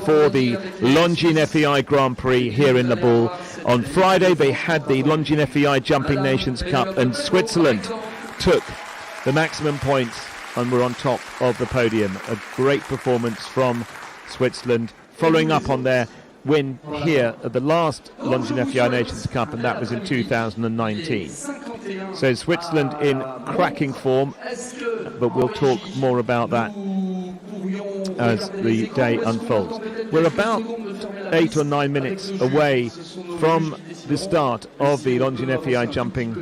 for the Longines FEI Grand Prix here in Baule. On Friday they had the Longines FEI Jumping Nations Cup and Switzerland took the maximum points and were on top of the podium. A great performance from Switzerland, following up on their win here at the last Longines FEI Nations Cup, and that was in 2019. So Switzerland in cracking form, but we'll talk more about that as the day unfolds. We're about 8 or 9 minutes away from the start of the Longines FEI Jumping,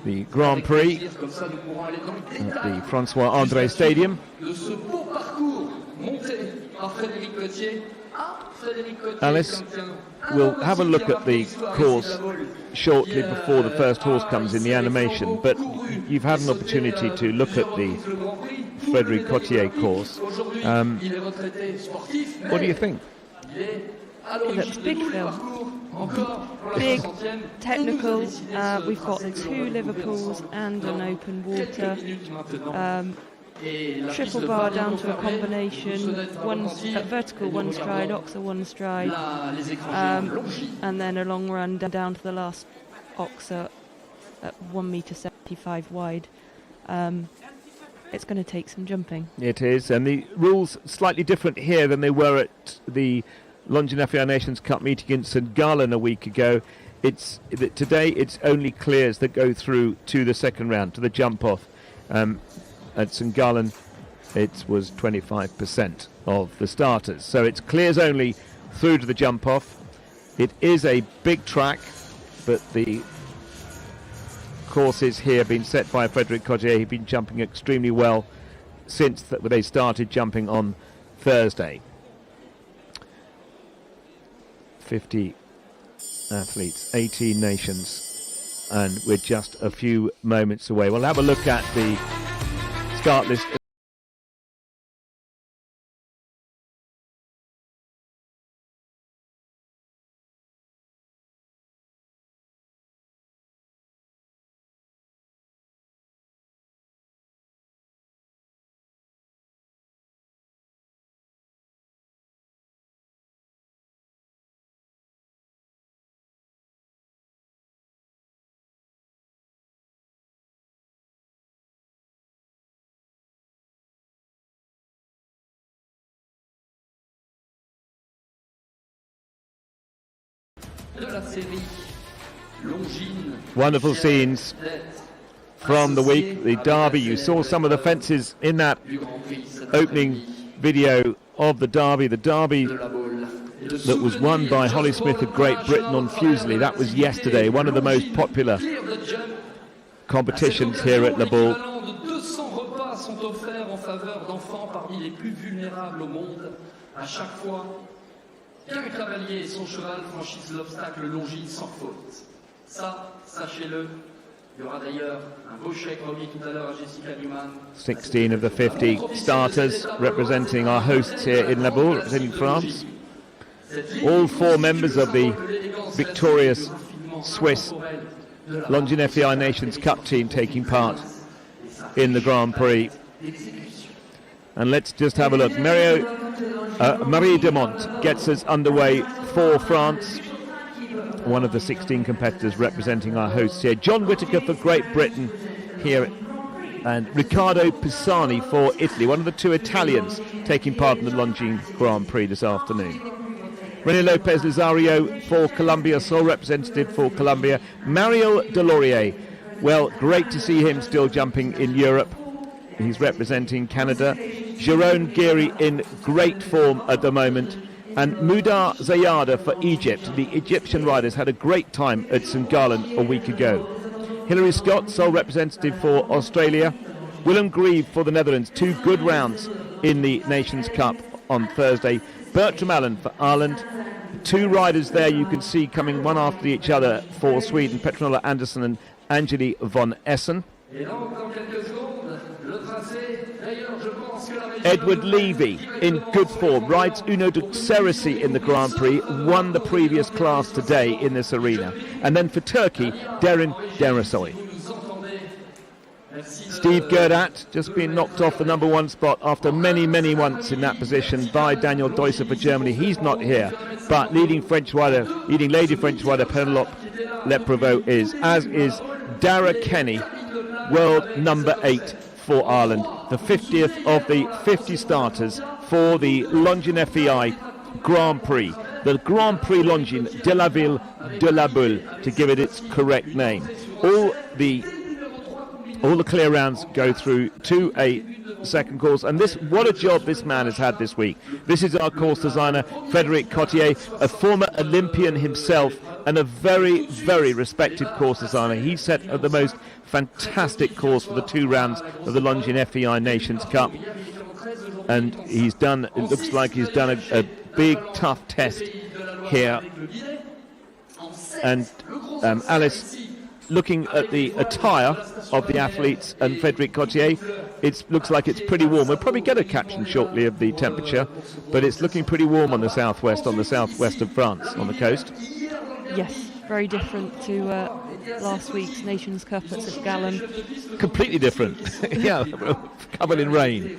the Grand Prix at the François-André Stadium. Alice, we'll have a look at the course shortly before the first horse comes in the animation, but you've had an opportunity to look at the Frédéric Cotier course. What do you think? It looks big, Phil. Big, technical. We've got 2 Liverpools and an open water. Triple bar down to a combination, one vertical 1 stride, oxer 1 stride, and then a long run down to the last oxer at 1.75 m wide. It's going to take some jumping. It is, and the rules slightly different here than they were at the Longines FEI Nations Cup meeting in St Gallen a week ago. Today it's only clears that go through to the second round, to the jump off. At St Gallen it was 25% of the starters, so it's clears only through to the jump off. It is a big track, but the courses here have been set by Frédéric Cotier. He's been jumping extremely well since they started jumping on Thursday. 50 athletes, 18 nations, and we're just a few moments away. We'll have a look at the start list. Wonderful scenes from the week, the Derby. You saw some of the fences in that opening video of the Derby that was won by Holly Smith of Great Britain on Fuseli. That was yesterday, one of the most popular competitions here at Baule. Qu'un cavalier et son cheval franchissent l'obstacle Longines sans faute. Ça, sachez-le. Il y aura d'ailleurs un beau chèque remis tout à l'heure à Jessica Newman. 16 of the 50 starters representing our hosts here in Baule, representing France. All 4 members of the victorious Swiss Longines FEI Nations Cup team taking part in the Grand Prix. And let's just have a look. Marie Demont gets us underway for France, one of the 16 competitors representing our hosts here. John Whittaker for Great Britain here, and Riccardo Pisani for Italy, one of the 2 Italians taking part in the Longines Grand Prix this afternoon. René Lopez Lizario for Colombia, sole representative for Colombia. Mario Delorier, well, great to see him still jumping in Europe. He's representing Canada. Jérôme Guéry in great form at the moment. And Moudar Zayada for Egypt. The Egyptian riders had a great time at St Gallen a week ago. Hilary Scott, sole representative for Australia. Willem Grieve for the Netherlands. 2 good rounds in the Nations Cup on Thursday. Bertram Allen for Ireland. 2 riders there you can see coming one after each other for Sweden. Petronella Andersson and Angeli von Essen. Edward Levy in good form, rides Uno de Cerisi in the Grand Prix, won the previous class today in this arena. And then for Turkey, Derin Derasoy. Steve Gerdat just being knocked off the number 1 spot after many months in that position by Daniel Deusser for Germany. He's not here, but leading lady French rider Penelope Leprevaux is, as is Dara Kenny, world number 8 for Ireland, the 50th of the 50 starters for the Longines FEI Grand Prix, the Grand Prix Longines de la Ville de la Baule, to give it its correct name. All the clear rounds go through to a second course, and what a job this man has had this week. This is our course designer, Frédéric Cotier, a former Olympian himself and a very respected course designer. He set the most fantastic course for the 2 rounds of the Longines FEI Nations Cup, and it looks like he's done a big tough test here. And Alice, looking at the attire of the athletes and Frédéric Cotier, it looks like it's pretty warm. We'll probably get a caption shortly of the temperature, but it's looking pretty warm on the southwest of France, on the coast. Yes, very different to last week's Nations Cup at St Gallen. Completely different. Yeah, covered in rain.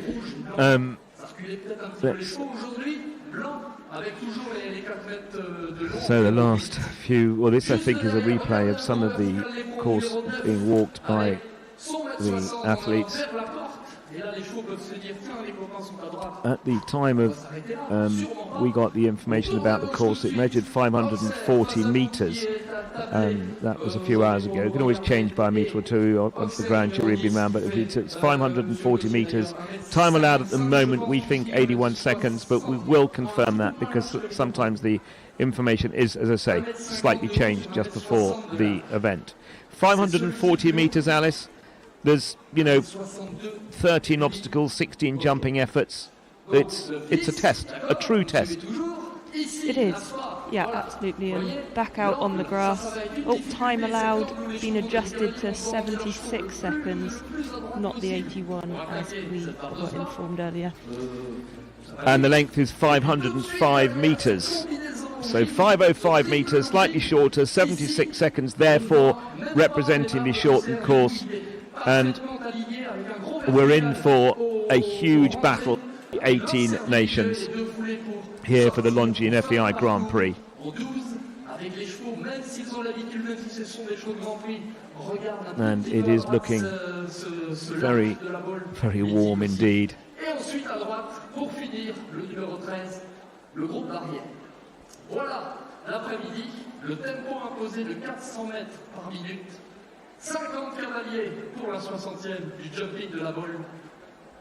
So the last few, this I think is a replay of some of the course being walked by the athletes. At the time of we got the information about the course, it measured 540 metres, and that was a few hours ago. It can always change by a metre or two once the grand jury have been round, but it's 540 metres. Time allowed at the moment, we think 81 seconds, but we will confirm that because sometimes the information is, as I say, slightly changed just before the event. 540 metres, Alice. There's 13 obstacles, 16 jumping efforts. It's a test, a true test. It is, yeah, absolutely. And back out on the grass. Time allowed been adjusted to 76 seconds, not the 81 as we were informed earlier. And the length is 505 metres. So 505 metres, slightly shorter, 76 seconds, therefore representing the shortened course. And we're in for a huge battle, 18 nations here for the Longines FEI Grand Prix. And it is looking very warm indeed. Voilà, l'après-midi, le tempo imposé de 400 mètres par minute. 50 cavaliers pour la 60e du jumping de la Baule.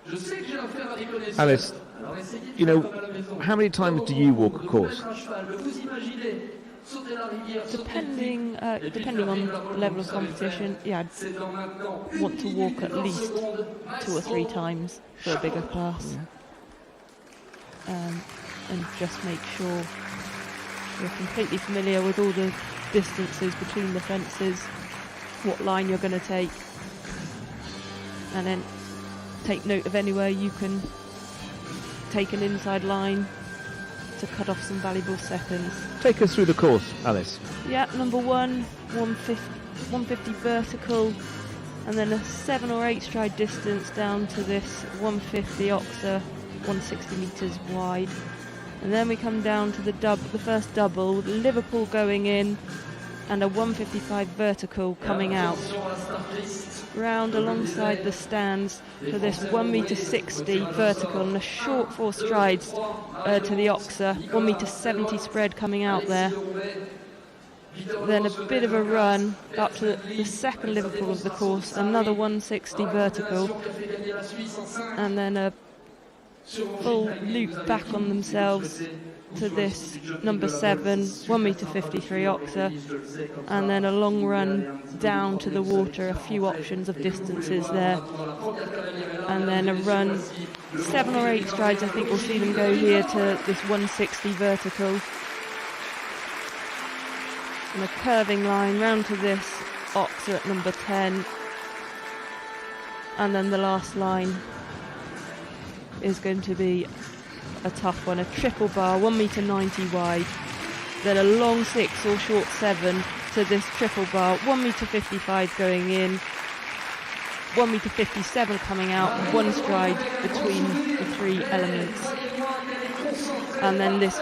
Je sais que j'ai affaire à des connaissances. Alice, how many times do you walk a course? Depending on level of competition, yeah, I'd want to walk at least 2 or 3 times for a bigger class. And just make sure you're completely familiar with all the distances between the fences, what line you're going to take, and then take note of anywhere you can take an inside line to cut off some valuable seconds. Take us through the course, Alice. Yeah, number 1, 150 vertical, and then a 7 or 8 stride distance down to this 150 oxer, 160 metres wide. And then we come down to the first double, with Liverpool going in and a 155 vertical coming out. Round alongside the stands for this 1 metre 60 vertical and a short 4 strides to the oxer, 1 metre 70 spread coming out there. Then a bit of a run up to the second Liverpool of the course, another 160 vertical, and then a full loop back on themselves to this number 7, 1 metre 53 oxer, and then a long run down to the water, a few options of distances there, and then a run 7 or 8 strides. I think we'll see them go here to this 160 vertical, and a curving line round to this oxer at number 10, and then the last line is going to be a tough one, a triple bar, 1 metre 90 wide, then a long 6 or short 7 to this triple bar, 1 metre 55 going in, 1 meter 57 coming out, one stride between the three elements. And then this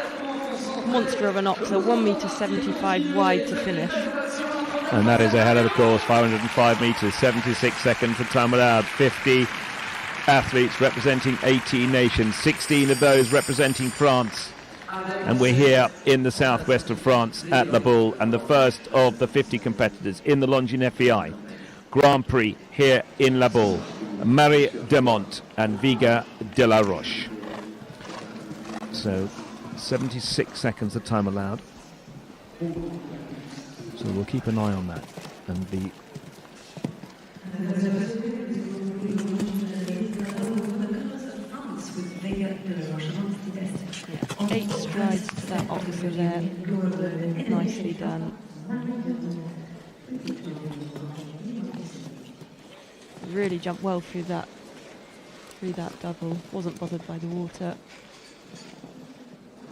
monster of an oxer, 1 meter 75 wide to finish. And that is a hell of a course, 505 metres, 76 seconds for time allowed. 50 athletes representing 18 nations, 16 of those representing France. And we're here in the southwest of France at La Baule, and the first of the 50 competitors in the Longines FEI Grand Prix here in La Baule. Marie Demont and Viga de la Roche. So 76 seconds the time allowed. So we'll keep an eye on that. And the yeah, 8 strides to that oxer there. Nicely done. Really jumped well through that double. Wasn't bothered by the water.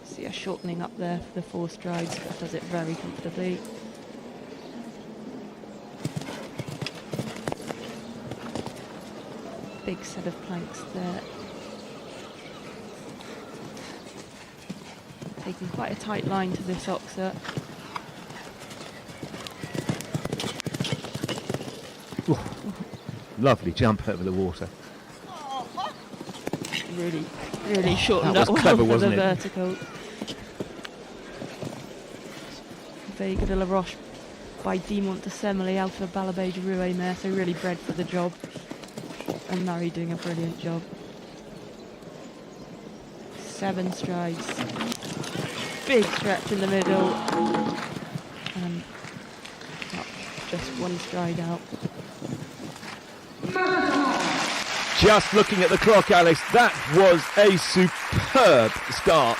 See her shortening up there for the 4 strides, but does it very comfortably. Big set of planks there. Taking quite a tight line to this oxer. Ooh, lovely jump over the water. Really shortened that up was well clever, for wasn't the it? vertical. Viga de la Roche by Demont de Semele out of a Baule de Roue mare, so really bred for the job. And Marie doing a brilliant job. 7 strides. Big stretch in the middle. And just 1 stride out. Just looking at the clock, Alice, that was a superb start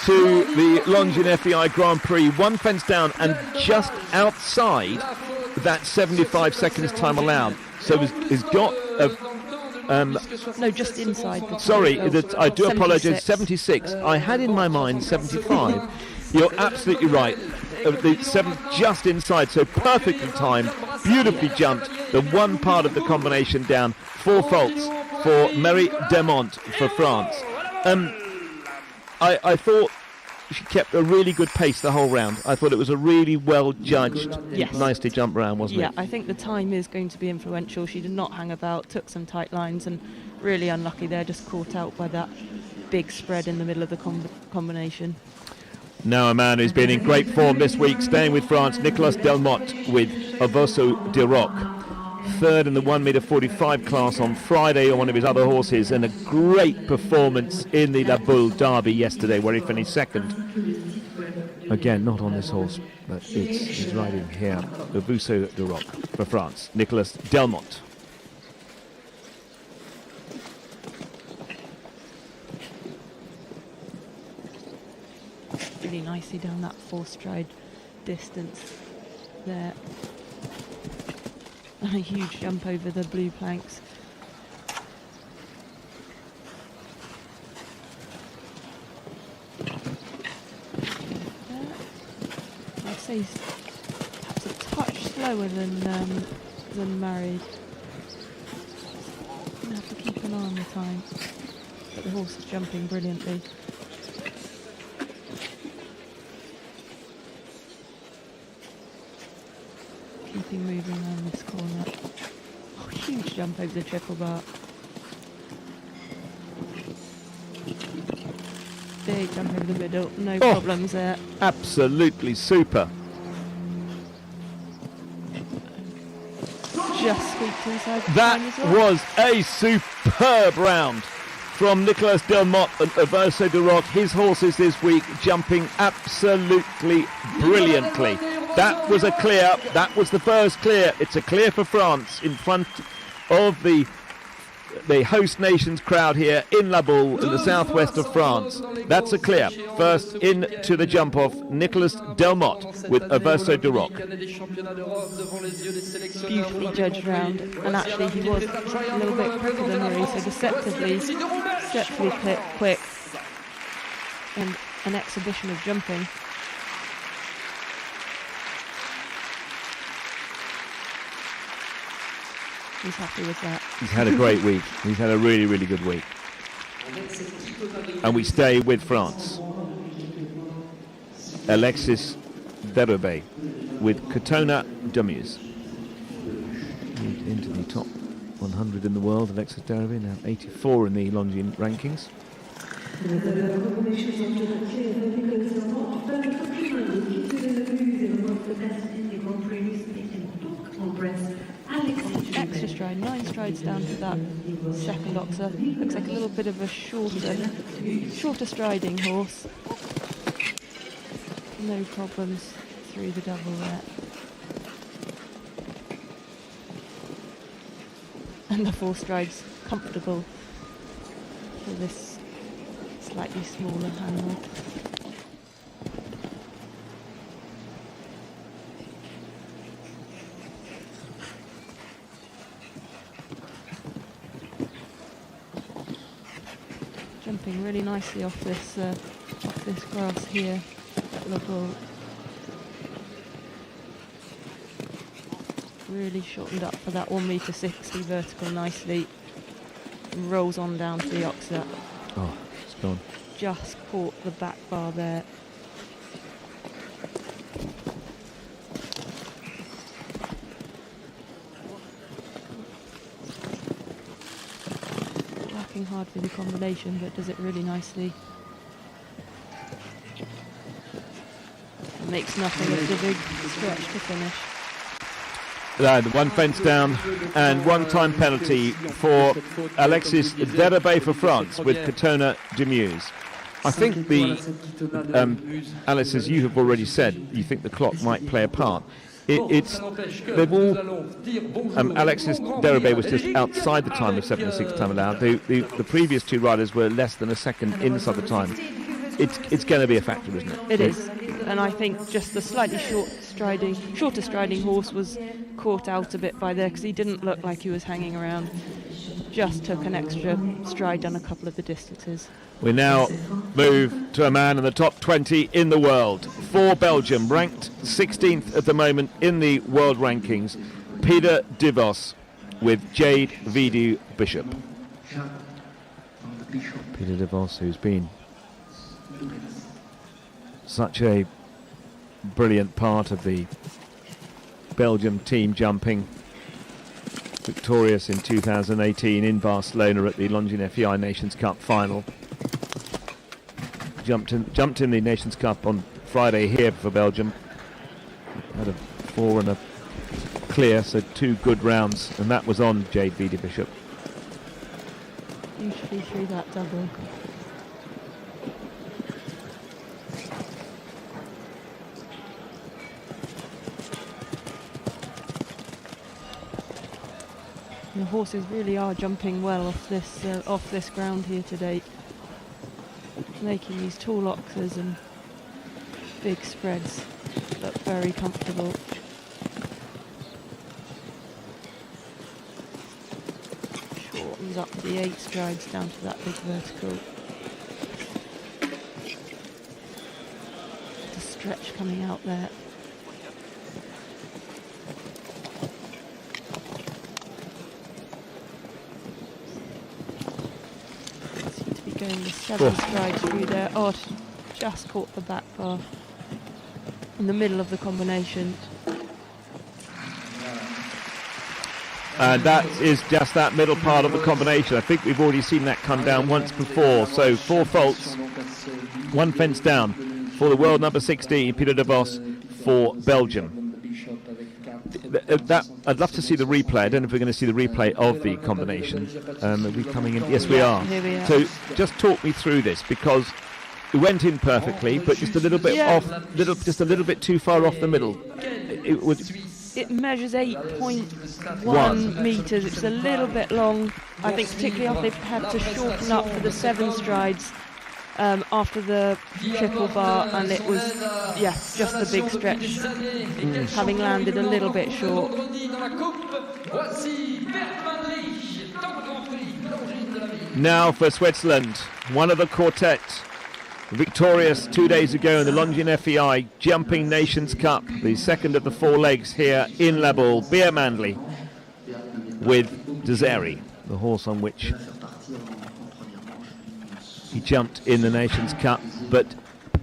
to the Longines FEI Grand Prix. 1 fence down and just outside that 75 seconds time allowed. So he's got a... no, just inside. Sorry, I do apologise. 76. 76. I had in my mind 75. You're absolutely right. The 7 just inside, so perfectly timed, beautifully jumped. The one part of the combination down. 4 faults for Marie Demont for France. I thought she kept a really good pace the whole round. I thought it was a really well judged, nicely jumped round, wasn't it? Yeah, I think the time is going to be influential. She did not hang about, took some tight lines, and really unlucky there, just caught out by that big spread in the middle of the combination. Now a man who's been in great form this week, staying with France, Nicolas Delmotte with Avosso de Roc. 3rd in the 1 meter 45 class on Friday on one of his other horses, and a great performance in the La Baule Derby yesterday where he finished 2nd. Again, not on this horse, but he's riding here. Avosso de Roc for France, Nicolas Delmotte. Really nicely down that 4 stride distance there. And a huge jump over the blue planks. I'd say he's perhaps a touch slower than Marie. Gonna have to keep an eye on the time. But the horse is jumping brilliantly. Keeping moving around this corner. Oh, huge jump over the triple bar. Big jump over the middle, no problems there. Absolutely super. Just squeaked inside the That time as well. was a superb round from Nicolas Delmotte and Avosso de Roc. His horses this week jumping absolutely brilliantly. That was a clear. That was the first clear. It's a clear for France in front of the host nation's crowd here in La Baule in the southwest of France. That's a clear. First into the jump off, Nicolas Delmotte with Avosso de Roc. Beautifully judged round, and actually he was a little bit quicker than Marie, so deceptively quick, and an exhibition of jumping. He's happy with that. He's had a great week. He's had a really, really good week. And we stay with France. Alexis Derebe with Katona Dummies. Into the top 100 in the world. Alexis Derebe now 84 in the Longines rankings. Extra stride, 9 strides down to that second oxer. Looks like a little bit of a shorter striding horse. No problems through the double there. And the 4 strides comfortable for this slightly smaller animal. Jumping really nicely off this grass here at La Baule. Really shortened up for that 1m60 vertical nicely. And rolls on down to the oxer. Oh, it's gone. Just caught the back bar there. Working hard for the combination, but does it really nicely. It makes nothing of the big stretch to finish. The one fence down and one-time penalty for Alexis Derebe for France with Katona Dummies. I think Alice, as you have already said, you think the clock might play a part. They've all. Alexis Derebe was just outside the time of 76 time allowed. The previous 2 riders were less than a second inside the time. It's going to be a factor, isn't it? It is, and I think just the slightly shorter striding horse was caught out a bit by there because he didn't look like he was hanging around. Just took an extra stride on a couple of the distances. We now move to a man in the top 20 in the world. For Belgium, ranked 16th at the moment in the world rankings, Peter de Vos with Jade Vidu Bishop. Peter de Vos, who's been such a brilliant part of the Belgium team jumping, victorious in 2018 in Barcelona at the Longines FEI Nations Cup final. Jumped in the Nations Cup on Friday here for Belgium. Had a 4 and a clear, so 2 good rounds, and that was on Jade Vidu Bishop. Usually through that double. The horses really are jumping well off this ground here today, making these tall oxers and big spreads look very comfortable. Shortens up the 8 strides down to that big vertical. The stretch coming out there. Going the 7 strides through there. Oh, just caught the back bar in the middle of the combination. And that is just that middle part of the combination. I think we've already seen that come down once before. So 4 faults, 1 fence down for the world number 16, Peter de Vos for Belgium. I'd love to see the replay. I don't know if we're going to see the replay of the combination. Are we coming in? Yes, we are. Here we are. So just talk me through this, because it went in perfectly, but just a little bit off, just a little bit too far off the middle. It measures 8.1 metres. It's a little bit long. I think particularly after they've had to shorten up for the 7 strides after the triple bar, and it was, just the big stretch, having landed a little bit short. Now for Switzerland, one of the quartet, victorious 2 days ago in the Longines FEI Jumping Nations Cup, the second of the 4 legs here in La Baule, Beer Manley, with Deseri, the horse on which he jumped in the Nations Cup. But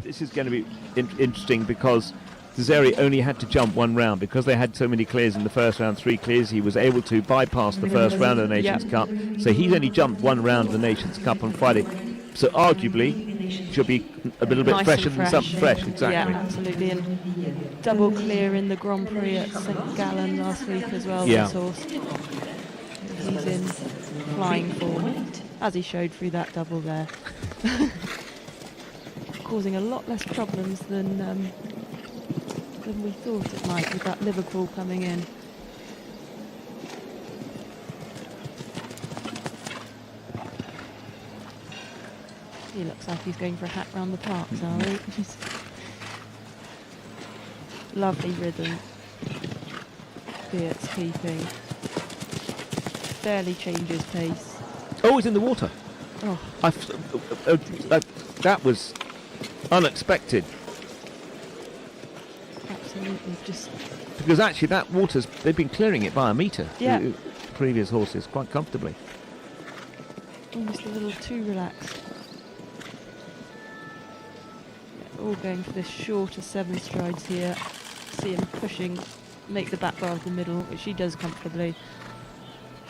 this is going to be interesting because Deseri only had to jump one round because they had so many clears in the first round, 3 clears. He was able to bypass the first round of the Nations Cup, so he's only jumped one round of the Nations Cup on Friday. So arguably should be a little bit Nice fresher and than something fresh. Exactly. Yeah, absolutely. And double clear in the Grand Prix at St Gallen last week as well. Yeah. This horse. He's in flying form, as he showed through that double there. Causing a lot less problems than we thought it might with that Liverpool coming in. He looks like he's going for a hat round the park, Zari. Lovely rhythm. Beart's keeping. Barely changes pace. Oh, he's in the water. Oh, That was unexpected. absolutely. Just Because actually that they've been clearing it by a metre. Yeah. The previous horses quite comfortably. almost a little too relaxed. Yeah, all going for this shorter 7 strides here. See him pushing, make the back bar of the middle, which he does comfortably.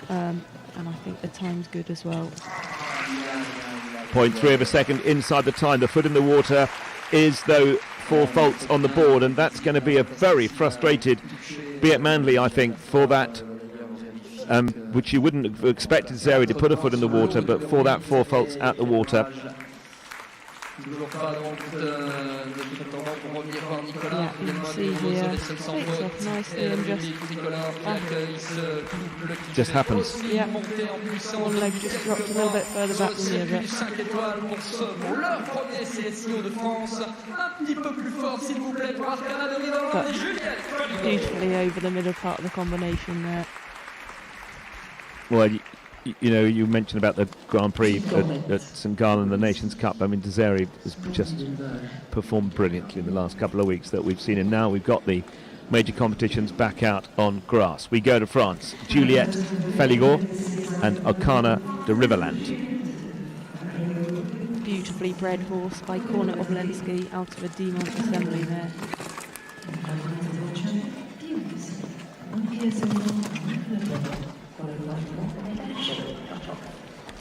And I think the time's good as well. 0.3 of a second inside the time. The foot in the water is, though, 4 faults on the board, and that's going to be a very frustrated Beat Manley, I think, for that, which you wouldn't have expected Zeri to put a foot in the water, but for that 4 faults at the water. Yeah, you can see here, takes off nicely and just happens. yeah, one leg just dropped a little bit further back than the other. But beautifully over the middle part of the combination there. Well, you know, you mentioned about the Grand Prix at St Gallen, the Nations Cup. I mean, Deseri has just performed brilliantly in the last couple of weeks that we've seen, and now we've got the major competitions back out on grass. We go to France. Juliette Felligot and Arcana de Riverland. Beautifully bred horse by Cornet Oblensky out of a Demont assembly there.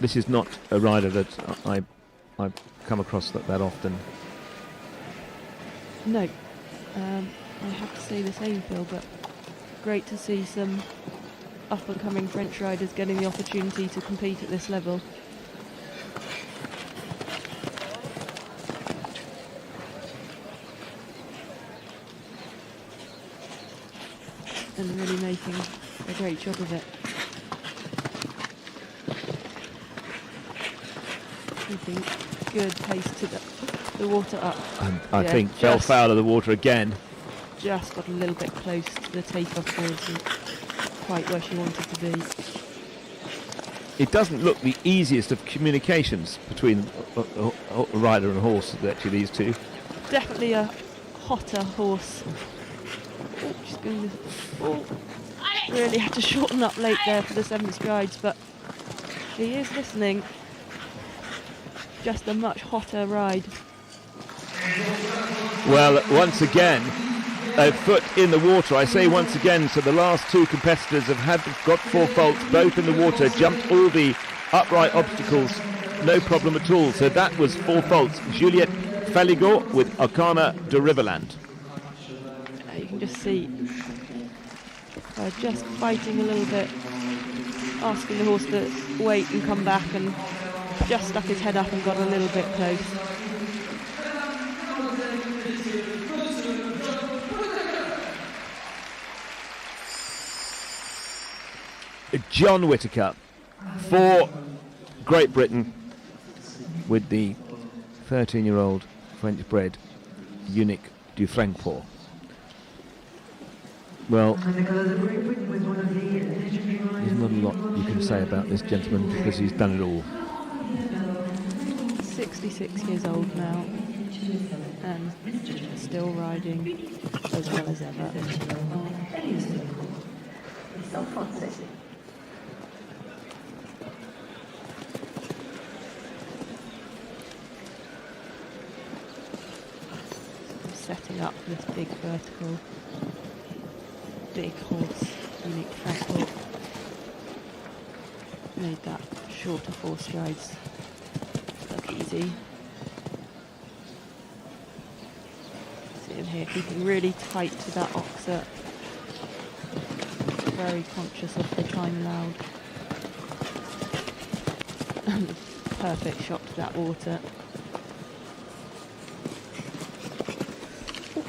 This is not a rider that I've come across that often. No, I have to say the same, Phil, but great to see some up-and-coming French riders getting the opportunity to compete at this level. And really making a great job of it. Keeping good pace to the water up. And I think fell foul of the water again. Just got a little bit close to the takeoff board, quite where she wanted to be. It doesn't look the easiest of communications between a rider and a horse, actually, these two. Definitely a hotter horse. Oh, she's going to, really had to shorten up late there for the 7 strides, but she is listening. Just a much hotter ride. Well, once again, a foot in the water. I say once again, so the last 2 competitors have got 4 faults, both in the water, jumped all the upright obstacles, no problem at all. So that was 4 faults. Juliette Felligot with Arcana de Riverland. You can just see just fighting a little bit, asking the horse to wait and come back, and just stuck his head up and got a little bit close. John Whittaker for Great Britain with the 13-year-old French-bred Unique du Francfort. Well, there's not a lot you can say about this gentleman because he's done it all. 66 years old now and still riding as well as ever. up this big vertical. Big horse, Unique Francois. Made that shorter 4 strides look easy. See him here keeping really tight to that oxer. Very conscious of the time allowed. Perfect shot to that water. Ooh.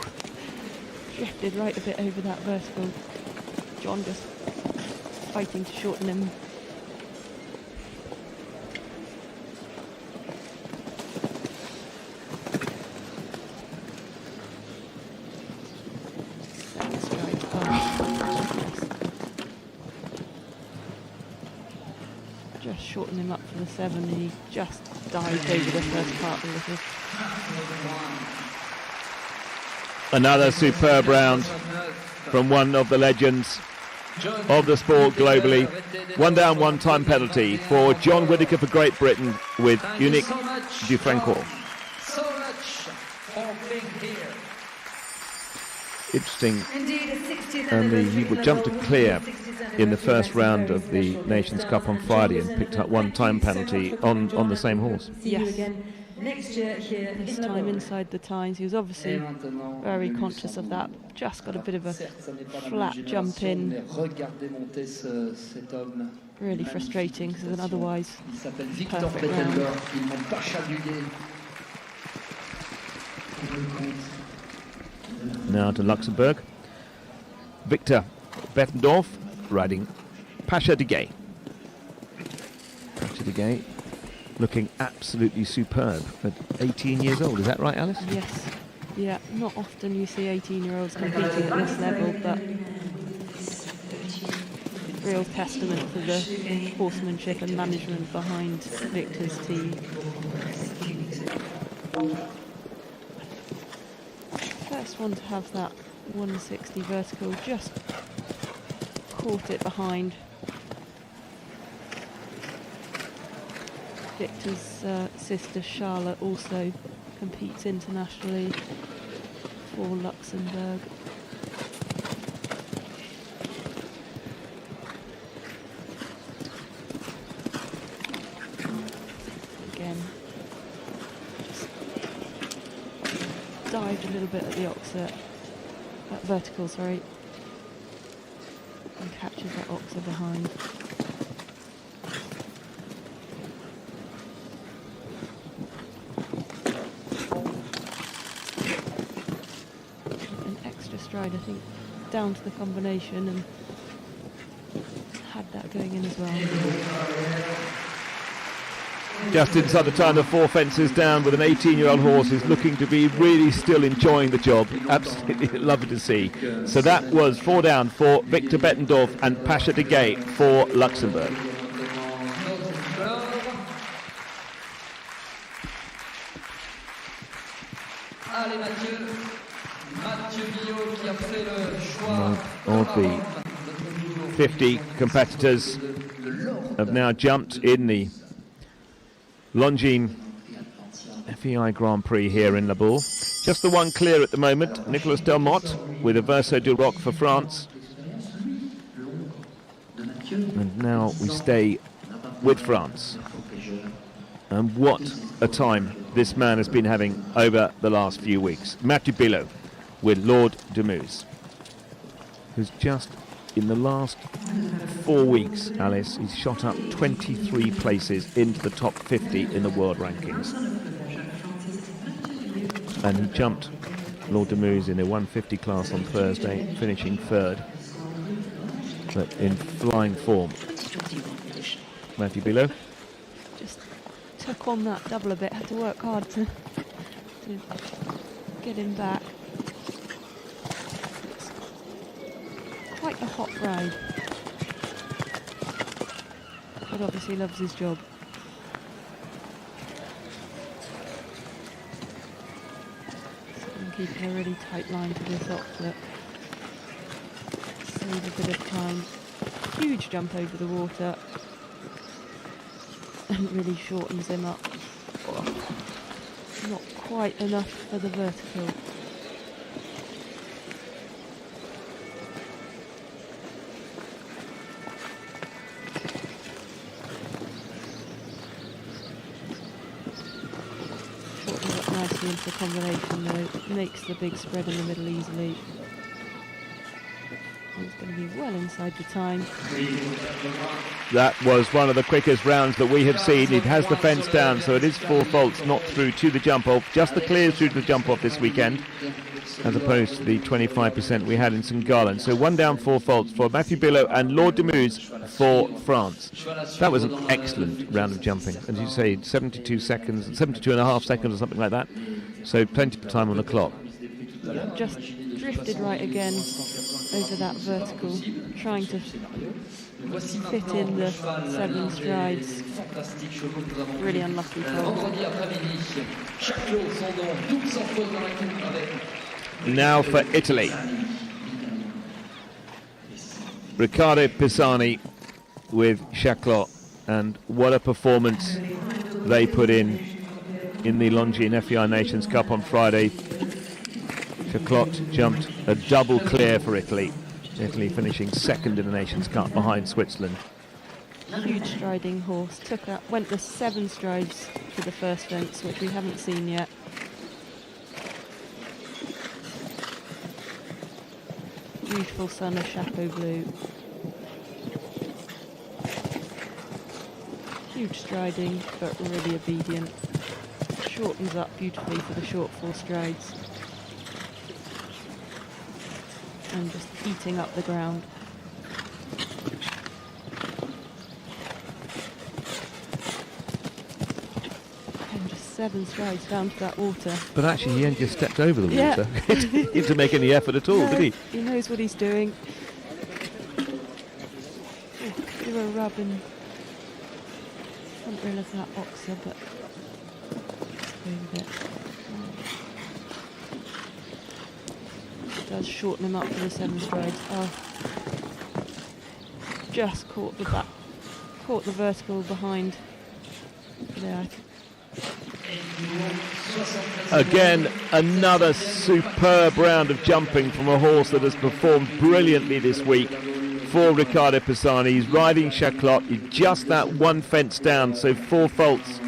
Drifted right a bit over that vertical. John just fighting to shorten him. Just shorten him up for the 7, and he just dived over the first part a little. Another superb round from one of the legends of the sport globally. 1 down, 1 time penalty for John Whittaker for Great Britain with Unique du Francois. Interesting. He would jump to clear in the first round of the Nations Cup on Friday and picked up 1 time penalty on the same horse. Yes. This time inside the times. He was obviously very conscious of that. Just got a bit of a flat jump in. Really frustrating because an otherwise perfect round. Now to Luxembourg. Victor Bettendorf riding Pasha de Gay. Pasha de Gay looking absolutely superb at 18 years old. Is that right, Alice? Yes. Yeah, not often you see 18-year-olds competing at this level, but real testament to the horsemanship and management behind Victor's team. First one to have that 160 vertical, just caught it behind. Victor's sister Charlotte also competes internationally for Luxembourg. Again, just dived a little bit at the oxer, vertical, sorry, and catches that oxer behind. Stride, I think, down to the combination and had that going in as well. Just inside the time, the 4 fences down with an 18-year-old horse who's looking to be really still enjoying the job. Absolutely lovely to see. So that was 4 down for Victor Bettendorf and Pasha de Gay for Luxembourg. Of the 50 competitors have now jumped in the Longines FEI Grand Prix here in La Baule. Just the one clear at the moment, Nicolas Delmotte with a Verso du Roc for France. And now we stay with France. And what a time this man has been having over the last few weeks. Mathieu Baule with Lord de Meuse, who's just in the last 4 weeks, Alice, he's shot up 23 places into the top 50 in the world rankings. And he jumped Lord de Meuse in the 150 class on Thursday, finishing 3rd, but in flying form. Mathieu Baule Just took on that double a bit, had to work hard to get him back. Quite a hot ride, but obviously loves his job. So I'm keeping a really tight line to this oxlet. Save a bit of time. Huge jump over the water and really shortens him up. Oh, not quite enough for the vertical. into the combination though. Makes the big spread in the middle easily. It's going to be well inside the time. That was one of the quickest rounds that we have seen. It has the fence down, so it is 4 faults, not through to the jump off. Just the clears through to the jump off this weekend, as opposed to the 25% we had in St Gallen. So 1 down, 4 faults for Matthew Billow and Lord de Meuse for France. That was an excellent round of jumping. As you say, 72 seconds, 72 and a half seconds or something like that. So plenty of time on the clock. Just drifted right again over that vertical, trying to fit in the 7 strides. Really unlucky for. Now for Italy. Riccardo Pisani with Chaclot, and what a performance they put in the Longines FEI Nations Cup on Friday. Chaclot jumped a double clear for Italy. Italy finishing 2nd in the Nations Cup behind Switzerland. Huge striding horse. Went the 7 strides for the first fence, which we haven't seen yet. Beautiful son of Chapeau Bleu. Huge striding, but really obedient. Shortens up beautifully for the short 4 strides. And just eating up the ground. And just 7 strides down to that water. But actually he only just stepped over the Yeah. water. He didn't make any effort at all, No, did he? He knows what he's doing. Do a rub in front rail of that oxer, but let's go with it. Does shorten him up for the 7 strides. Oh, just caught the vertical behind there. Again, another superb round of jumping from a horse that has performed brilliantly this week for Riccardo Pisani. He's riding Chaclot. He's just that 1 fence down, so 4 faults.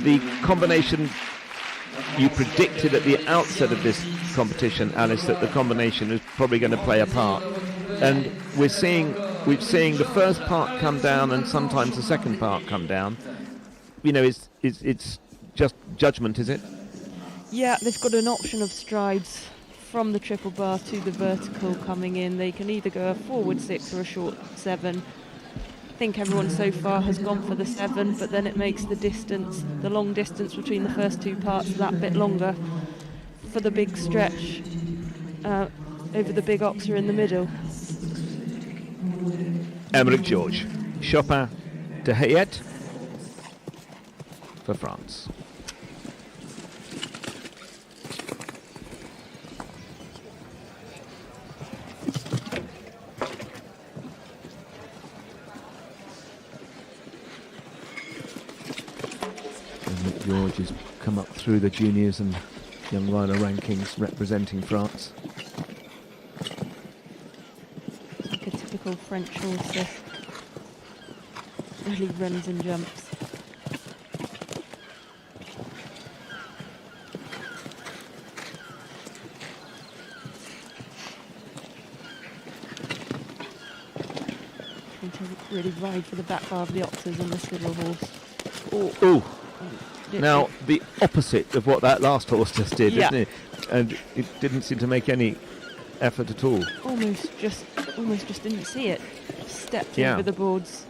The combination you predicted at the outset of this competition, Alice, that the combination is probably going to play a part, and we've seen the first part come down and sometimes the second part come down. You know, it's just judgment, is it? Yeah, they've got an option of strides from the triple bar to the vertical coming in. They can either go a forward 6 or a short 7. I think everyone so far has gone for the 7, but then it makes the long distance between the first 2 parts that bit longer for the big stretch over the big oxer in the middle. Emeric George, Chopin de Hayet for France. Emeric George has come up through the juniors and young rider rankings representing France. It's like a typical French horse that really runs and jumps. Trying to really ride for the back bar of the oxers on this little horse. Oh. Now, the opposite of what that last horse just did, Yeah. isn't it? And it didn't seem to make any effort at all. Almost just didn't see it. Stepped Yeah. over the boards.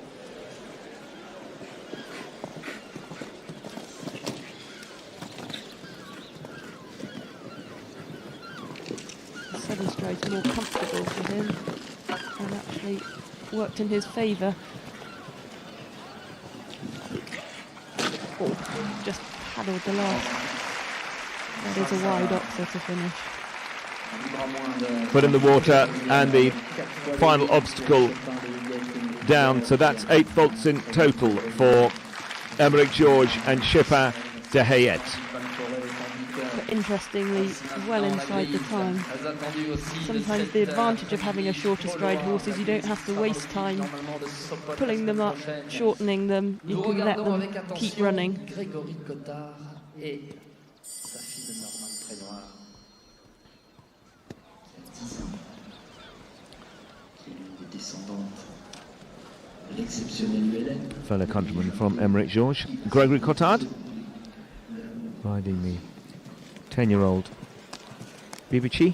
Seven strides more comfortable for him, and actually worked in his favour. Oh, just paddled the last. That is a wide oxer to finish. Foot in the water and the final obstacle down. So that's 8 faults in total for Emeric George and Chopin de Hayet. But interestingly, well inside the time. Sometimes the advantage of having a shorter stride horse is you don't have to waste time pulling them up, shortening them. You can let them keep running. Fellow countryman from Emmerich Georges, Gregory Cotard, riding the 10-year-old Bibici.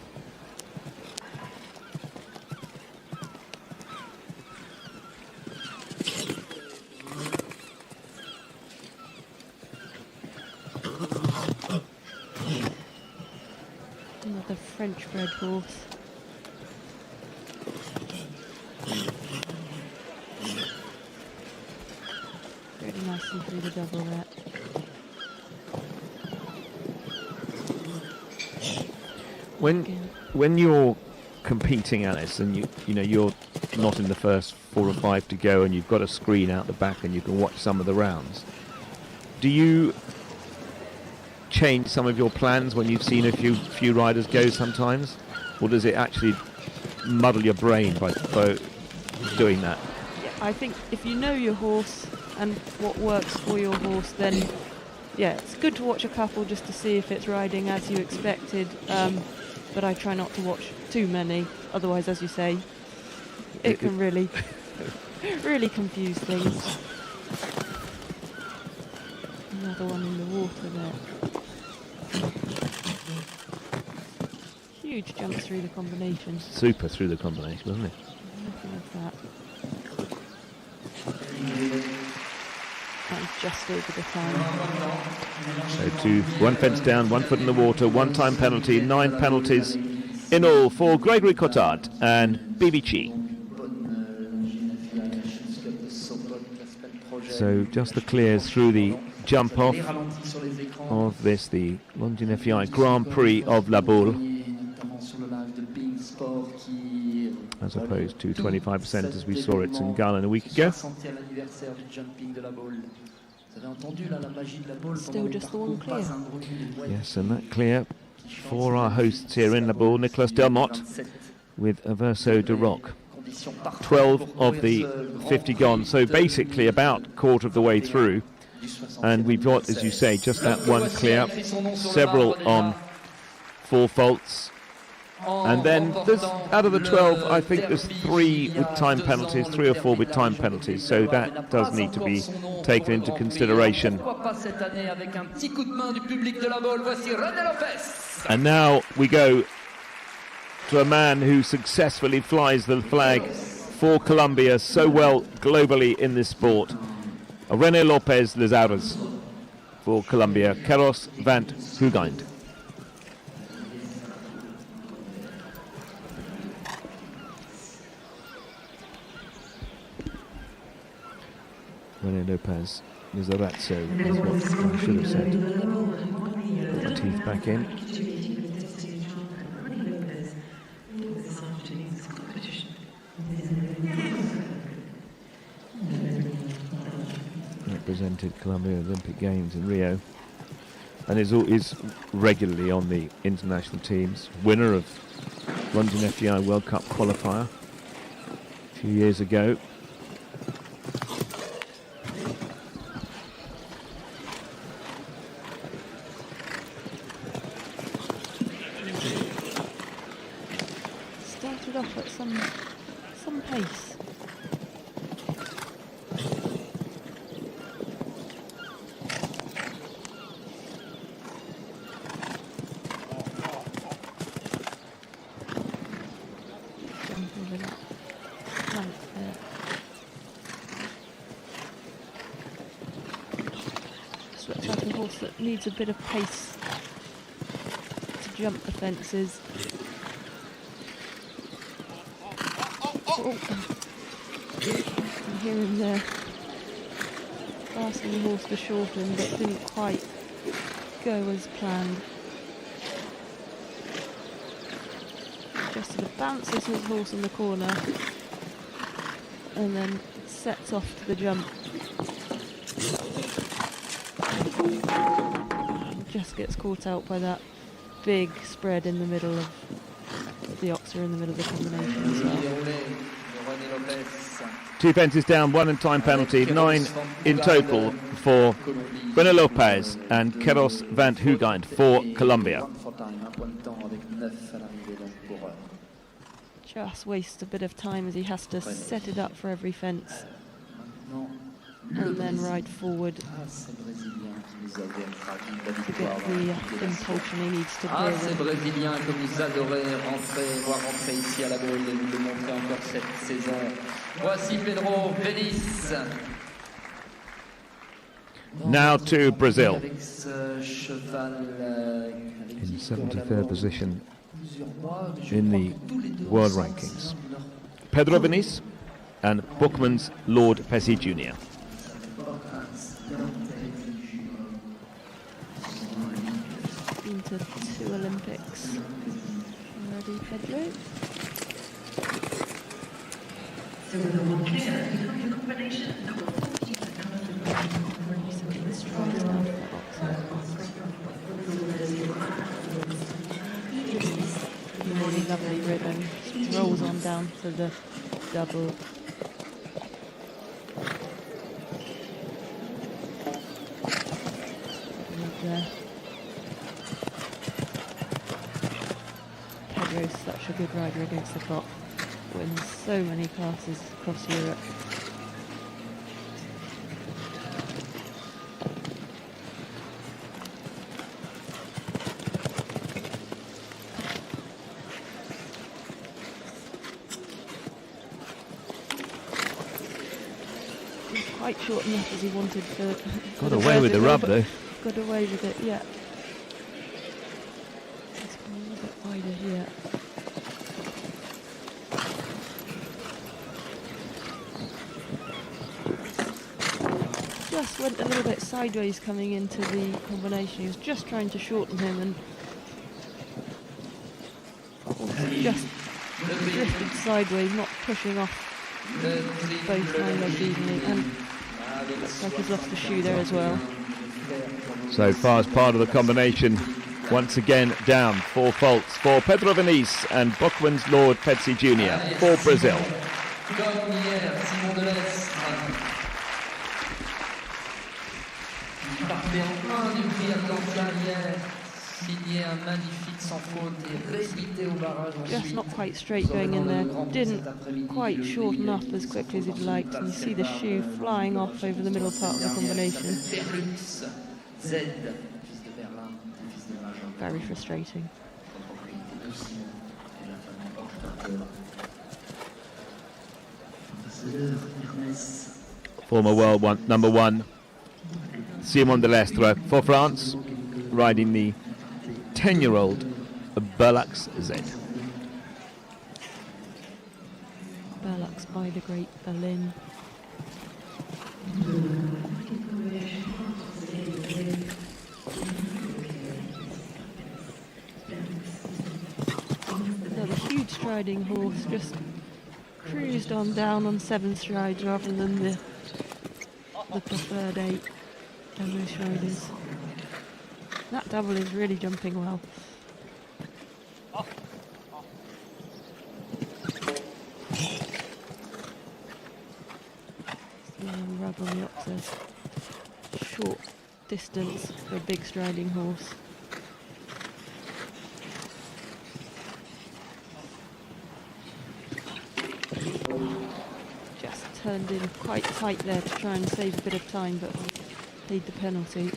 Another French-bred horse. Really nicely through the double there. When you're competing, Alice, and you know you're not in the first 4 or 5 to go, and you've got a screen out the back, and you can watch some of the rounds, do you change some of your plans when you've seen a few riders go sometimes, or does it actually muddle your brain by doing that? Yeah, I think if you know your horse and what works for your horse, then yeah, it's good to watch a couple just to see if it's riding as you expected. But I try not to watch too many, otherwise, as you say, it can really, really confuse things. Another one in the water there. Huge jump through the combination. Super through the combination, wasn't it? Nothing of that. And just over the time. So 1 fence down, 1 foot in the water, 1 time penalty, 9 penalties in all for Gregory Cotard and Bibici. So just the clears through the jump off of this, the Longines FEI Grand Prix of La Baule, as opposed to 25% as we saw at St Gallen a week ago. Still just the one clear. Yes, and that clear for our hosts here in La Baule, Nicolas Delmotte with Averso de Roc. 12 of the 50 gone, so basically about quarter of the way through, and we've got, as you say, just that one clear, several on 4 faults, and then there's, out of the 12, I think there's 3 with time penalties, 3 or 4 with time penalties, so that does need to be taken into consideration. And now we go to a man who successfully flies the flag for Colombia so well globally in this sport. René Lopez Lizares for Colombia, Carlos van Hoogendt. René Lopez Lizares is what I should have said. Put the teeth back in. Represented Colombia Olympic Games in Rio, and is regularly on the international teams. Winner of Longines FEI World Cup qualifier a few years ago. Started off at some pace. That needs a bit of pace to jump the fences. Oh. You hear him there asking the horse to shorten, but didn't quite go as planned. Just sort of bounces his horse in the corner and then sets off to the jump. Just gets caught out by that big spread in the middle of the oxer, in the middle of the combination as well. 2 fences down, 1 in time penalty, 9 in total for René Lopez and Keros van Hoogeint for Colombia. Just wastes a bit of time as he has to set it up for every fence and then ride forward to get the impulsion he needs to Ah, clear ces it. Brésiliens que vous adorez voir rentrer ici à la Baule et nous le montrer encore cette saison. Voici Pedro Venis. Now to Brazil. Avec ce cheval, In 73rd position in the world rankings. Pedro Vinícius and Bookman's Lord Pesci Jr. Been to 2 Olympics already, Pedro. Really lovely ribbon, rolls on down to the double. Pedro's such a good rider against the clock, wins so many classes across Europe. Quite short enough as he wanted for. Got away with the rub though. Got away with it, yeah. It's gone a little bit wider here. Just went a little bit sideways coming into the combination. He was just trying to shorten him and just drifted sideways, not pushing off both hind legs evenly, and looks like he's lost the shoe there as well. So far as part of the combination, once again down 4 faults for Pedro Vinícius and Bookman's Lord Pesci Jr. for Brazil. Comme hier, Simon Delestre. Parfait en 1 du prix Atlanta hier. Signé un magnifique sans faute et réédité au barrage Just ensuite. not quite straight going in there. Didn't quite shorten up as quickly as he'd liked, and you see the shoe flying off over the middle part of the combination. Perlux, Z, fils de Berlin, fils de Benjamin. Very frustrating. Former world number 1, Simon Delestre for France, riding the 10-year-old Berlux Z. Berlux by the Great Berlin. Another huge striding horse, just cruised on down on 7 strides rather than the preferred 8 English riders. That double is really jumping well. Rub on the oxus. Short distance for a big striding horse. Just turned in quite tight there to try and save a bit of time, but paid the penalty.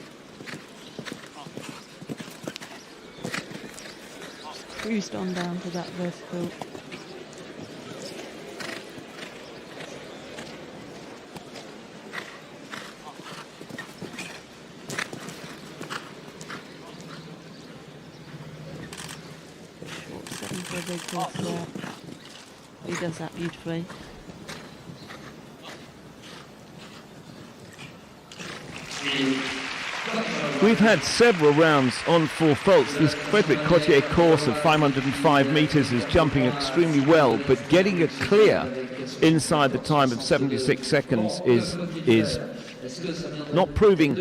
Cruised on down to that vertical. Short 7 for a big horse there. He does that beautifully. We've had several rounds on 4 faults. This Frederic Cotier course of 505 metres is jumping extremely well, but getting it clear inside the time of 76 seconds is not proving,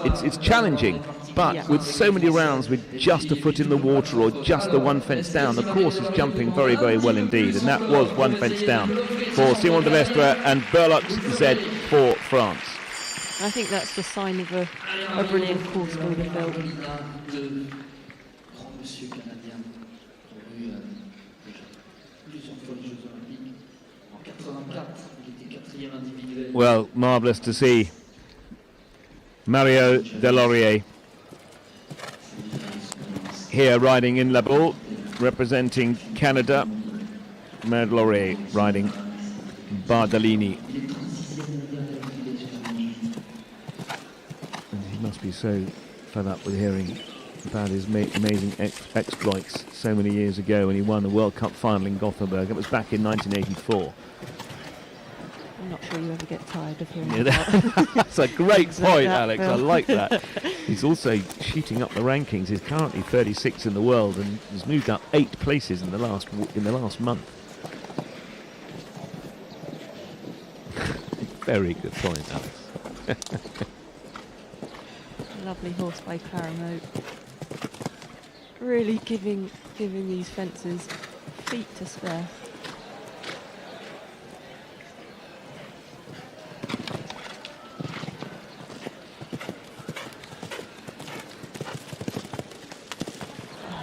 it's challenging But with so many rounds with just a foot in the water or just the one fence down, the course is jumping very, very well indeed. And that was one fence down for Simon de Lestre and Berlux Z for France. I think that's the sign of a brilliant course builder build. Well, marvellous to see Mario Delorier here riding in La Baule, representing Canada. Mario Delorier riding Bardolini. And he must be so fed up with hearing about his amazing exploits so many years ago when he won the World Cup final in Gothenburg. It was back in 1984. I'm not sure you ever get tired of hearing about That's a great point, that, Alex. Phil. I like that. He's also shooting up the rankings. He's currently 36 in the world and has moved up 8 places in the last month. Very good point, Alex. Lovely horse by Claremote. Really giving these fences feet to spare.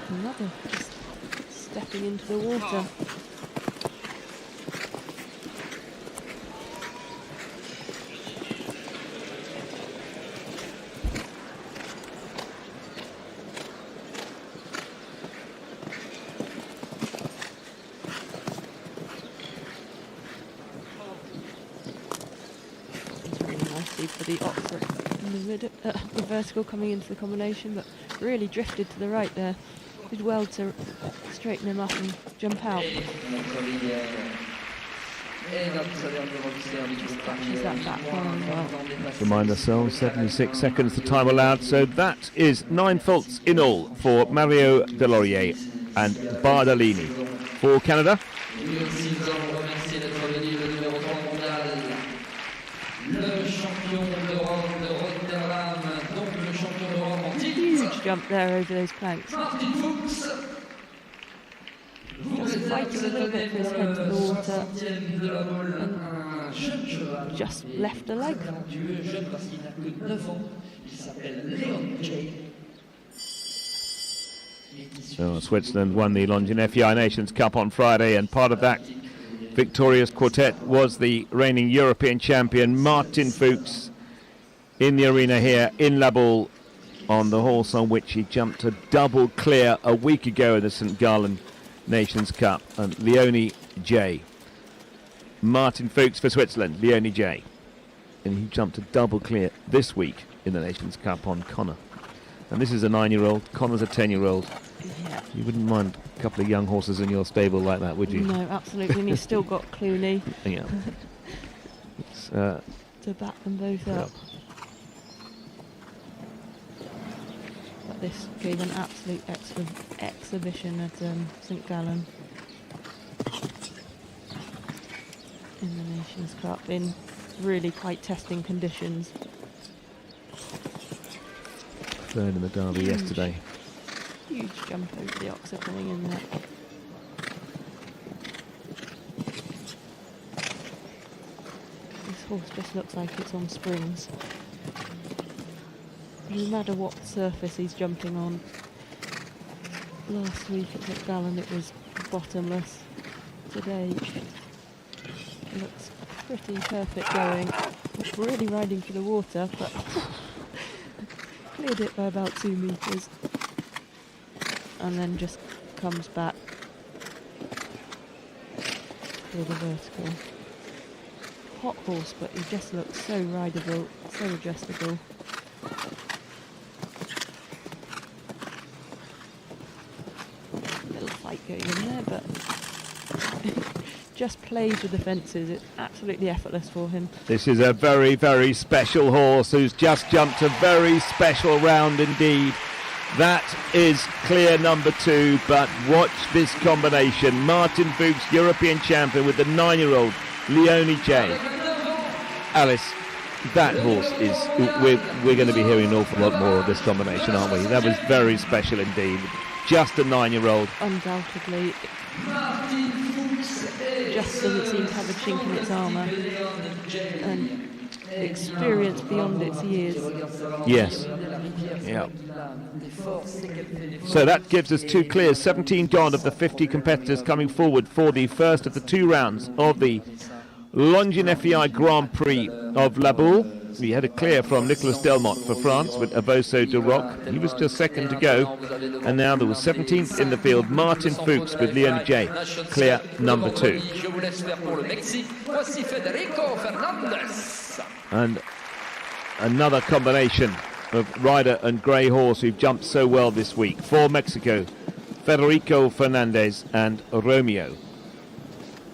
Another just stepping into the water. For the Oxford in the middle, the vertical coming into the combination, but really drifted to the right there. Did well to straighten him up and jump out. Catches that back one as well. Remind ourselves, 76 seconds the time allowed, so that is 9 faults in all for Mario Delorier and Bardolini. For Canada, huge jump there over those planks. Just fighting a little bit for his head to the water and just left a leg. so Switzerland won the Longines FEI Nations Cup on Friday, and part of that victorious quartet was the reigning European champion Martin Fuchs in the arena here in La Baule on the horse on which he jumped a double clear a week ago in the St Gallen Nations Cup, and Leone J. Martin Fuchs for Switzerland, Leone J. And he jumped a double clear this week in the Nations Cup on Connor. And this is a 9-year-old, Connor's a 10-year-old. Yeah. You wouldn't mind a couple of young horses in your stable like that, would you? No, absolutely. And he's still got Clooney Yeah. It's, to back them both up. But this gave an absolute exhibition at St Gallen in the Nations Cup in really quite testing conditions. third in the Derby yesterday. Huge jump over the Oxer coming in there. This horse just looks like it's on springs. No matter what surface he's jumping on. Last week at St Gallen it was bottomless. Today it looks pretty perfect going. It's really riding for the water, but cleared it by about 2 metres. And then just comes back for the vertical. Hot horse, but he just looks so rideable, so adjustable. Little fight going in there, but just plays with the fences. It's absolutely effortless for him. This is a very, very special horse who's just jumped a very special round indeed. That is clear number 2, but watch this combination. Martin Fuchs, European champion, with the 9-year-old Leone J. Alice. that horse is, we're going to be hearing an awful lot more of this combination, aren't we? That was very special indeed. Just a 9-year-old. Undoubtedly. Just doesn't seem to have a chink in its armour. And experience beyond its years. Yes. Yeah. So that gives us 2 clears. 17 gone of the 50 competitors coming forward for the first of the 2 rounds of the Longines FEI Grand Prix of La Baule. We had a clear from Nicolas Delmotte for France with Avoso de Roc. He was just second to go. And now there was 17th in the field, Martin Fuchs with Leonie J, clear number 2. And another combination of rider and grey horse who've jumped so well this week. For Mexico, Federico Fernandez and Romeo.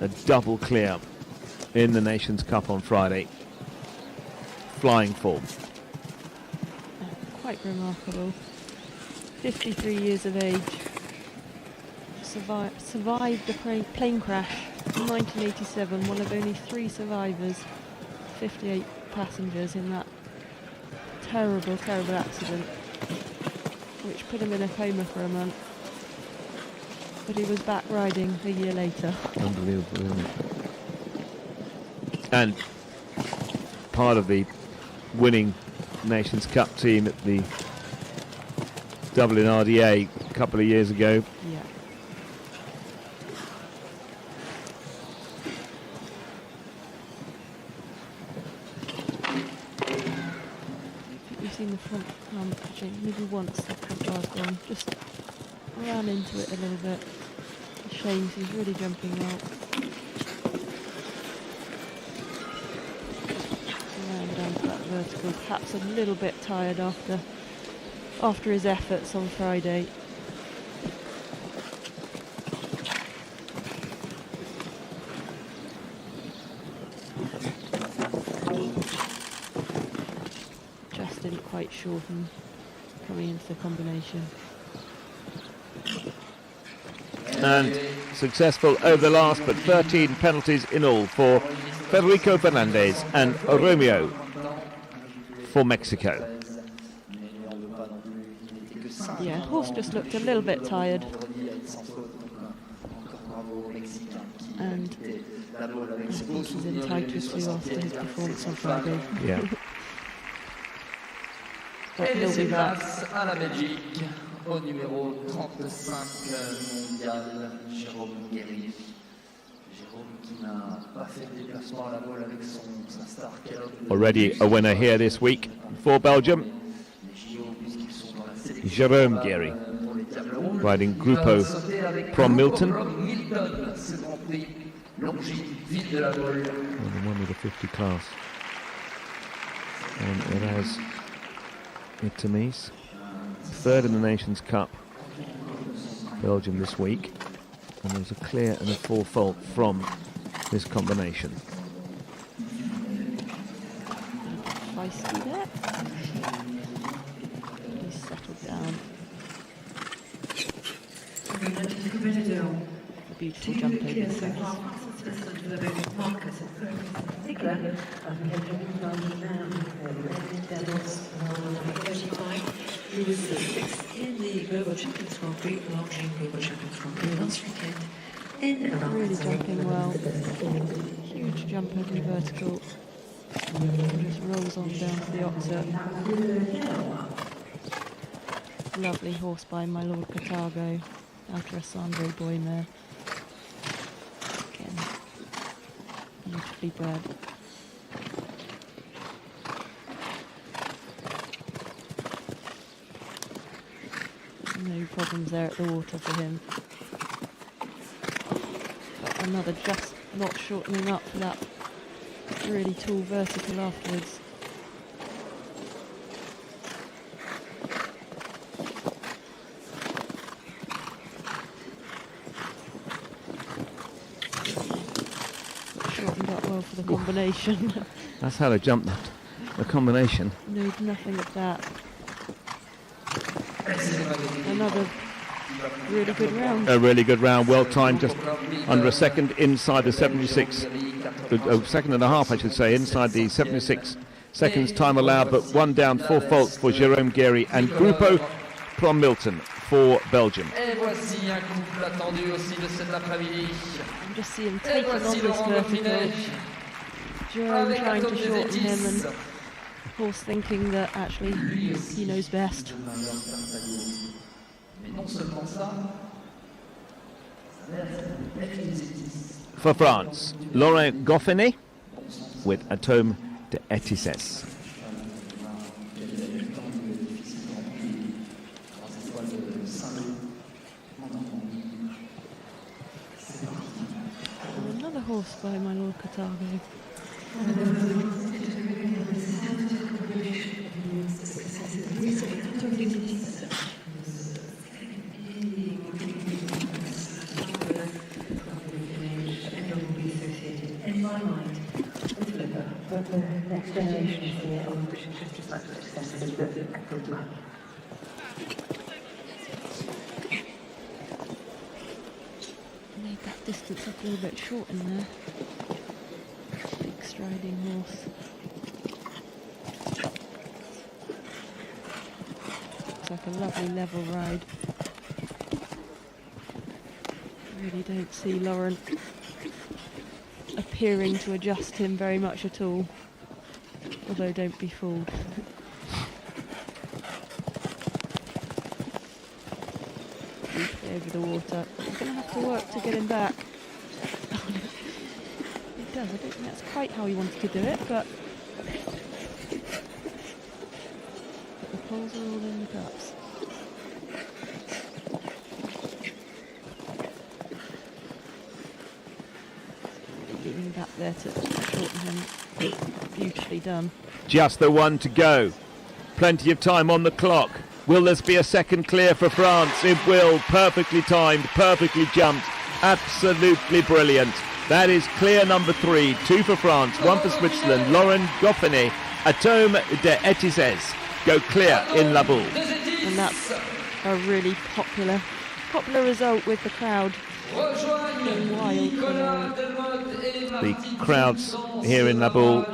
A double clear in the Nations Cup on Friday. Flying form. Quite remarkable. 53 years of age. Survived the plane crash in 1987. One of only 3 survivors. 58 passengers in that terrible, terrible accident, which put him in a coma for a month. But he was back riding a year later. Unbelievable, isn't it? And part of the winning Nations Cup team at the Dublin RDA a couple of years ago. Yeah. You've seen the front actually maybe once the front bar's gone. Just ran into it a little bit. A shame, he's really jumping well. Down to that vertical, perhaps a little bit tired after his efforts on Friday. Just didn't quite shorten coming into the combination. And successful over the last, but 13 penalties in all for Federico Fernandez and Romeo for Mexico. Yeah, horse just looked a little bit tired. And I think he's entitled to after his performance on Friday. Yeah. But he'll be back. À la Belgique, au numéro 35 mondial, Jérôme Guéry. Jérôme qui n'a pas fait de déplacement à la Baule avec sa star Kellogg. Already a winner here this week for Belgium. Jérôme Guéry, riding Grupo from Milton. The one with the 50 class. And Erez Itamis, third in the Nations Cup, Belgium this week. And there's a clear and a full fault from this combination. Feisty there. He's settled down. A beautiful jump over the fence. He was sixth in the Global Champions Grand Prix, Longines Global Champions Grand Prix last weekend. Really jumping well. Huge jump over the vertical. Just rolls on down to the Oxer. Lovely horse by my Lord Carthago. Alessandro Boyne there. Again, beautifully bred. No problems there at the water for him. But another just not shortening up for that really tall vertical afterwards. Shortened up well for the combination. That's how they jumped that. The combination. No, nothing of that. Another really good round. A really good round, well timed, just under a second inside the 76, second and a half I should say, inside the 76 seconds time allowed, but one down, 4 faults for Jérôme Guéry and Grupo Milton for Belgium. Et voici un couple attendu aussi de cet après-midi. I'm just seeing Et taking on voici this le rang vertical. Dauphiné. Jerome Avec trying to Antoine shorten him and Zétis. horse thinking that actually he knows best. Mais non seulement ça. For France, Laurent Goffinet with Atome de Etisses. Another horse by my Lord Carthago. In my mind, Whittaker, but the next generation is here on British just like successes of the club. Made that distance up a little bit short in there. Big striding horse. Looks like a lovely level ride. Really don't see Laurent appearing to adjust him very much at all. Although don't be fooled. Deeply over the water. I'm going to have to work to get him back. He does. I don't think that's quite how he wanted to do it, but the poles are all in the cups. Getting back there to shorten him. Beautifully done. Just the one to go. Plenty of time on the clock. Will this be a second clear for France? It will. Perfectly timed, perfectly jumped. Absolutely brilliant. That is clear number 3. 2 for France, 1 for Switzerland. Laurent Goffinet, Atome de Etisses go clear in La Baule. And that's a really popular result with the crowd. The crowds here in La Baule,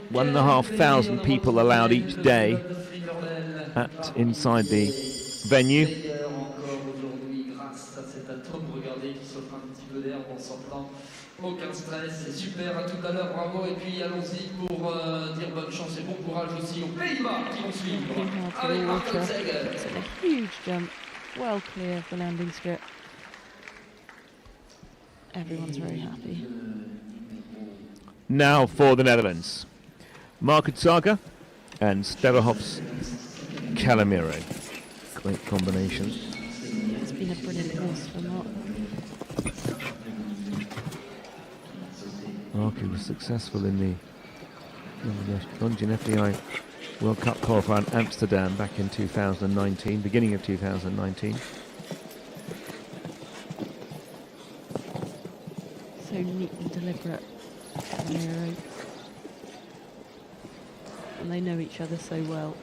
1,500 people allowed each day inside the venue. Aucun stress, c'est super, à tout à l'heure, bravo, et puis allons-y pour dire bonne chance et bon courage aussi aux Pays-Bas qui vont suivre avec Martin Seger. It's a huge jump, well clear of the landing strip. Everyone's very happy. Now for the Netherlands, Market Saga and Sterrenhof's Calimero. Great combination. It's been a brilliant horse for Mark. Mark was successful in the Longines FEI World Cup qualifier in Amsterdam back in 2019, beginning of 2019. So neat and deliberate. Calimero. And they know each other so well.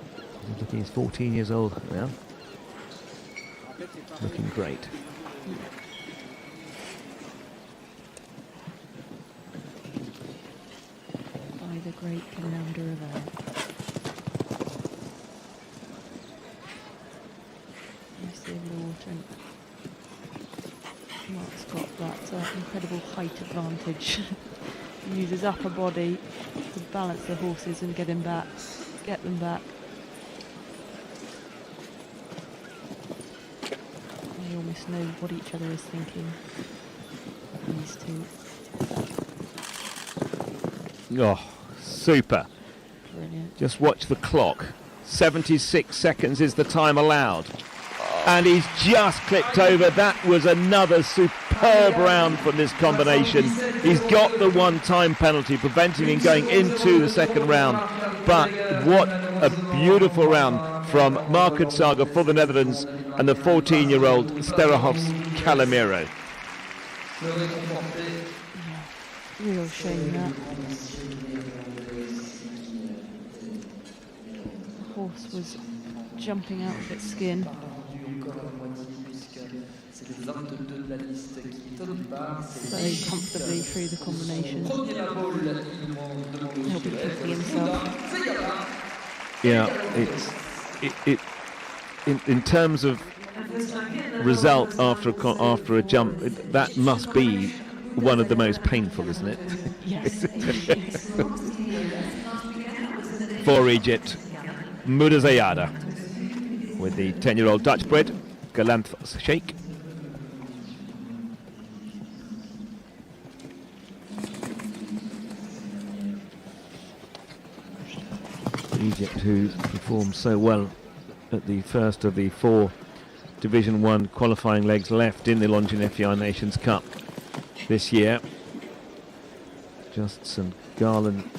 Looking, he's 14 years old now. Looking great. By the great commander of air. Nice over the water. And Mark's got that incredible height advantage. He uses upper body to balance the horses and get them back. They almost know what each other is thinking. These two. Oh, super. Brilliant. Just watch the clock. 76 seconds is the time allowed. And he's just clipped over. That was another superb round from this combination. He's got the one-time penalty, preventing him going into the second round. But what a beautiful round from Market Saga for the Netherlands and the 14-year-old Sterrenhof's Calimero. Real shame that. The horse was jumping out of its skin. very comfortably through the combination. He'll be kicking himself. Yeah, in terms of result after a jump, that must be one of the most painful, isn't it? Yes. For Egypt, Muda Zayada with the 10-year-old Dutch bred Galanthos Sheikh. Egypt, who performed so well at the first of the 4 Division 1 qualifying legs left in the Longines FEI Nations Cup this year. Just St. Gallen,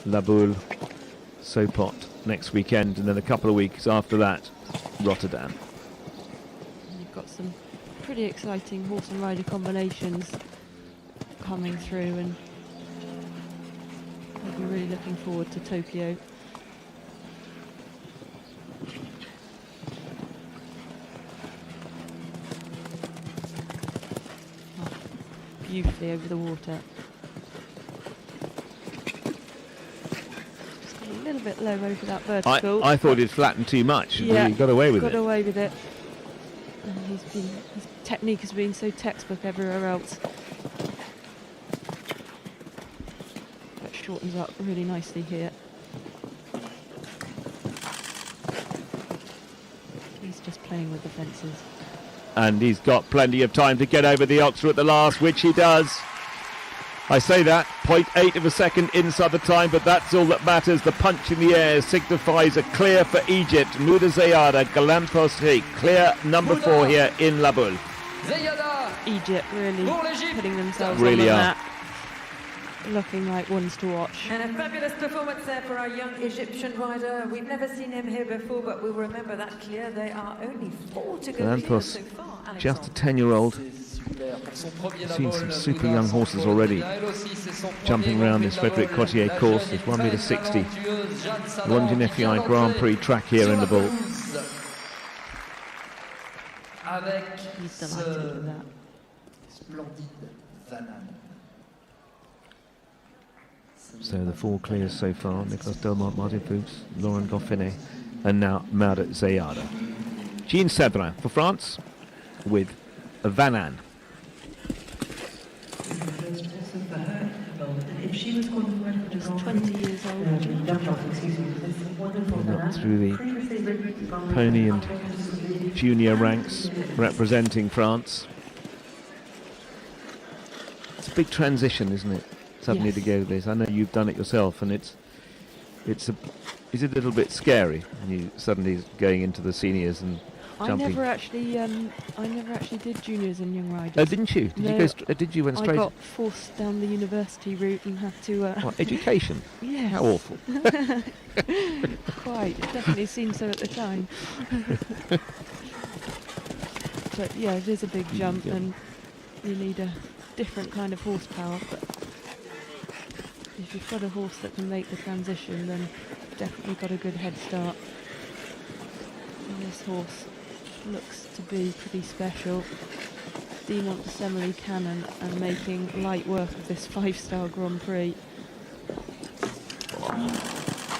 La Baule, Sopot next weekend, and then a couple of weeks after that, Rotterdam. You've got some pretty exciting horse and rider combinations coming through, and I'll be really looking forward to Tokyo. Beautifully over the water. Just got a little bit low over that vertical. I thought he'd flattened too much. Yeah, He got away with it. Got away with it. And his technique has been so textbook everywhere else. But shortens up really nicely here. He's just playing with the fences. And he's got plenty of time to get over the Oxford at the last, which he does. I say that, 0.8 of a second inside the time, but that's all that matters. The punch in the air signifies a clear for Egypt. Muda Zayada, Galanthos Sheikh, clear number 4 here in La Baule. Egypt really putting themselves really on the are. map. Looking like ones to watch. And a fabulous performance there for our young Egyptian rider. We've never seen him here before, but we'll remember that clear. They are only 4 to go clear so far. Just a 10-year-old. Seen some super young horses already jumping around this Frederic Cotier course. There's 1.60 m. Longines FEI Grand Prix track here in the Baule. He's delighted with that. So the 4 clears so far: Nicolas Delmont, Martin Fuchs, Laurent Goffinet, and now Muda Zayada. Jean Sedrin for France with Vanan. He's 20 years old. Up through the pony and junior ranks representing France. It's a big transition, isn't it? Suddenly Yes. to go this. I know you've done it yourself, and is it a little bit scary when you suddenly going into the seniors and I jumping? never actually did juniors and young riders. Oh, didn't you? Did No, you go? Did you went I straight? got forced down the university route and had to. What, education? Yes. How awful! Quite. It definitely seemed so at the time. But yeah, it is a big jump, Yeah. and you need a different kind of horsepower. But if you've got a horse that can make the transition, then you've definitely got a good head start. And this horse looks to be pretty special. Demont de Semele Cannon, and making light work of this 5-star Grand Prix.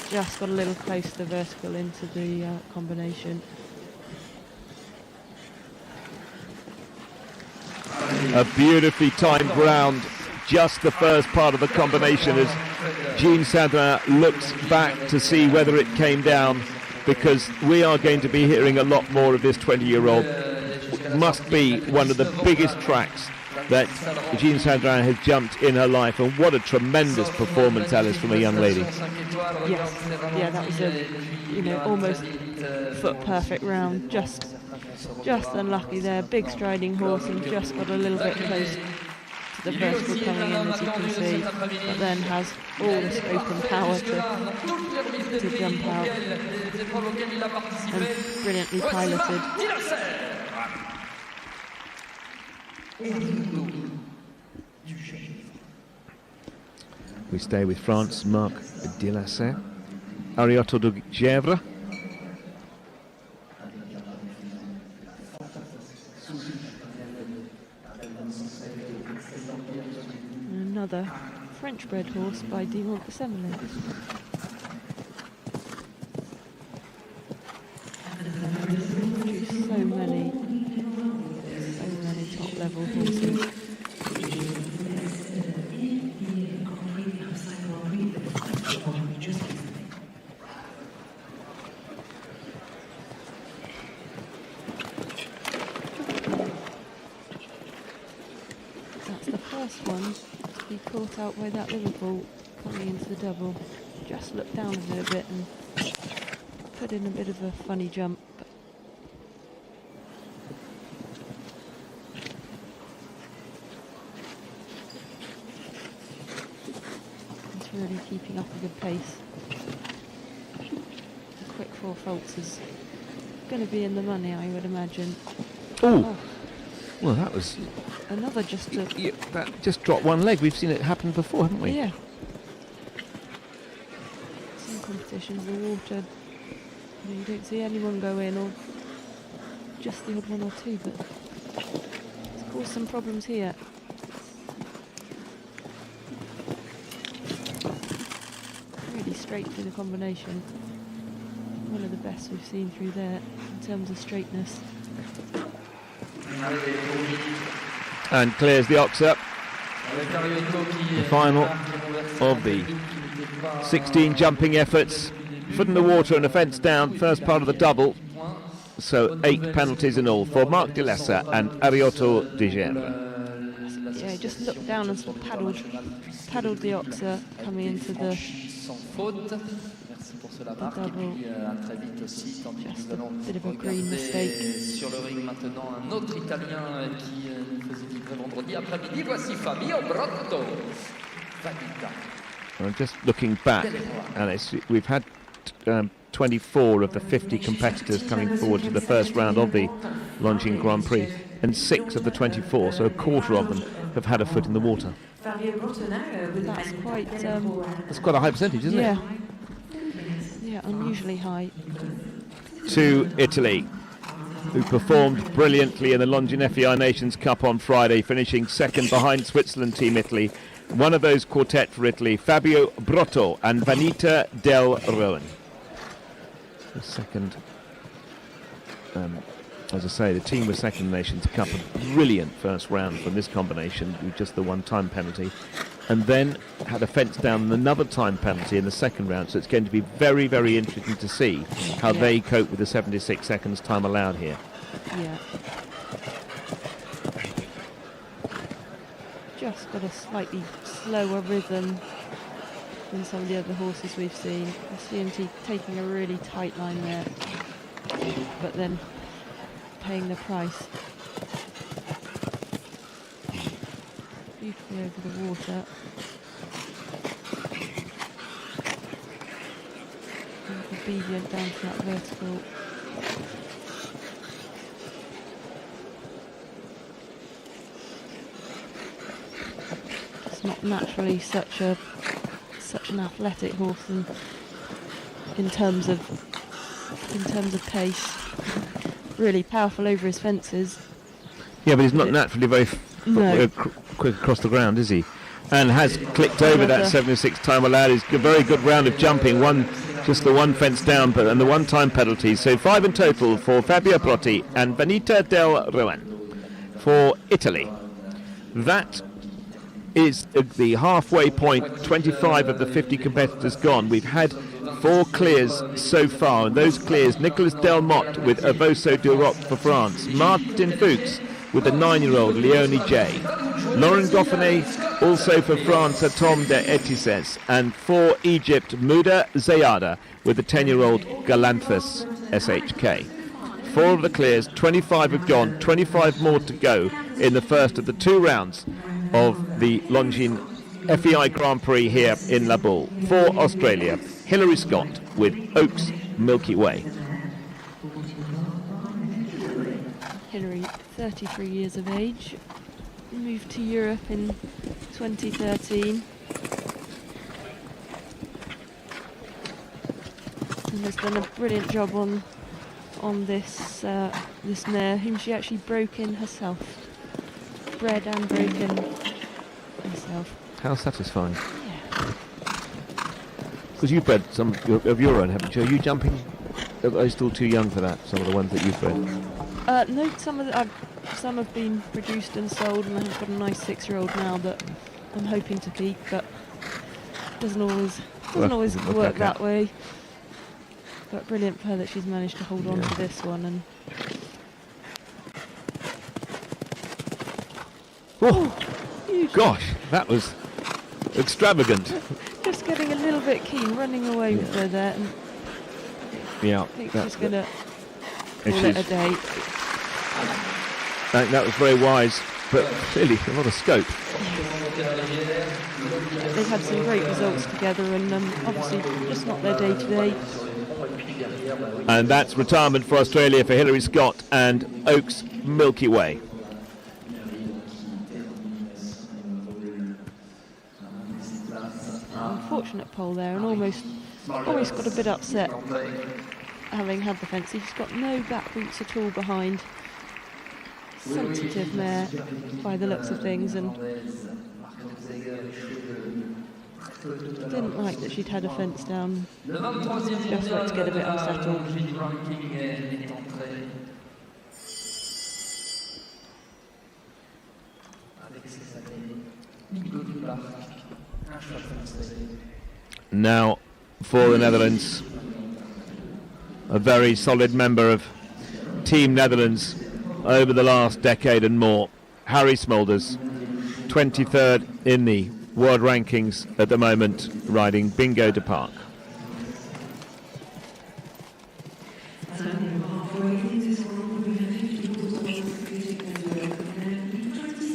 Just got a little close to the vertical into the combination. A beautifully timed round. Just the first part of the combination as Jean Sedrin looks back to see whether it came down, because we are going to be hearing a lot more of this 20-year-old. Must be one of the biggest tracks that Jean Sedrin has jumped in her life, and what a tremendous performance, Alice, from a young lady. Yes, yeah, that was a, almost foot perfect round. Just unlucky there. Big striding horse, and just got a little bit close to the vertical coming in, as you can see, but then has all the scope and power to jump out, and brilliantly piloted. We stay with France, Marc Delasset, Ariotto de Gèvres. And another French-bred horse by Dumont Assembly. So many top-level horses. That's the first one to be caught out by that Liverpool coming into the double. Just looked down a little bit and put in a bit of a funny jump. It's really keeping up a good pace. The quick 4 faults is going to be in the money, I would imagine. Ooh. Oh, Well, that was... another just a... Yeah, that just dropped one leg. We've seen it happen before, haven't we? Yeah. Some competitions, the water, you don't see anyone go in, or just the odd one or two, but it's caused some problems here. Really straight through the combination. One of the best we've seen through there in terms of straightness. And clears the ox up. The final of the 16 jumping efforts. Foot in the water and a fence down, first part of the double. So 8 penalties in all for Marc de Lessa and Ariotto de Gerre. Yeah, just looked down and sort of paddled the oxer coming into the double. Just a bit of a green mistake. Sur le ring maintenant, un autre Italien qui nous faisait vibrer vendredi après-midi. Voici Fabio Brotto. Vanita. I'm just looking back, Alice, we've had 24 of the 50 competitors coming forward to the first round of the Longines Grand Prix, and 6 of the 24, so a quarter of them, have had a foot in the water. That's quite... That's quite a high percentage, isn't it? Yeah, unusually high. To Italy, who performed brilliantly in the Longines FEI Nations Cup on Friday, finishing second behind Switzerland Team Italy. One of those quartet for Italy, Fabio Brotto and Vanita del Roan. The second, as I say, the team was second in the Nations Cup. A brilliant first round from this combination with just the one time penalty. And then had a fence down and another time penalty in the second round. So it's going to be very, very interesting to see how they cope with the 76 seconds time allowed here. Yeah. Just got a slightly slower rhythm than some of the other horses we've seen. CMT taking a really tight line there, but then paying the price. Beautifully over the water. And obedient down to that vertical. It's not naturally such an athletic horse in terms of pace. Really powerful over his fences. Yeah, but he's not naturally very quick across the ground, is he? And has clicked over that 76 time allowed. It's a very good round of jumping. Just the one fence down, and the one time penalty. So 5 in total for Fabio Brotti and Vanita del Roan for Italy. That is the halfway point. 25 of the 50 competitors gone. We've had 4 clears so far, and those clears: Nicolas Delmotte with Avoso d'Europe for France, Martin Fuchs with the 9-year-old Leonie J, Lauren Dauphiné also for France, Tom de Etises, and for Egypt, Mouda Zayada with the 10-year-old Galanthus SHK. 4 of the clears, 25 have gone, 25 more to go in the first of the 2 rounds of the Longines FEI Grand Prix here in La Baule. For Australia, Hilary Scott with Oaks Milky Way. Hilary, 33 years of age, moved to Europe in 2013 and has done a brilliant job on this mare, whom she actually broke in herself. Bred and broken myself. How satisfying. Yeah. Because you've bred some of your own, haven't you? Are you jumping? Are they still too young for that, some of the ones that you've bred? No, some have been produced and sold, and I've got a nice 6-year-old now that I'm hoping to keep, but doesn't always doesn't work out. that way. But brilliant for her that she's managed to hold on to this one. And Gosh, that was extravagant. just getting a little bit keen, running away with her there, and Yeah, I think she's going to call she's- it a day. I think that was very wise, but really a lot of scope. They've had some great results together, and obviously just not their day to day. And that's retirement for Australia for Hilary Scott and Oaks Milky Way. Unfortunate pole there, and almost got a bit upset having had the fence. He's got no back boots at all behind. Sensitive mare by the looks of things, and didn't like that she'd had a fence down just for it to get a bit unsettled. Now for the Netherlands, a very solid member of Team Netherlands over the last decade and more, Harry Smulders, 23rd in the world rankings at the moment, riding Bingo de Park.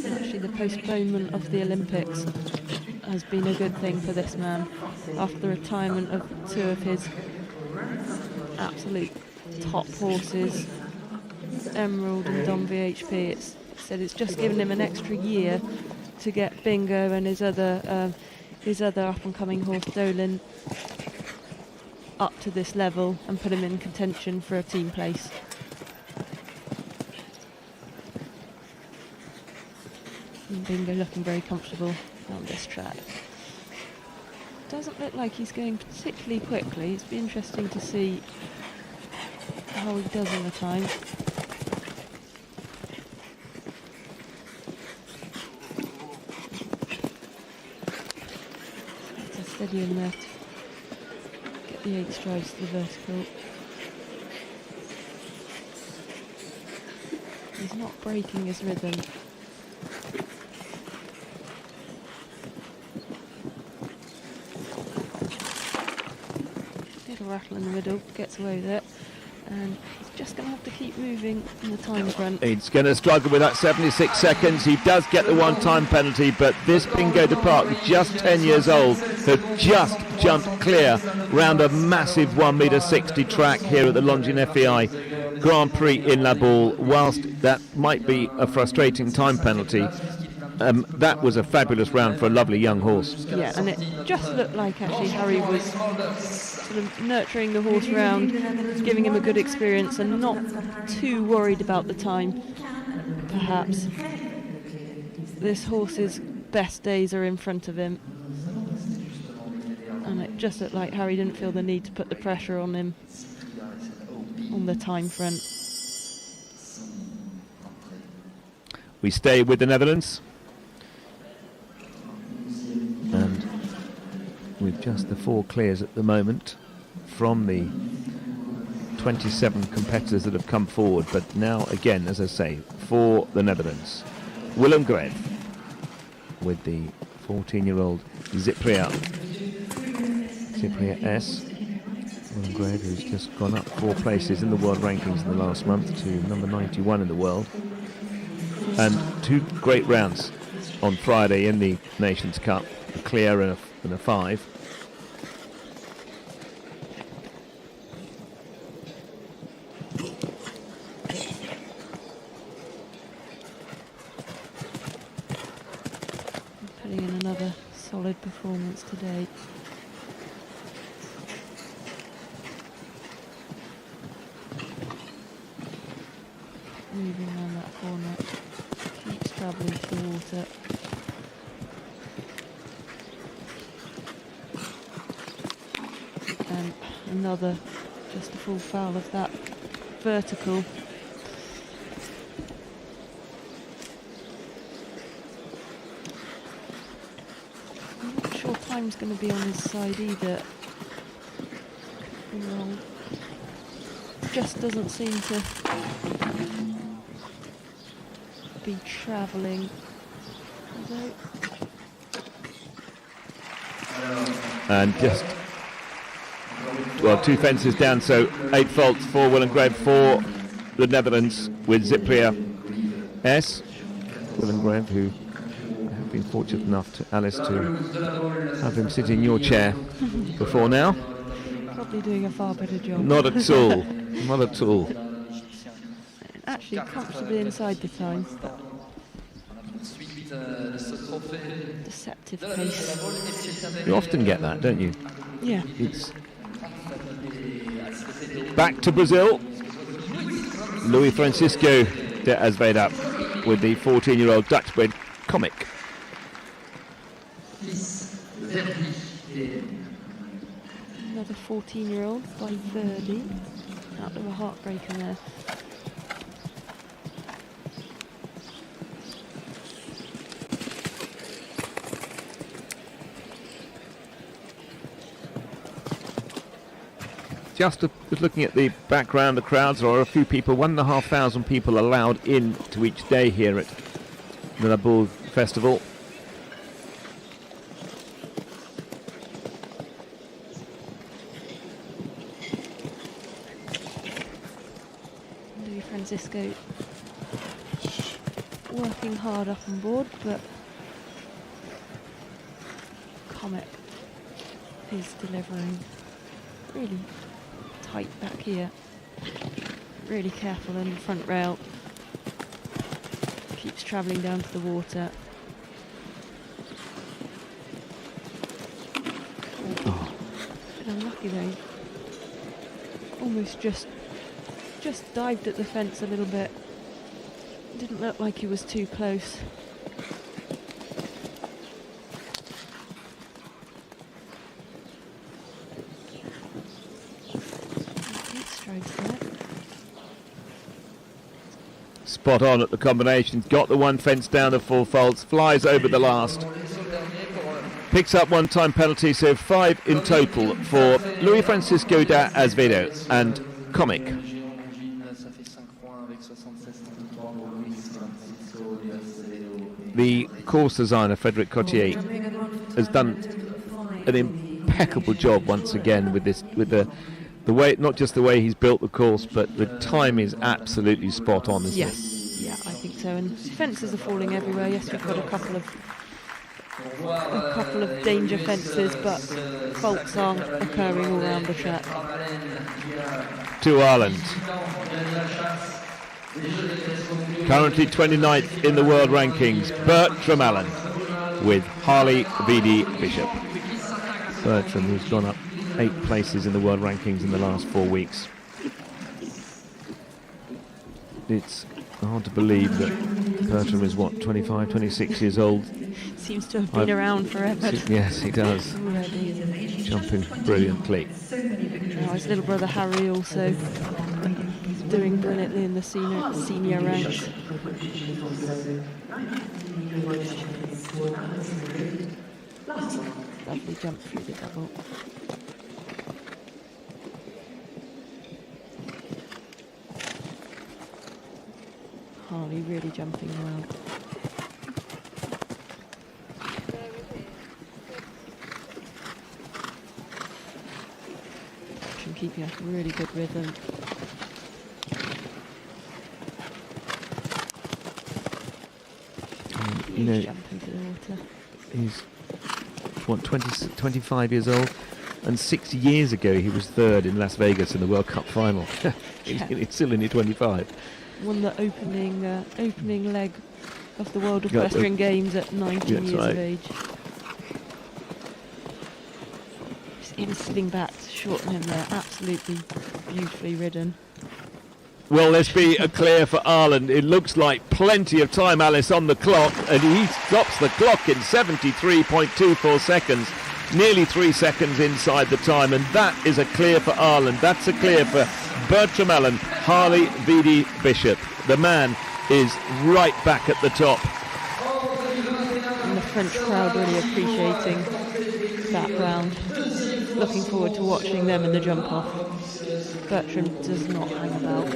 Actually, the postponement of the Olympics has been a good thing for this man. After the retirement of 2 of his absolute top horses, Emerald and Don VHP, it's just given him an extra year to get Bingo and his other up-and-coming horse Dolan up to this level and put him in contention for a team place. And Bingo looking very comfortable on this track. Doesn't look like he's going particularly quickly. It's be interesting to see how he does in the time. Steady in there to get the 8 strides to the vertical. He's not breaking his rhythm. Little rattle in the middle, gets away with it, and he's just going to have to keep moving in the time front. He's going to struggle with that 76 seconds. He does get the one-time penalty, but this Bingo de Park, just 10 years old, had just jumped clear round a massive 1.60 metre track here at the Longines FEI Grand Prix in La Baule. Whilst that might be a frustrating time penalty, that was a fabulous round for a lovely young horse. Yeah, and it just looked like actually Harry was sort of nurturing the horse around, giving him a good experience and not too worried about the time, perhaps. This horse's best days are in front of him. And it just looked like Harry didn't feel the need to put the pressure on him on the time front. We stay with the Netherlands. And with just the 4 clears at the moment from the 27 competitors that have come forward, but now again, as I say, for the Netherlands, Willem Greve with the 14-year-old Cyprien S. Willem Greve, who's just gone up 4 places in the world rankings in the last month to number 91 in the world, and 2 great rounds on Friday in the Nations Cup, a clear and a 5. Putting in another solid performance today. Moving around that corner, keeps travelling to the water. another, just a full foul of that vertical. I'm not sure time's going to be on his side either. Well, just doesn't seem to be travelling. And just, well, 2 fences down, so 8 faults for Willem Greve for the Netherlands with Cyprien S. Willem Greve, who have been fortunate enough to Alice to have him sit in your chair before now. Probably doing a far better job. Not at all, not at all. Actually comfortably inside the time, but deceptive pace. You often get that, don't you? Yeah. It's back to Brazil. Luis Francisco de Azevedo with the 14-year-old Dutch-bred Comic. Another 14-year-old by Verdi. Out of a heartbreaker there. Just looking at the background, the crowds, there are a few people, 1,500 people allowed in to each day here at the La Baule Festival. Luis Francisco working hard up on board, but Comet is delivering really tight back here. Really careful in the front rail. Keeps travelling down to the water. Oh. Bit unlucky though. Almost just dived at the fence a little bit. Didn't look like he was too close. Spot on at the combinations, got the one fence down to 4 faults, flies over the last, picks up 1 time penalty, so 5 in total for Luis Francisco de Azevedo and Comic. The course designer Frédéric Cotier has done an impeccable job once again with this, with the way, not just the way he's built the course, but the time is absolutely spot on, isn't it? Yeah, I think so. And fences are falling everywhere. Yes, we've got a couple of danger fences, but faults aren't occurring all around the track. To Ireland. Currently 29th in the world rankings, Bertram Allen with Harley VD Bishop. Bertram, who's gone up 8 places in the world rankings in the last 4 weeks. It's hard to believe that Bertram is, what, 25, 26 years old? Seems to have been around forever. Yes, he does. Jumping brilliantly. Now his little brother Harry also doing brilliantly in the senior ranks. Lovely jump through the double. Harley really jumping well. And keeping up a really good rhythm. You know, jumping to the water. He's, what, 25 years old? And 6 years ago he was 3rd in Las Vegas in the World Cup final. He's still only 25. Won the opening leg of the World Equestrian Games at 19 years of age. Just even sitting back to shorten him there, absolutely beautifully ridden. Well, let's be clear for Ireland. It looks like plenty of time, Alice, on the clock, and he stops the clock in 73.24 seconds. nearly 3 seconds inside the time, and that is a clear for Ireland. That's a clear for Bertram Allen, Harley Vidi Bishop. The man is right back at the top. And the French crowd really appreciating that round. Looking forward to watching them in the jump off. Bertram does not hang about.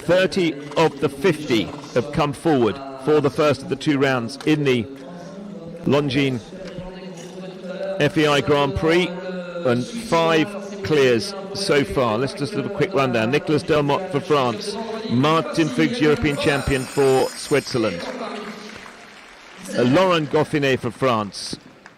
30 of the 50 have come forward for the first of the 2 rounds in the Longines FEI Grand Prix, and 5 clears so far. Let's just do a quick rundown. Nicolas Delmotte for France, Martin Fuchs, European champion for Switzerland, Laurent Goffinet for France,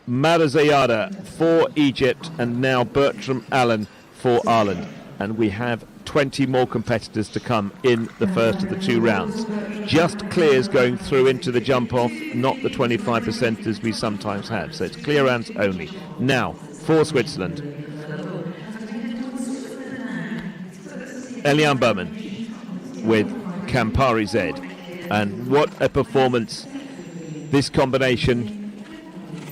Marazayada for Egypt, and now Bertram Allen for Ireland. And we have 20 more competitors to come in the first of the 2 rounds. Just clears going through into the jump off, not the 25% as we sometimes have. So it's clear rounds only. Now, for Switzerland, Eliane Bowman with Campari Z. And what a performance this combination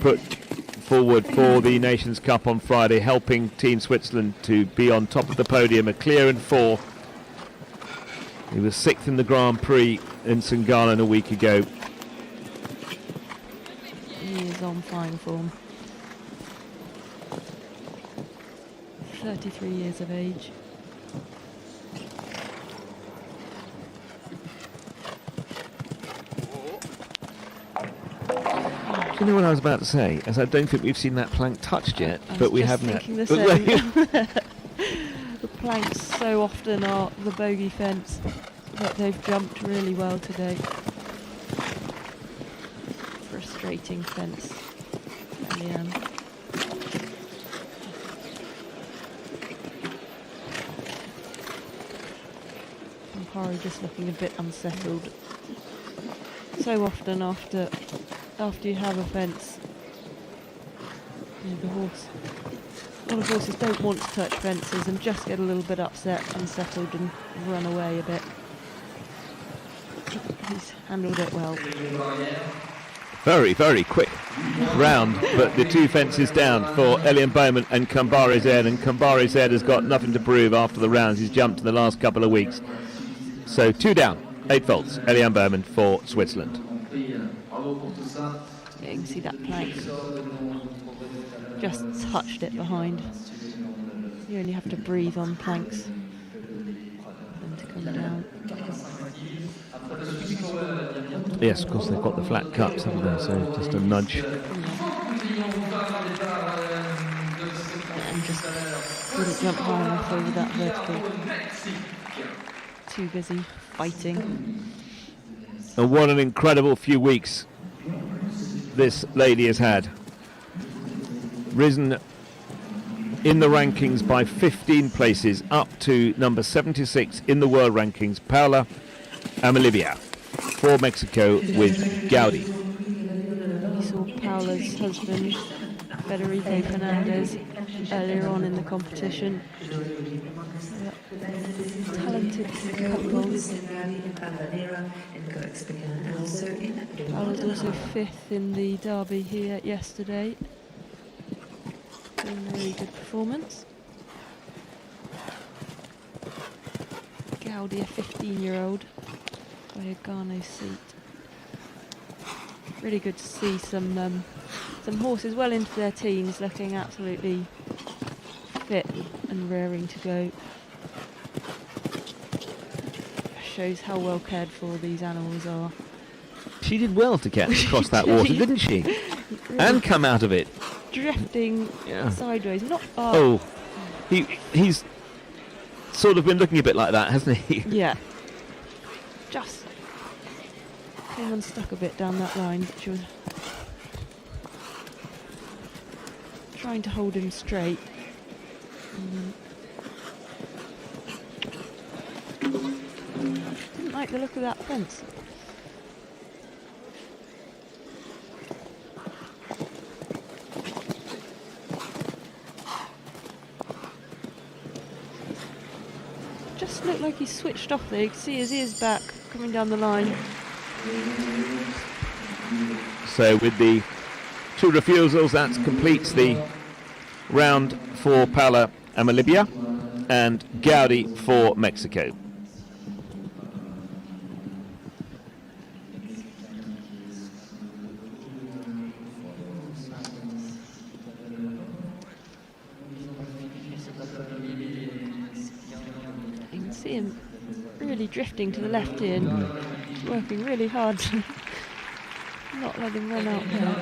put forward for the Nations Cup on Friday, helping Team Switzerland to be on top of the podium, a clear in 4. He was 6th in the Grand Prix in St Gallen a week ago. He is on fine form. 33 years of age. You know what I was about to say? As I don't think we've seen that plank touched yet, but we haven't. The same. The planks so often are the bogey fence, but they've jumped really well today. Frustrating fence. Campari just looking a bit unsettled. So often after you have a fence, a lot of horses don't want to touch fences and just get a little bit upset, unsettled, and run away a bit. He's handled it well. Very, very quick round, but the 2 fences down for Eliane Bowman and Campari Z, and Campari Z has got nothing to prove after the rounds he's jumped in the last couple of weeks. So 2 down, 8 faults, Eliane Bowman for Switzerland. Yeah, you can see that plank. Just touched it behind. You only have to breathe on planks for them to come down. Yes, of course, they've got the flat cups, haven't they? So just a nudge. Yeah, and just didn't jump high enough over that vertical. Too busy fighting. And what an incredible few weeks this lady has had. Risen in the rankings by 15 places, up to number 76 in the world rankings. Paula Amalivia for Mexico with Gaudi. You saw Paula's husband, Federico Fernandez, earlier on in the competition. Talented couple. Paula's also 5th in the derby here yesterday. Doing a really good performance. Gaudi, a 15-year-old, by a Garno seat. Really good to see some horses well into their teens looking absolutely fit and raring to go. Shows how well cared for these animals are. She did well to get across that water, didn't she? Really And come out of it. Drifting sideways, not far. Oh, he's sort of been looking a bit like that, hasn't he? Yeah. Just came unstuck a bit down that line. She was trying to hold him straight. Didn't like the look of that fence. Just looked like he switched off there. You can see his ears back coming down the line. So with the 2 refusals. That completes the round for Paula Amalibia and Gaudi for Mexico. You can see him really drifting to the left here and working really hard to not let him run out there.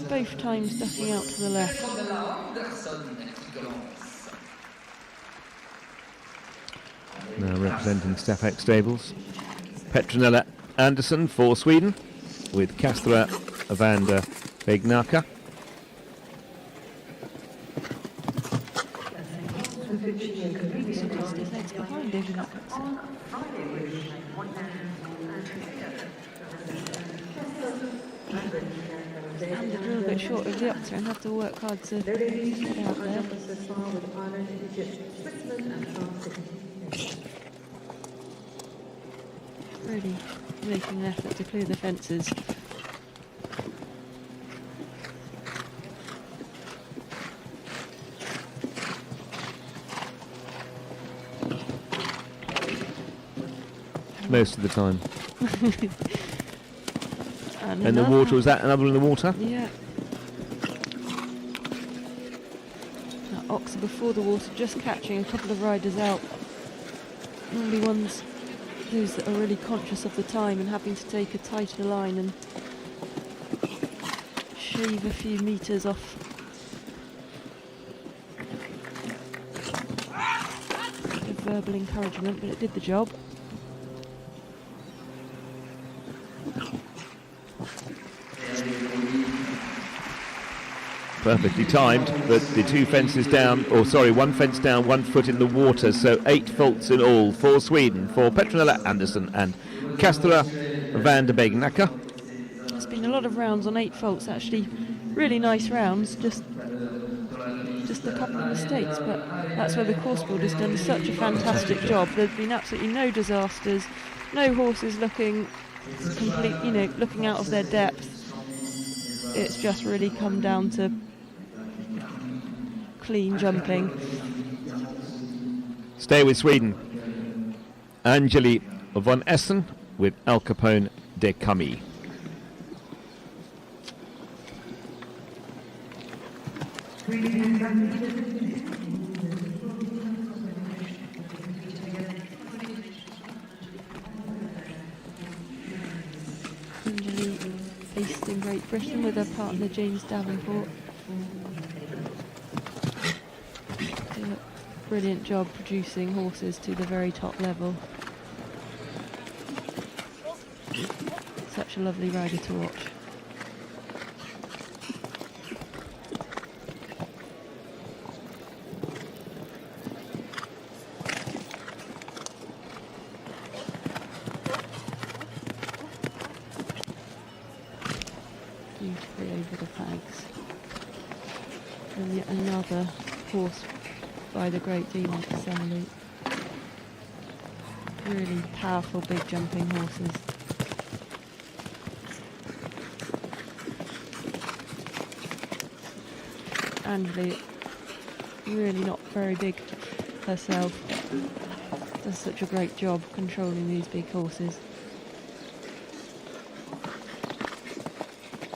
Both times ducking out to the left. Now representing Step X Stables, Petronella Andersson for Sweden with Castra Vanda Begnaka. Just his legs behind over that cutscene. And a little bit short of the Oxer and have to work hard to get out there. Really making an effort to clear the fences. Most of the time. And the water, was that another in the water? Yeah. That Oxer before the water, just catching a couple of riders out. Normally ones, those that are really conscious of the time and having to take a tighter line and shave a few metres off. Bit of verbal encouragement, but it did the job. Perfectly timed, but the 2 fences down, or sorry, 1 fence down, 1 foot in the water, so 8 faults in all for Sweden, for Petronella Andersson and Castra Vanda Begnaka. It's been a lot of rounds on 8 faults, actually. Really nice rounds, just a couple of mistakes, but that's where the course board has done such a fantastic job. There's been absolutely no disasters, no horses looking complete, you know, looking out of their depth. It's just really come down to clean jumping. Stay with Sweden. Angeli von Essen with Al Capone de Camille. Angeli based in Great Britain with her partner James Davenport. Do a brilliant job producing horses to the very top level. Such a lovely rider to watch. Beautifully over the flags. And yet another horse by the great Demon Assembly. Really powerful big jumping horses. Angeli, really not very big herself, does such a great job controlling these big horses.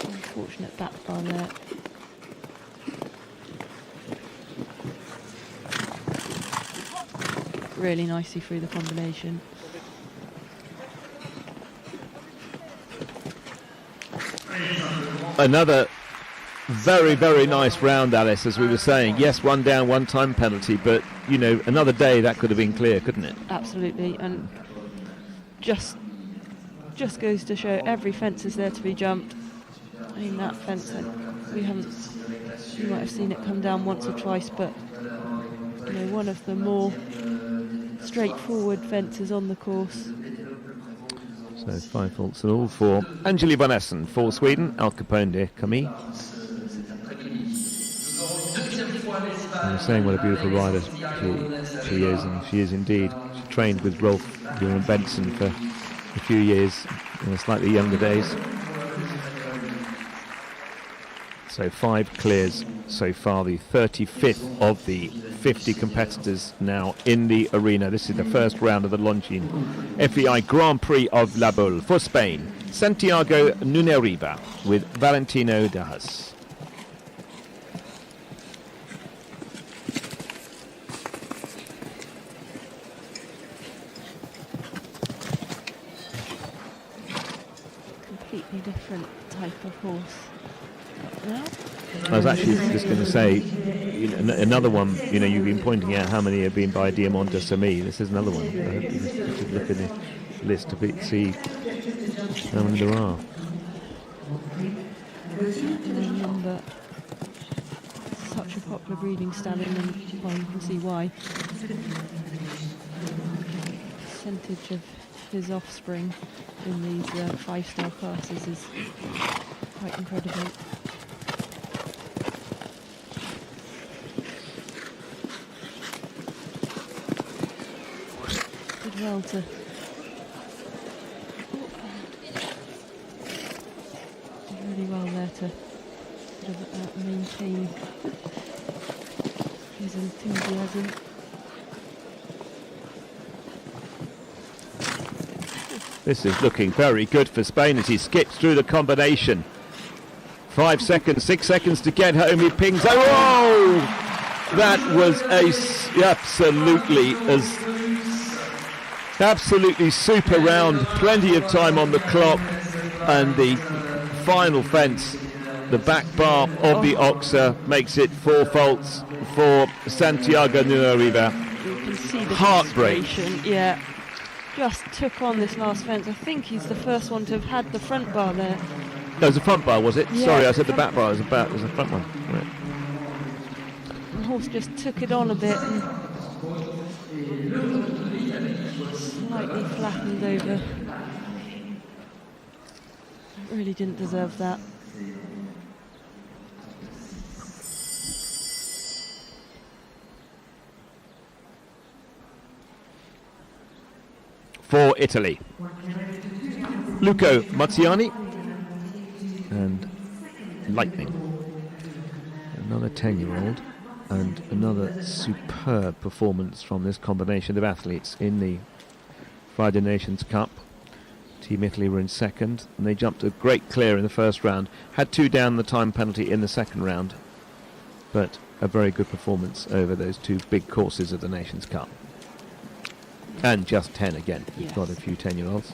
Unfortunate backbar there. Really nicely through the combination. Another very, very nice round, Alice, as we were saying. Yes, 1 down, 1 time penalty, but, you know, another day that could have been clear, couldn't it? Absolutely, and just goes to show every fence is there to be jumped. I mean, that fence, we haven't, you might have seen it come down once or twice, but, you know, one of the more straightforward fences on the course. So 5 faults in all for Angeli von Essen for Sweden, Al Capone de Camille. I was saying what a beautiful rider she is, and she is indeed. She trained with Rolf Buren Benson for a few years in her slightly younger days. So 5 clears so far, the 35th of the 50 competitors now in the arena. This is the first round of the Longines FEI Grand Prix of La Baule. For Spain, Santiago Nuneriba with Valentino Dajas. Completely different type of horse. Now? I was actually just going to say, another one, you've been pointing out how many have been by Diamante Sami. This is another one. I hope you should look at the list to see how many there are. I remember such a popular breeding stallion, and well, you can see why. The percentage of his offspring in these 5-star classes is quite incredible. Did well to really well there to sort of maintain his enthusiasm. This is looking very good for Spain as he skips through the combination. 5 seconds, 6 seconds to get home. He pings. Oh! That was absolutely super round. Plenty of time on the clock. And the final fence, the back bar of the Oxa, makes it 4 faults for Santiago Nuneriba. You can see the Heartbreak. frustration. Yeah. Just took on this last fence. I think he's the first one to have had the front bar there. No, it was the front bar, was it? Yeah, Sorry, I said the back bar. It was the front one. Right. The horse just took it on a bit and slightly flattened over. Really didn't deserve that. For Italy, Luca Mazziani and Lightning, another 10-year-old, and another superb performance from this combination of athletes in the Friday Nations Cup. Team Italy were in second, and they jumped a great clear in the first round, had 2 down the time penalty in the second round, but a very good performance over those 2 big courses of the Nations Cup. And just 10 again. We've got a few 10-year-olds.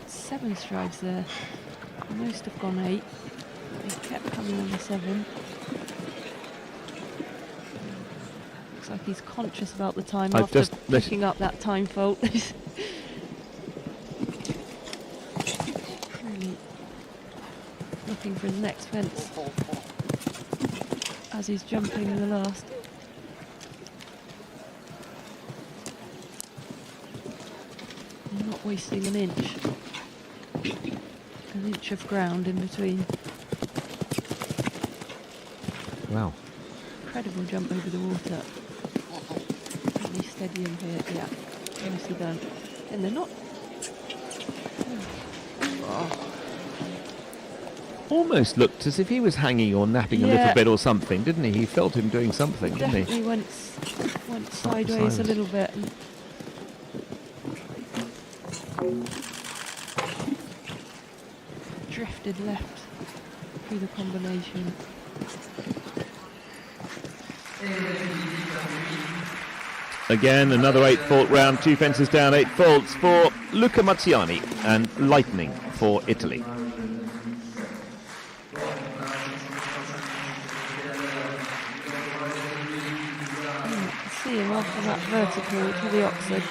Seven strides there. Most have gone 8. They kept coming on the 7. Looks like he's conscious about the time after picking up that time fault. Looking for his next fence as he's jumping in the last. Not wasting an inch of ground in between. Wow. Incredible jump over the water. Really steady in here, yeah. Nicely done. And they're not... Oh. Almost looked as if he was hanging or napping a little bit or something, didn't he? He felt him doing something, didn't he? Definitely went sideways a little bit. And drifted left through the combination. Again, another 8-fault round, 2 fences down, 8 faults for Luca Mazziani and Lightning for Italy. See him after that vertical to the Oxford,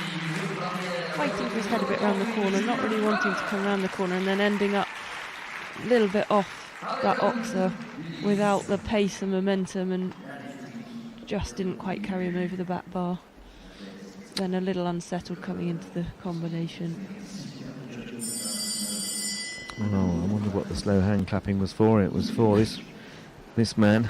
fighting for his head a bit round the corner, not really wanting to come round the corner, and then ending up a little bit off that Oxer without the pace and momentum, and just didn't quite carry him over the back bar. Then a little unsettled coming into the combination. Oh, I wonder what the slow hand clapping was for. It was for this man,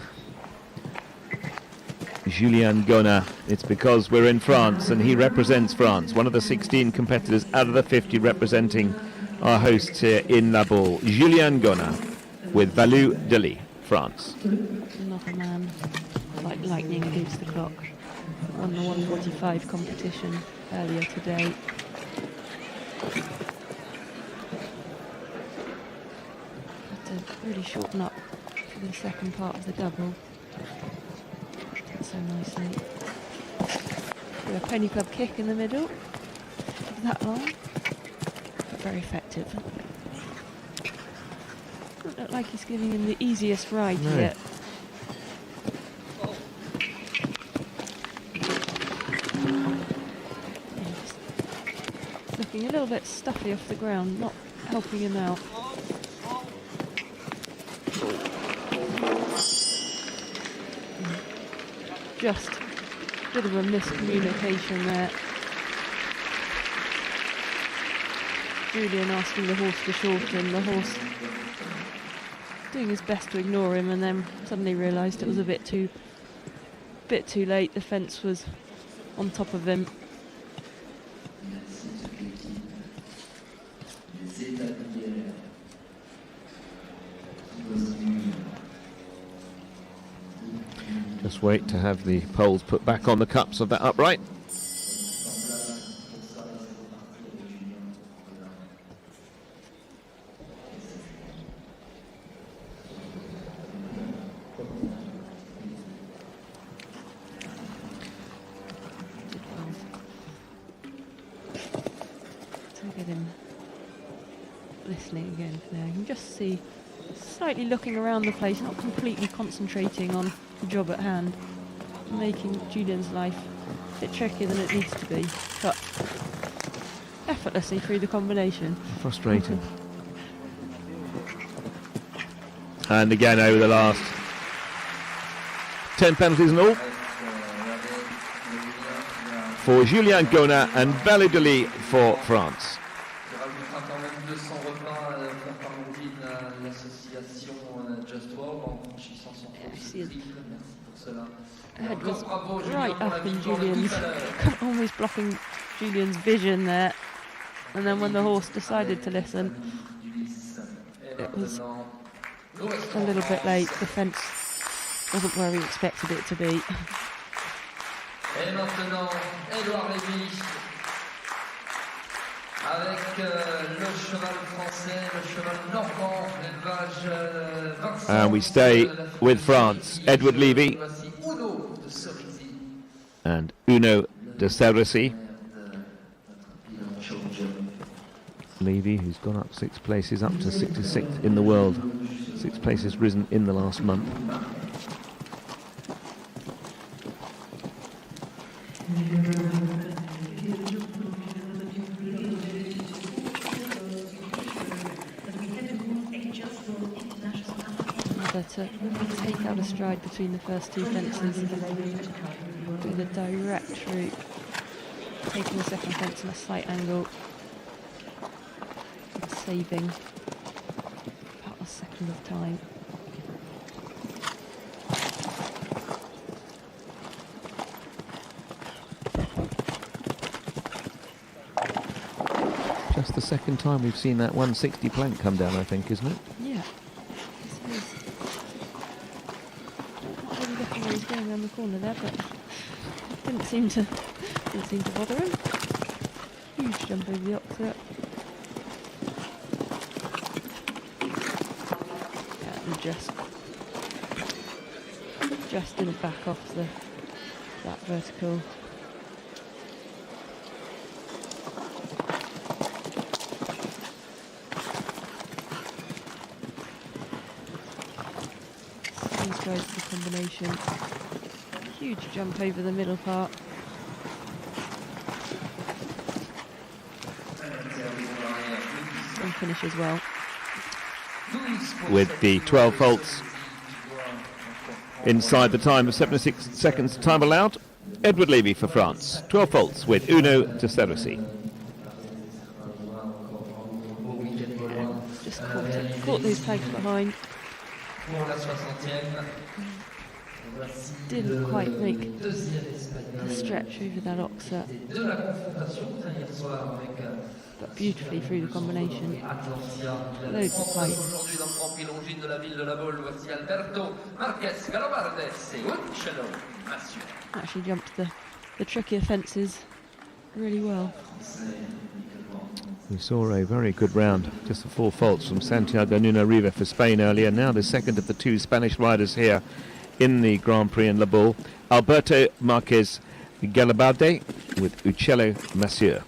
Julien Gona. It's because we're in France and he represents France, one of the 16 competitors out of the 50 representing our hosts here in La Baule. Julien Gona with Baule de France. Another man like lightning against the clock. Won the 145 competition earlier today. Had to really shorten up for the second part of the double. So nicely. With a pony club kick in the middle. That long, but very effective. Doesn't look like he's giving him the easiest ride yet. Looking a little bit stuffy off the ground, not helping him out. Just a bit of a miscommunication there. Julien asking the horse to shorten, the horse doing his best to ignore him, and then suddenly realised it was a bit too late. The fence was on top of him. Just wait to have the poles put back on the cups of that upright. Get him listening again there. You can just see slightly looking around the place, not completely concentrating on the job at hand, making Julien's life a bit trickier than it needs to be, but effortlessly through the combination. Frustrating. And again over the last 10 penalties and all for Julien Gona and Baule de for France. Head was right up in Julien's, almost blocking Julien's vision there. And then when the horse decided to listen, it was a little bit late. The fence wasn't where he expected it to be. And we stay with France. Edward Levy and Uno de Cerisy. Levy, who's gone up 6 places, up to 66th in the world. 6 places risen in the last month. To take out a stride between the first 2 fences, do the direct route, taking the second fence on a slight angle, saving about a second of time. Just the second time we've seen that 160 plank come down, I think, isn't it? Yeah. He's going around the corner there, but didn't seem to bother him. Huge jump over the opposite. Yeah, and just didn't back off that vertical. Goes the combination. Huge jump over the middle part. And finish as well. With the 12 faults inside the time of 76 seconds time allowed. Edward Levy for France. 12 faults with Uno de Cerisy. Just caught caught those pegs behind. Pour la 60e. Didn't quite make the stretch over that oxer, De la confrontation hier soir avec but beautifully through the combination. Loads of fight. aujourd'hui dans le Grand Prix Longines de la ville de la Baule. Voici Alberto Marquez Galobardes et Untitled Chapter. Actually jumped the trickier fences really well. We saw a very good round, just the 4 faults from Santiago Nuno Riva for Spain earlier. Now the second of the 2 Spanish riders here in the Grand Prix in La Baule, Alberto Marquez Galobarde with Uccello Massieu.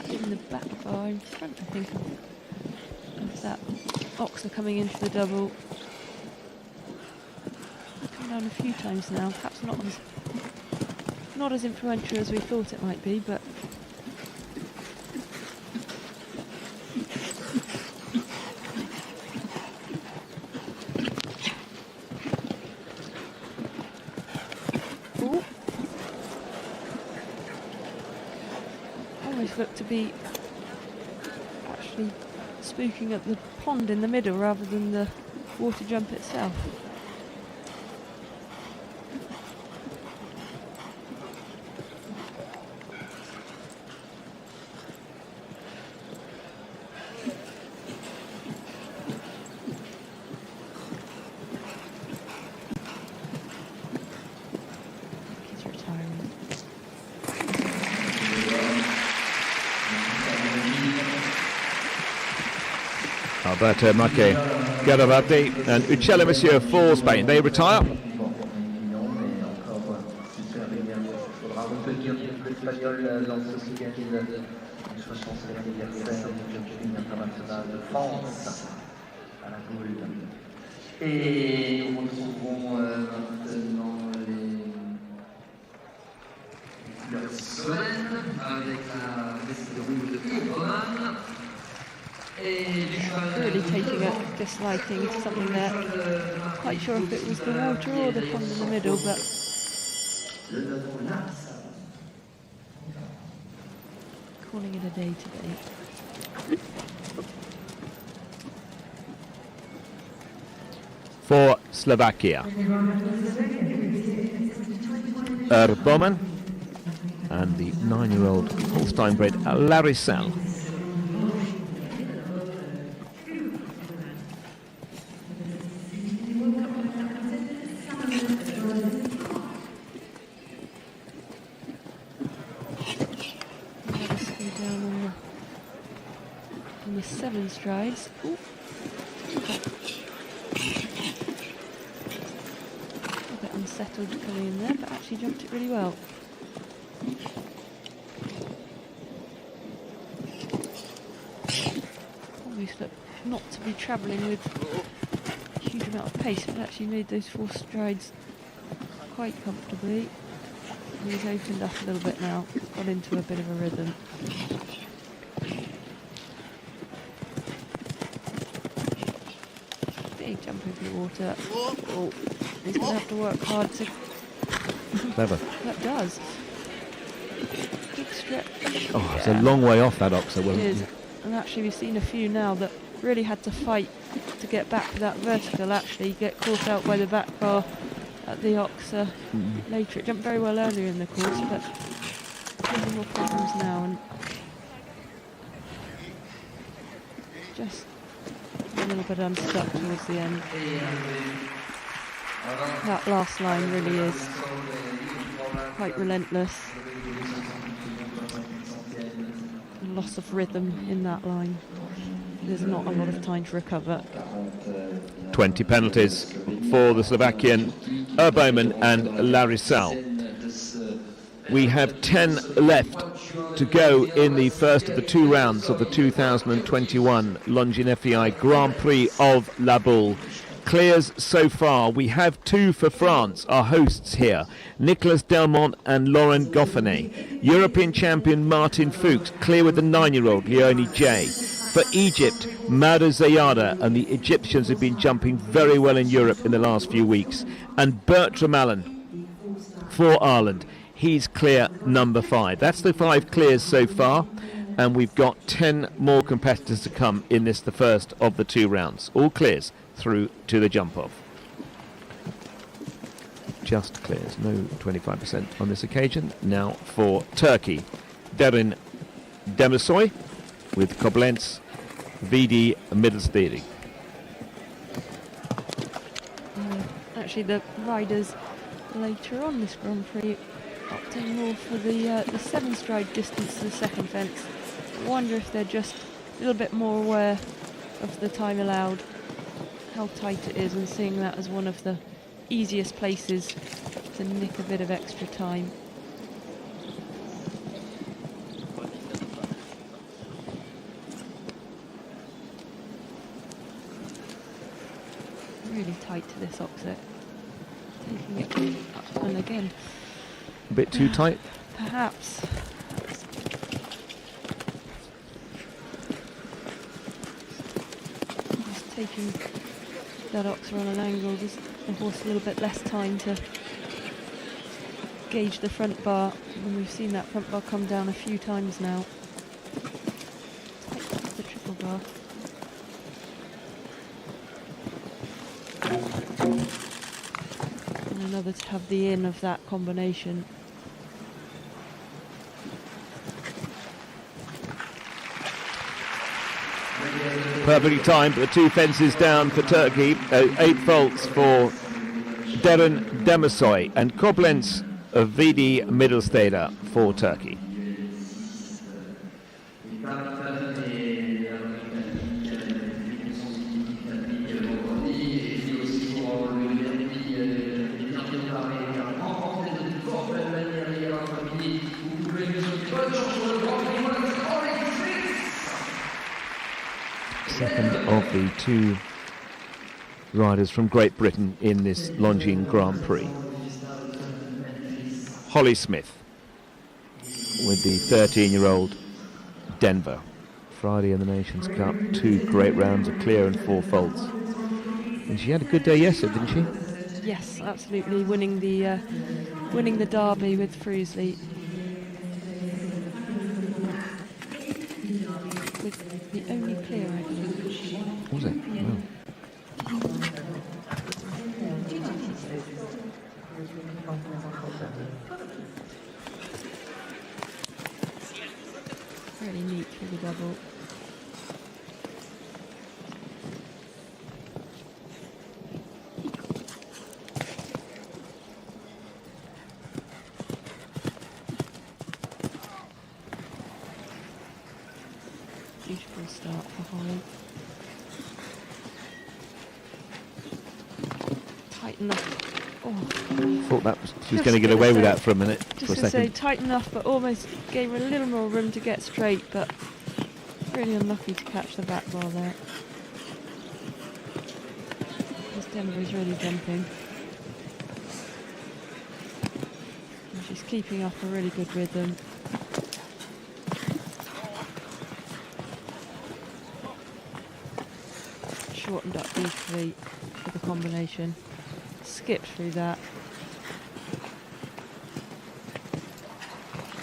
In the back bar in front, I think, of that oxer coming into the double. Come down a few times now, perhaps not as influential as we thought it might be, but ooh. Almost looked to be actually spooking at the pond in the middle rather than the water jump itself. Alberto Marquez Galobarde and Uccello Massieu for Spain. They retire. Et nous retrouvons maintenant les couleurs slovènes avec la veste rouge de Roman. Really taking a disliking to something there. Not quite sure if it was the water or the pond in the middle, but calling it a day today. For Slovakia, Bowman and the 9-year-old Holstein-bred Larissal. On the 7 strides. Ooh. A bit unsettled coming in there, but actually jumped it really well. Almost looked not to be travelling with a huge amount of pace, but actually made those 4 strides quite comfortably. He's opened up a little bit now, got into a bit of a rhythm. Big jump over the water. Oh, he's going to have to work hard to... Clever. That does. Big stretch. Oh, it's a long way off that oxer, wasn't It is. it? And actually we've seen a few now that really had to fight to get back to that vertical, actually get caught out by the back bar at the oxer later. It jumped very well earlier in the course, but having more problems now, and just a little bit unstuck towards the end. That last line really is quite relentless. Loss of rhythm in that line. There's not a lot of time to recover. 20 penalties for the Slovakian Bowman and Larissal. We have 10 left to go in the first of the 2 rounds of the 2021 Longines FEI Grand Prix of La Baule. Clears so far. We have 2 for France, our hosts here, Nicolas Delmont and Laurent Goffinet. European champion Martin Fuchs clear with the 9-year-old Leonie J. For Egypt, Mauda Zayada and the Egyptians have been jumping very well in Europe in the last few weeks. And Bertram Allen for Ireland. He's clear number 5. That's the 5 clears so far. And we've got 10 more competitors to come in this, the first of the 2 rounds. All clears through to the jump-off. Just clears, no 25% on this occasion. Now for Turkey, Derin Demirsoy with Koblenz, Vidi Middelstede. Actually, the riders later on this Grand Prix opting more for the 7-stride distance to the second fence. I wonder if they're just a little bit more aware of the time allowed, how tight it is, and seeing that as one of the easiest places to nick a bit of extra time. Really tight to this oxet. Taking it up and again. A bit too tight? Perhaps. Just taking that oxer on an angle gives the horse a little bit less time to gauge the front bar, and we've seen that front bar come down a few times now. Tight the triple bar. And another to have the in of that combination. Perfectly timed, but the 2 fences down for Turkey. 8 faults for Derin Demirsoy and Koblenz of Vidi Middelstede for Turkey. Second of the 2 riders from Great Britain in this Longines Grand Prix. Holly Smith with the 13-year-old Denver. Friday in the Nations Cup, 2 great rounds, a clear and 4 faults. And she had a good day yesterday, didn't she? Yes, absolutely, winning the derby with Frusley. With the only clear, I believe. Was it? Yeah. Wow. Really neat for the double. Beautiful start for Holly. Tight enough. Oh. Thought that she was going to get away with that for a minute, Just for a to say, second. tight enough, but almost gave her a little more room to get straight, but really unlucky to catch the back bar there. This Denver is really jumping. And she's keeping up a really good rhythm. Shortened up beautifully with the combination. Skipped through that.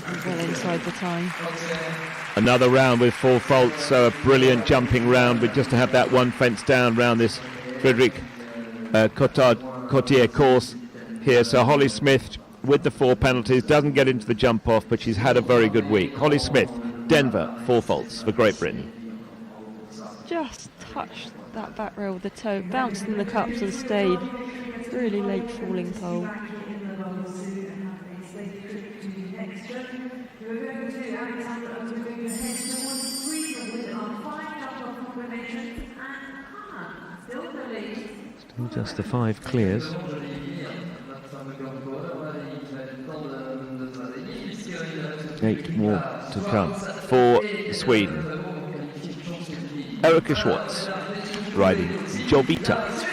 And well inside the time. Another round with 4 faults, so a brilliant jumping round, but just to have that 1 fence down round this Frederic Cotier course here. So Holly Smith with the 4 penalties doesn't get into the jump off, but she's had a very good week. Holly Smith, Denver, 4 faults for Great Britain. Just touched that back rail with the toe, bounced in the cups and stayed. Really late falling pole. Still just the 5 clears. Eight more to come for Sweden. Erika Schwartz riding Jovita.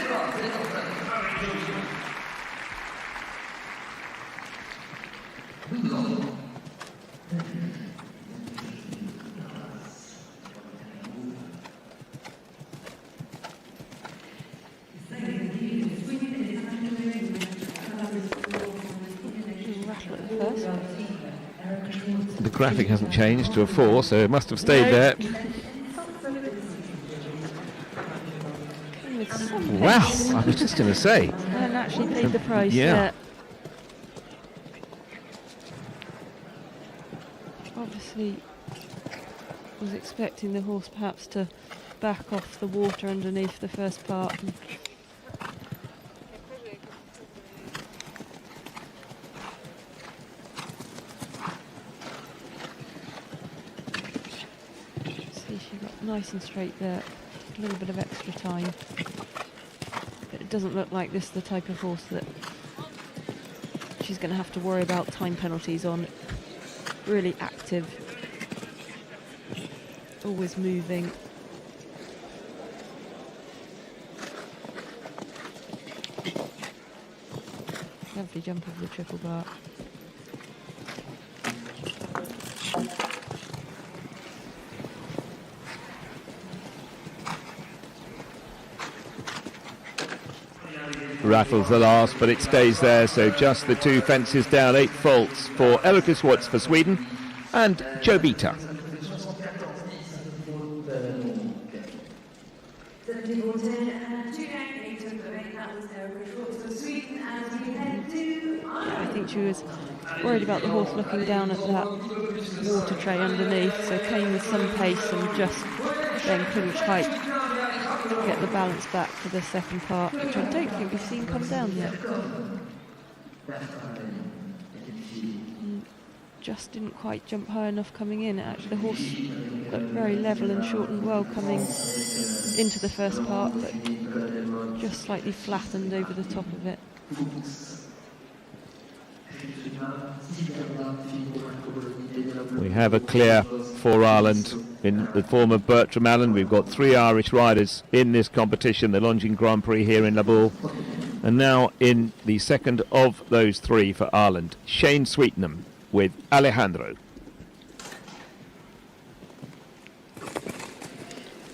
graphic hasn't changed to a 4, so it must have stayed there. Wow, I was just going to say. And actually paid the price. Yeah. Obviously, was expecting the horse perhaps to back off the water underneath the first part. See, she got nice and straight there. A little bit of extra time. But it doesn't look like this is the type of horse that she's going to have to worry about time penalties on. Really active, always moving. Lovely jump over the triple bar. Rattles the last, but it stays there, so just the 2 fences down, 8 faults for Elocus Watts for Sweden and Jobita. I think she was worried about the horse looking down at that water tray underneath, so came with some pace and just then couldn't quite get the balance back for the second part, which I don't think we've seen come down yet. Just didn't quite jump high enough coming in. Actually, the horse looked very level and shortened well coming into the first part, but just slightly flattened over the top of it. We have a clear for Ireland in the form of Bertram Allen. We've got 3 Irish riders in this competition, the Longines Grand Prix here in Baule. And now in the second of those 3 for Ireland, Shane Sweetnam with Alejandro.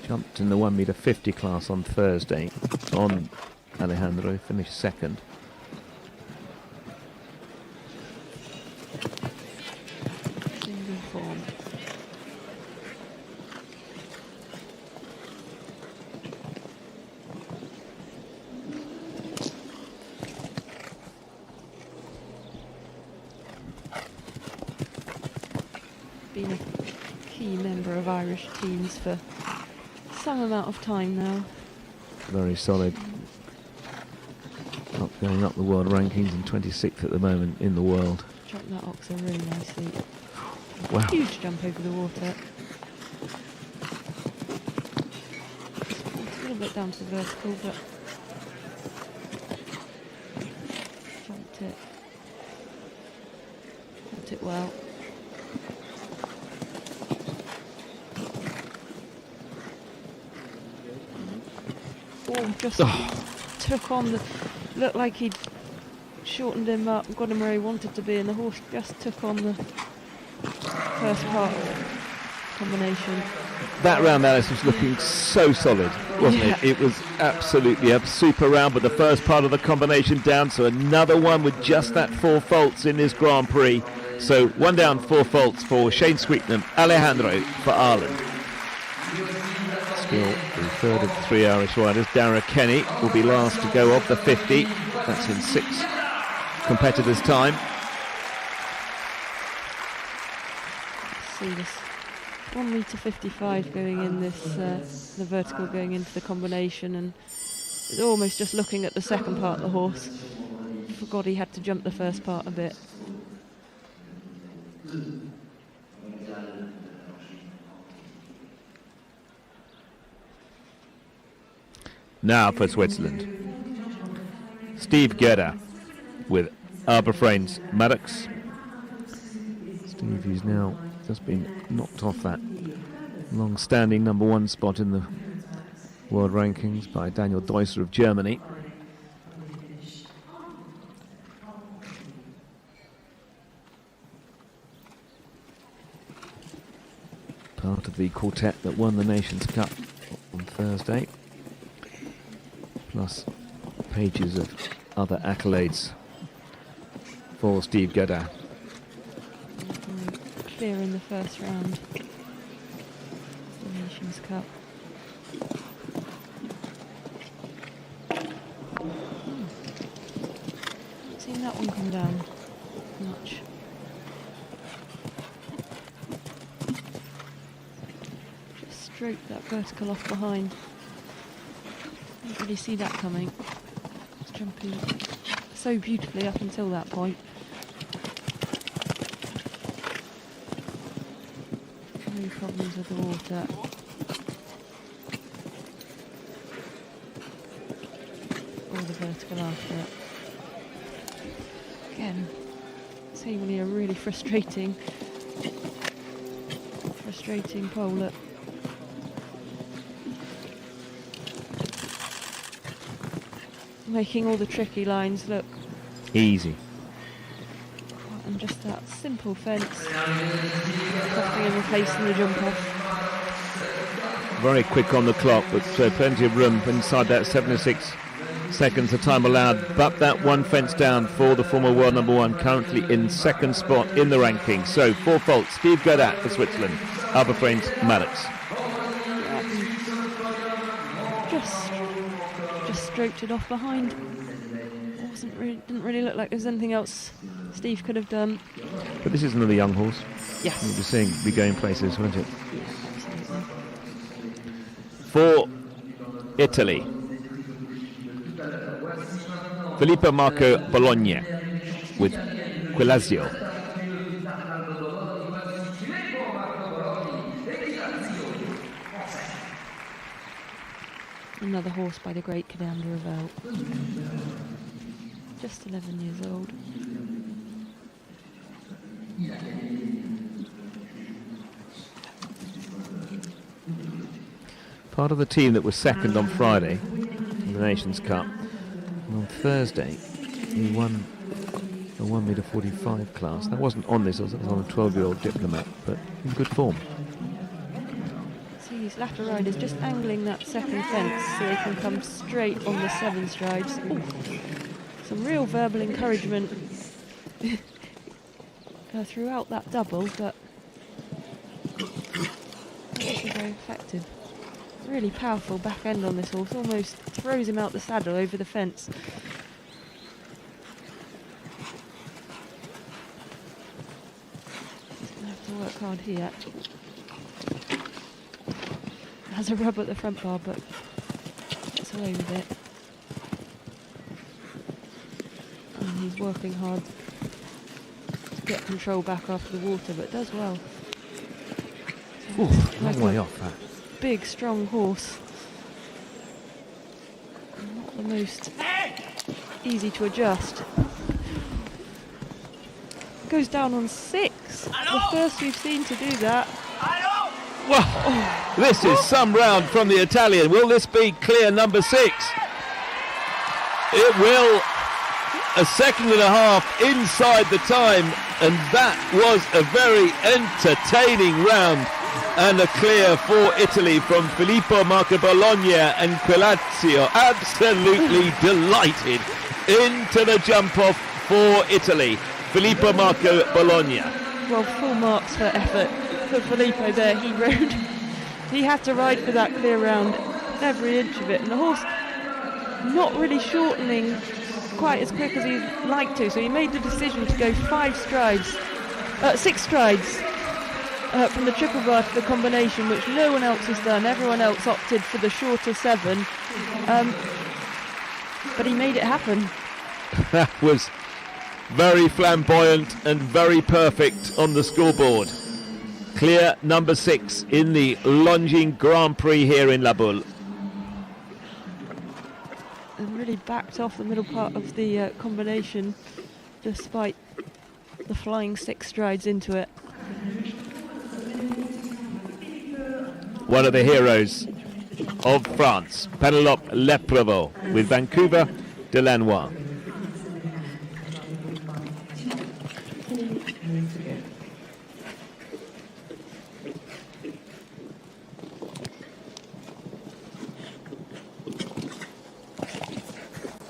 Jumped in the 1 metre 50 class on Thursday on Alejandro, finished second. Been a key member of Irish teams for some amount of time now. Very solid. Going up the world rankings and 26th at the moment in the world. Jumped that oxer really nicely. Wow. Huge jump over the water. It's a little bit down to the vertical, but jumped it well. Oh, just took on the... Looked like he'd shortened him up, got him where he wanted to be, and the horse just took on the first part combination. That round, Alice, was looking so solid, wasn't it? It was absolutely a super round, but the first part of the combination down, so another one with just that 4 faults in this Grand Prix. So 1 down, 4 faults for Shane Sweetnam, Alejandro for Ireland. Still the third of the 3 Irish riders. Dara Kenny will be last to go off the 50. That's in 6 competitors' time. Let's see this 1 metre 55 going in this, the vertical going into the combination, and it's almost just looking at the second part of the horse. Forgot he had to jump the first part a bit. Now for Switzerland, Steve Gedda with Arbor Frames Maddox. Steve, who's now just been knocked off that long-standing #1 spot in the world rankings by Daniel Deusser of Germany. Part of the quartet that won the Nations Cup on Thursday. Plus pages of other accolades for Steve Gedda. clear in the first round. The Nations Cup. Haven't seen that one come down much. Just stroked that vertical off behind. Didn't really see that coming. It's jumping so beautifully up until that point. No problems with the water. Or the vertical after it. Again, seemingly a really frustrating pole. Making all the tricky lines look easy. And just that simple fence, costing him a place in the jump off. Very quick on the clock, but plenty of room inside that 76 seconds of time allowed. But that one fence down for the former world number one, currently in second spot in the rankings. So 4 faults. Steve Godat for Switzerland. Upper frames, Maddox. Just stroked it off behind. Didn't really look like there was anything else Steve could have done. But this is another young horse. Yes. You'll be seeing be going places, won't it? Yeah, absolutely. For Italy, Filippo Marco Bologna with Quilazio. Another horse by the great Commander of Baule. Just 11 years old. Part of the team that was second on Friday in the Nations Cup. And on Thursday, he won the 1 metre 45 class. That wasn't on this, it was on a 12-year-old Diplomat, but in good form. See these latter riders just angling that second fence so they can come straight on the 7 strides. Ooh. Some real verbal encouragement throughout that double, but also very effective. Really powerful back end on this horse, almost throws him out the saddle over the fence. He's going to have to work hard here. Has a rub at the front bar, but gets away with it. And he's working hard to get control back after the water, but does well. Ooh, long way off that. Big, strong horse. Not the most easy to adjust. Goes down on 6. The first we've seen to do that. Wow, this is some round from the Italian. Will this be clear number 6? It will. A second and a half inside the time, and that was a very entertaining round. And a clear for Italy from Filippo Marco Bologna and Quilazio. Absolutely delighted into the jump off for Italy. Filippo Marco Bologna. Well, full marks for effort for Filippo there. He had to ride for that clear round, every inch of it. And the horse not really shortening quite as quick as he'd like to. So he made the decision to go 6 strides. From the triple bar to the combination, which no one else has done. Everyone else opted for the shorter 7. But he made it happen. That was very flamboyant and very perfect on the scoreboard. Clear number 6 in the Longines Grand Prix here in La Baule. And really backed off the middle part of the combination, despite the flying 6 strides into it. One of the heroes of France, Penelope Leprevaux, with Vancouver Delanois.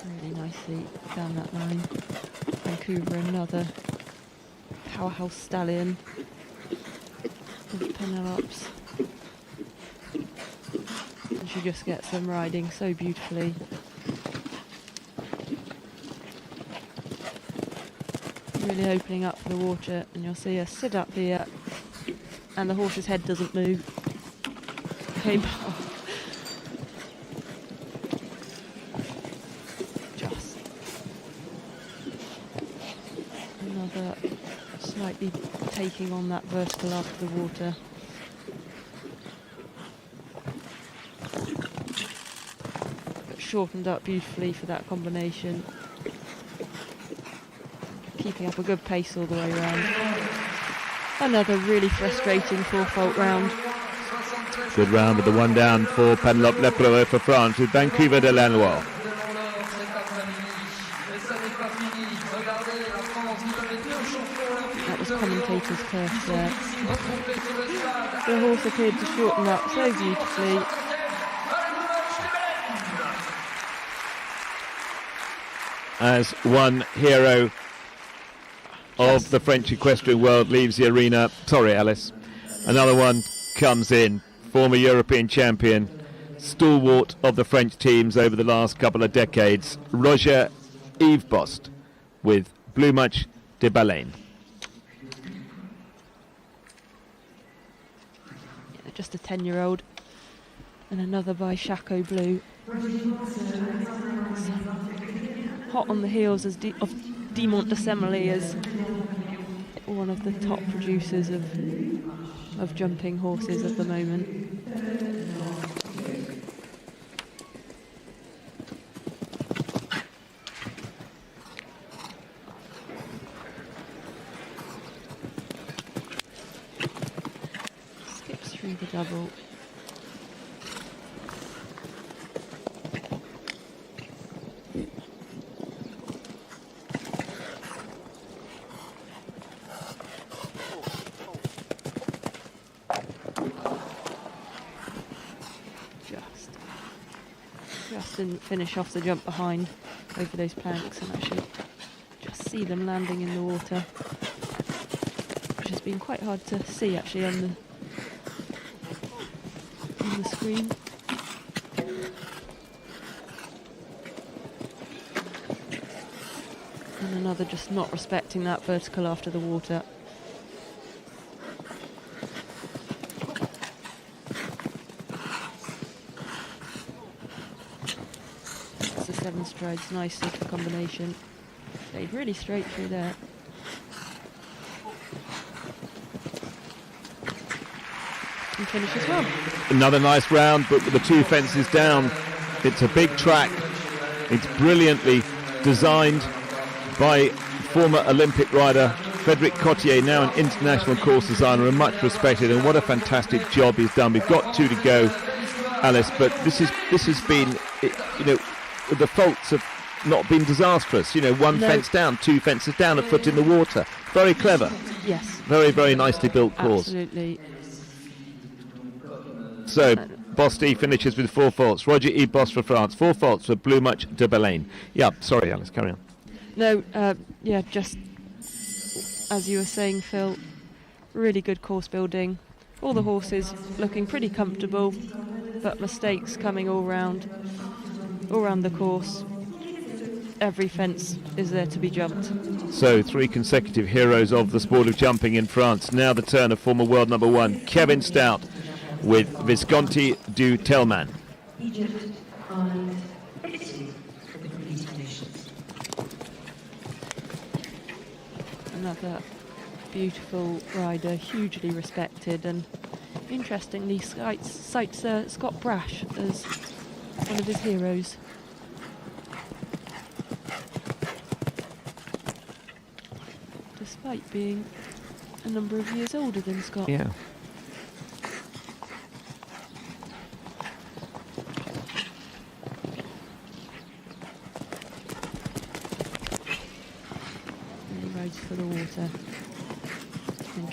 Really nicely down that line. Vancouver, another powerhouse stallion. Penelopes. And she just gets them riding so beautifully. Really opening up for the water, and you'll see her sit up here, and the horse's head doesn't move. Came off. Just another slightly taking on that vertical after the water. But shortened up beautifully for that combination. Keeping up a good pace all the way around. Another really frustrating four-fault round. Good round with the one down for Penelope Lepreux for France with Vancouver de la Loire. That was commentator's curse there. The horse appeared to shorten up so beautifully. As one hero of the French equestrian world leaves the arena. Sorry, Alice. Another one comes in. Former European champion, stalwart of the French teams over the last couple of decades, Roger Yves Bost with Blumach de Baleine. Yeah, just a 10-year-old. And another by Chateau Bleu. Hot on the heels of Dimont de Semely as one of the top producers of jumping horses at the moment. Skips through the double. Didn't finish off the jump behind over those planks, and actually just see them landing in the water, which has been quite hard to see actually on the screen. And another just not respecting that vertical after the water. Seven strides nicely for combination. Stayed really straight through there. And finishes well. Another nice round, but with the two fences down. It's a big track. It's brilliantly designed by former Olympic rider Frédéric Cottier, now an international course designer and much respected, and what a fantastic job he's done. We've got two to go, Alice, but this has been, the faults have not been disastrous. One fence down, two fences down, a foot in the water. Very clever. Yes. Very, very nicely built course. Absolutely. So, Bosti finishes with 4 faults. Roger Yves Bost for France. 4 faults for Blumach de Baleine. Yeah, sorry, Alice, carry on. No, just as you were saying, Phil, really good course building. All the horses looking pretty comfortable, but mistakes coming all round the course. Every fence is there to be jumped. So 3 consecutive heroes of the sport of jumping in France. Now the turn of former world number 1 Kevin Stout with Visconti du Telman. Another beautiful rider, hugely respected, and interestingly cites Scott Brash as one of his heroes. Despite being a number of years older than Scott. Yeah. And he rides for the water and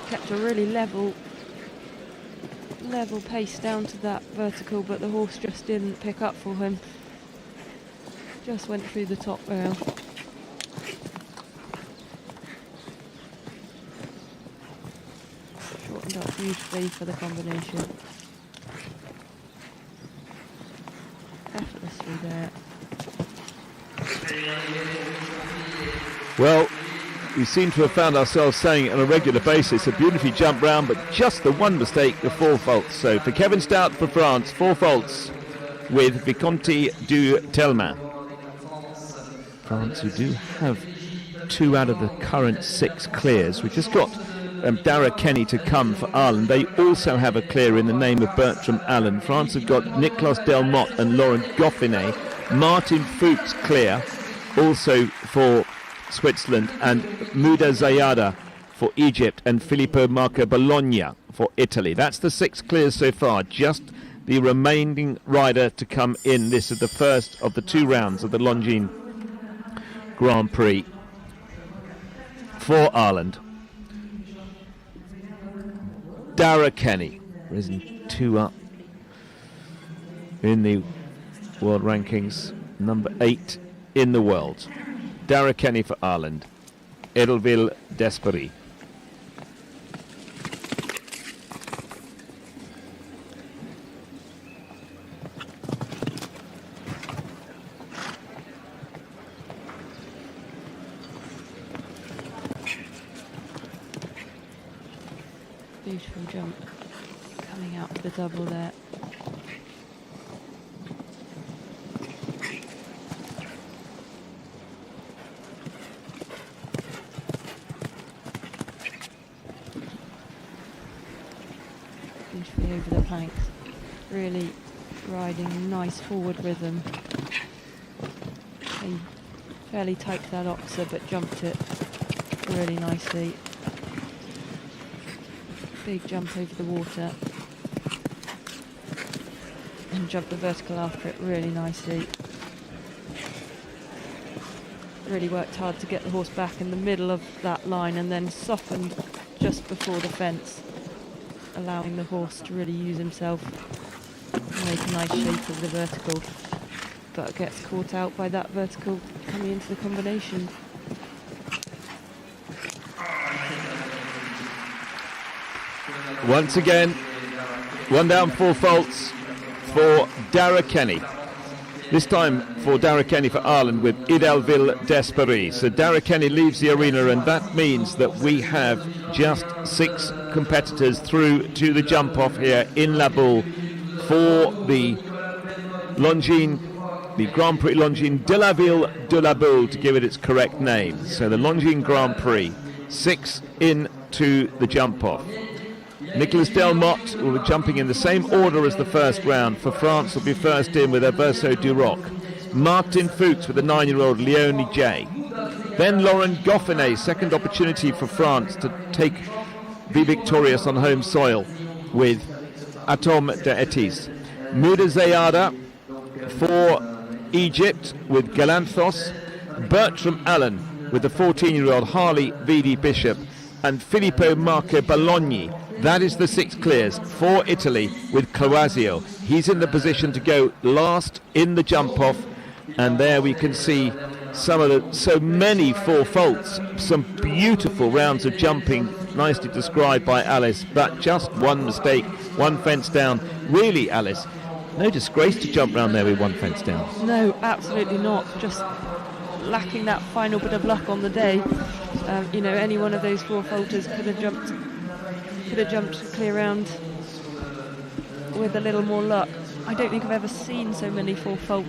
kept a really level pace down to that vertical, but the horse just didn't pick up for him. Just went through the top rail. beautifully for the combination. Effortlessly there. Well, we seem to have found ourselves saying it on a regular basis, a beautifully jumped round, but just the one mistake, the 4 faults. So for Kevin Stout for France, 4 faults with Visconti du Telmain. France, who do have 2 out of the current 6 clears. We've just got Dara Kenny to come for Ireland. They also have a clear in the name of Bertram Allen. France have got Nicolas Delmotte and Laurent Goffinet. Martin Fuchs clear, also for Switzerland, and Muda Zayada for Egypt, and Filippo Marco Bologna for Italy. That's the 6 clears so far. Just the remaining rider to come in. This is the first of the 2 rounds of the Longines Grand Prix for Ireland. Dara Kenny, risen 2 up in the world rankings, number 8 in the world. Dara Kenny for Ireland. Edelville Despery. Beautiful jump coming out for the double there. Beautifully over the planks, really riding nice forward rhythm. He fairly tight to that oxer, but jumped it really nicely. Big jump over the water and jumped the vertical after it really nicely. Really worked hard to get the horse back in the middle of that line and then softened just before the fence, allowing the horse to really use himself and make a nice shape of the vertical, but gets caught out by that vertical coming into the combination. Once again, 1 down, 4 faults for Dara Kenny. This time for Dara Kenny for Ireland with Edelville Despery. So Dara Kenny leaves the arena, and that means that we have just 6 competitors through to the jump off here in La Baule for the Longines, the Grand Prix Longines de la Ville de la Baule, to give it its correct name. So the Longines Grand Prix, 6 into the jump off. Nicolas Delmotte will be jumping in the same order as the first round. For France will be first in with Verso Duroc. Martin Fuchs with the 9-year-old Leonie J. Then Laurent Goffinet, second opportunity for France to be victorious on home soil with Atom de Etis. Muda Zayada for Egypt with Galanthos. Bertram Allen with the 14-year-old Harley V.D. Bishop, and Filippo Marco Bologna. That is the 6 clears for Italy with Cloasio. He's in the position to go last in the jump off, and there we can see so many 4 faults, some beautiful rounds of jumping, nicely described by Alice, but just 1 mistake, 1 fence down. Really, Alice, no disgrace to jump round there with 1 fence down. No, absolutely not. Just lacking that final bit of luck on the day. Any one of those 4 faulters could have jumped clear round with a little more luck. I don't think I've ever seen so many 4 fault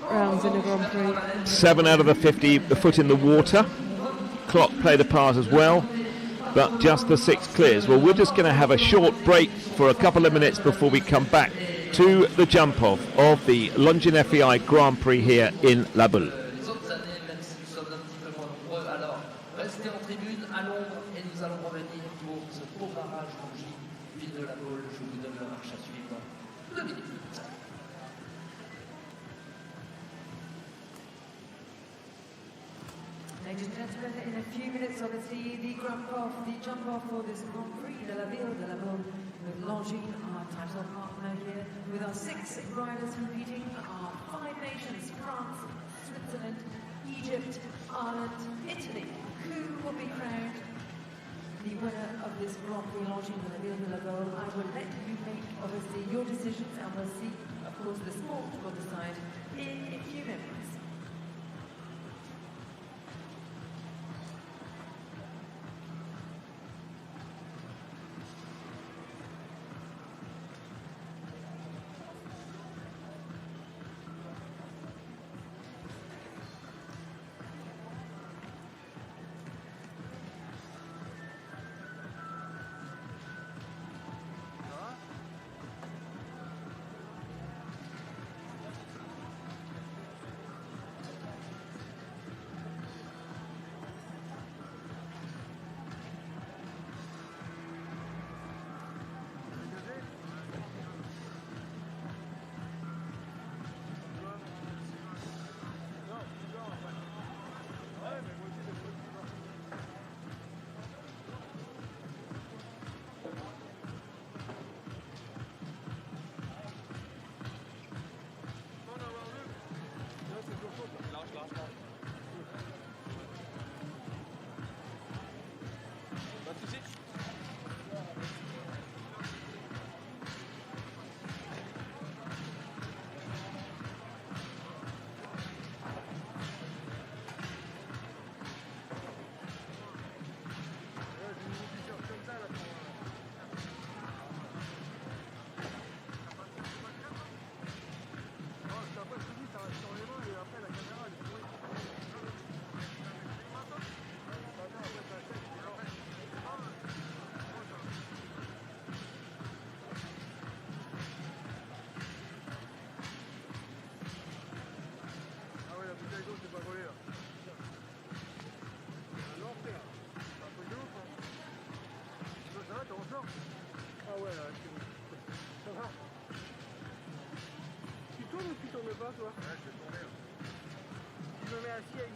rounds in a Grand Prix. 7 out of the 50, the foot in the water. Clock played a part as well, but just the 6 clears. Well, we're just going to have a short break for a couple of minutes before we come back to the jump off of the Longines FEI Grand Prix here in La Baule. Ladies and gentlemen, in a few minutes, obviously, the jump off for this Grand Prix de la Ville de la Baule with Longines, our title partner here, with our 6 riders competing, our 5 nations, France, Switzerland, Egypt, Ireland, Italy. Who will be crowned the winner of this Grand Prix Longines de la Baule. I will let you make, obviously, your decisions, and we'll see, of course, the sport will decide in a few minutes. Ah ouais, là, c'est bon. Ça va? Tu tournes ou tu tournes pas, toi? Ouais, je vais tourner. Tu me mets assis ici?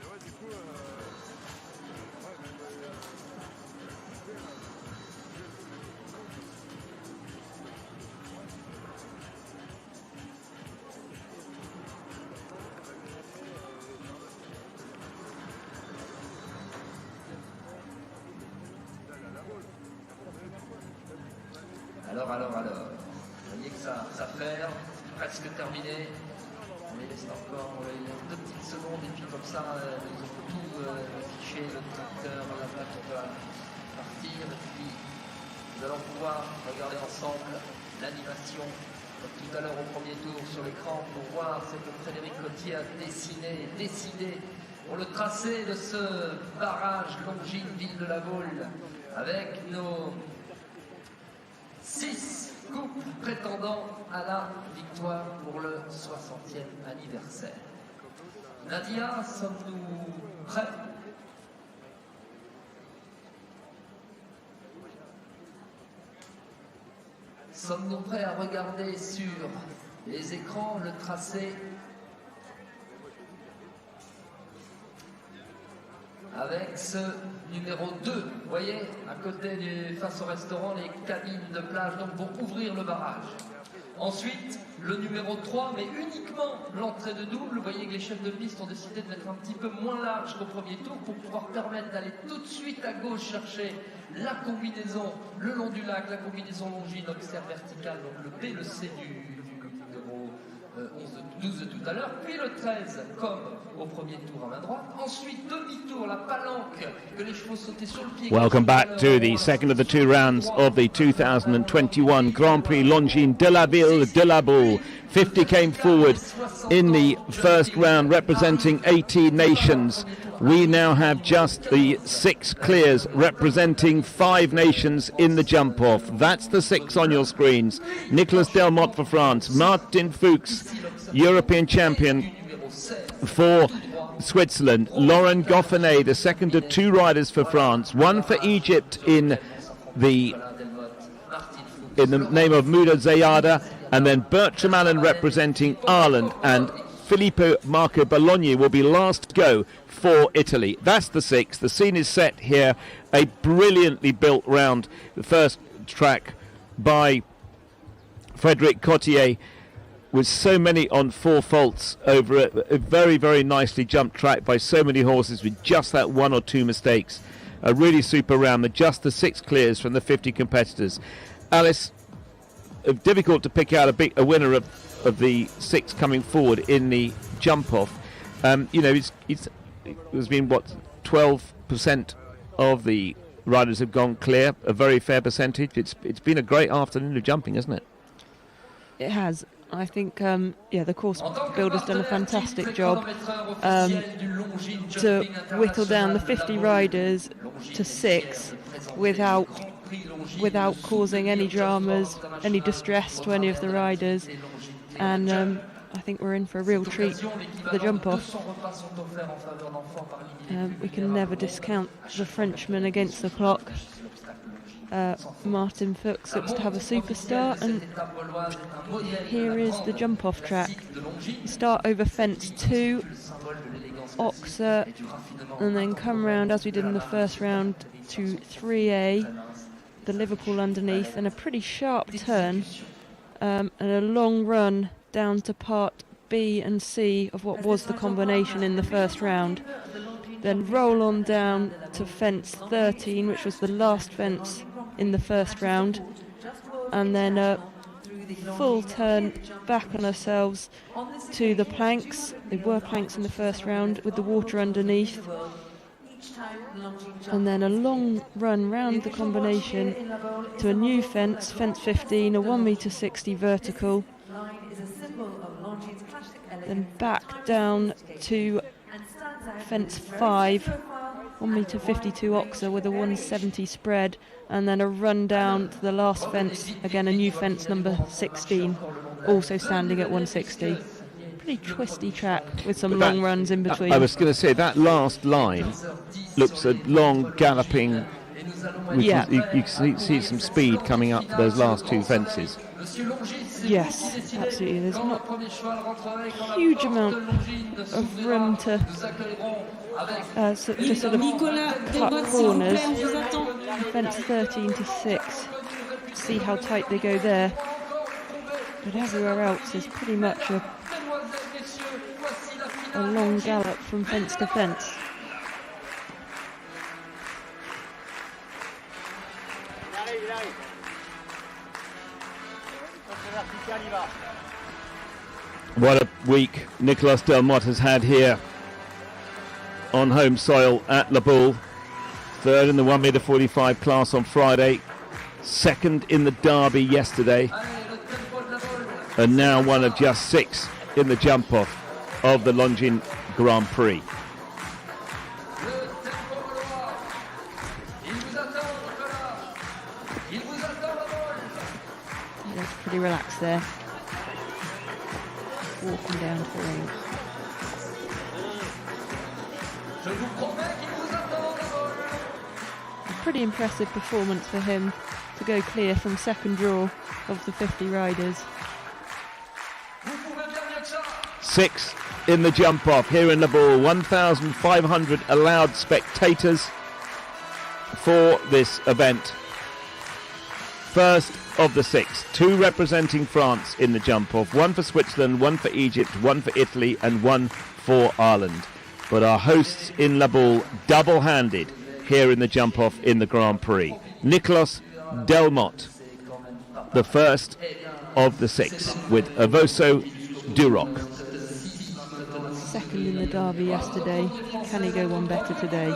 Ouais, du coup, Alors. Vous voyez que ça fait presque terminé. On les laisse encore 2 petites secondes et puis comme ça, ils ont tout affiché, le tracteur, la plaque va partir. Et puis nous allons pouvoir regarder ensemble l'animation, comme tout à l'heure au premier tour sur l'écran, pour voir ce que Frédéric Cotier a dessiné et décidé pour le tracé de ce barrage Longines Ville de la Baule, avec nos 6 couples prétendant à la victoire pour le 60e anniversaire. Nadia, sommes-nous prêts? Sommes-nous prêts à regarder sur les écrans le tracé avec ce numéro 2, vous voyez, à côté face au restaurant, les cabines de plage donc pour ouvrir le barrage. Ensuite, le numéro 3, mais uniquement l'entrée de double. Vous voyez que les chefs de piste ont décidé de mettre un petit peu moins large qu'au premier tour pour pouvoir permettre d'aller tout de suite à gauche chercher la combinaison le long du lac, la combinaison Longines, observe verticale, donc le B, le C du numéro 12 de tout à l'heure, puis le 13 comme au premier tour à main droite, ensuite demi-tour, la palanque que les chevaux sautaient sur le pied. Welcome back to the second of the 2 rounds of the 2021 Grand Prix Longines de la Ville de la Baule. 50 came forward in the first round, representing 18 nations. We now have just the 6 clears representing 5 nations in the jump-off. That's the 6 on your screens. Nicolas Delmotte for France, Martin Fuchs, European champion for Switzerland, Laurent Goffinet, the second of 2 riders for France, 1 for Egypt in the name of Mouda Zayada, and then Bertram Allen representing Ireland, and Filippo Marco Bologna will be last go for Italy. That's the 6. The scene is set here. A brilliantly built round. The first track by Frédéric Cotier, with so many on 4 faults over a very, very nicely jumped track by so many horses with just that 1 or 2 mistakes. A really super round with just the 6 clears from the 50 competitors. Alice, difficult to pick out a winner of the 6 coming forward in the jump-off. There's been, 12% of the riders have gone clear, a very fair percentage. It's been a great afternoon of jumping, hasn't it? It has. I think, the course builder's done a fantastic job to whittle down the 50 riders to 6 without causing any dramas, any distress to any of the riders. And I think we're in for a real treat for the jump-off. We can never discount the Frenchman against the clock. Martin Fuchs looks to have a superstar, and here is the jump-off track. Start over fence 2, Oxer, and then come round, as we did in the first round, to 3A, the Liverpool underneath, and a pretty sharp turn, and a long run down to part B and C of what was the combination in the first round. Then roll on down to fence 13, which was the last fence in the first round, and then a full turn back on ourselves to the planks. They were planks in the first round with the water underneath, and then a long run round the combination to a new fence, fence 15, a 1m60 vertical, then back down to fence 5, 1m52 Oxer with a 170 spread, and then a run down to the last fence, again a new fence number 16, also standing at 160. Pretty twisty track with some long runs in between. I was going to say, that last line looks a long galloping. Yeah. You see some speed coming up for those last 2 fences. Yes, absolutely. There's not a huge amount of room to just sort of cut corners. Fence 13 to 6. See how tight they go there. But everywhere else is pretty much a long gallop from fence to fence. What a week Nicolas Delmotte has had here on home soil at La Baule. Third in the 1m45 class on Friday, second in the derby yesterday, and now one of just 6 in the jump off of the Longines Grand Prix. That's pretty relaxed there. Walking down to the ring. A pretty impressive performance for him to go clear from second draw of the 50 riders. 6 in the jump off here in La Baule. 1,500 allowed spectators for this event. First of the 6, 2 representing France in the jump off, 1 for Switzerland, 1 for Egypt, 1 for Italy and 1 for Ireland. But our hosts in La Baule double-handed here in the jump off in the Grand Prix. Nicolas Delmotte, the first of the 6, with Avoso Duroc. Second in the derby yesterday. Can he go one better today?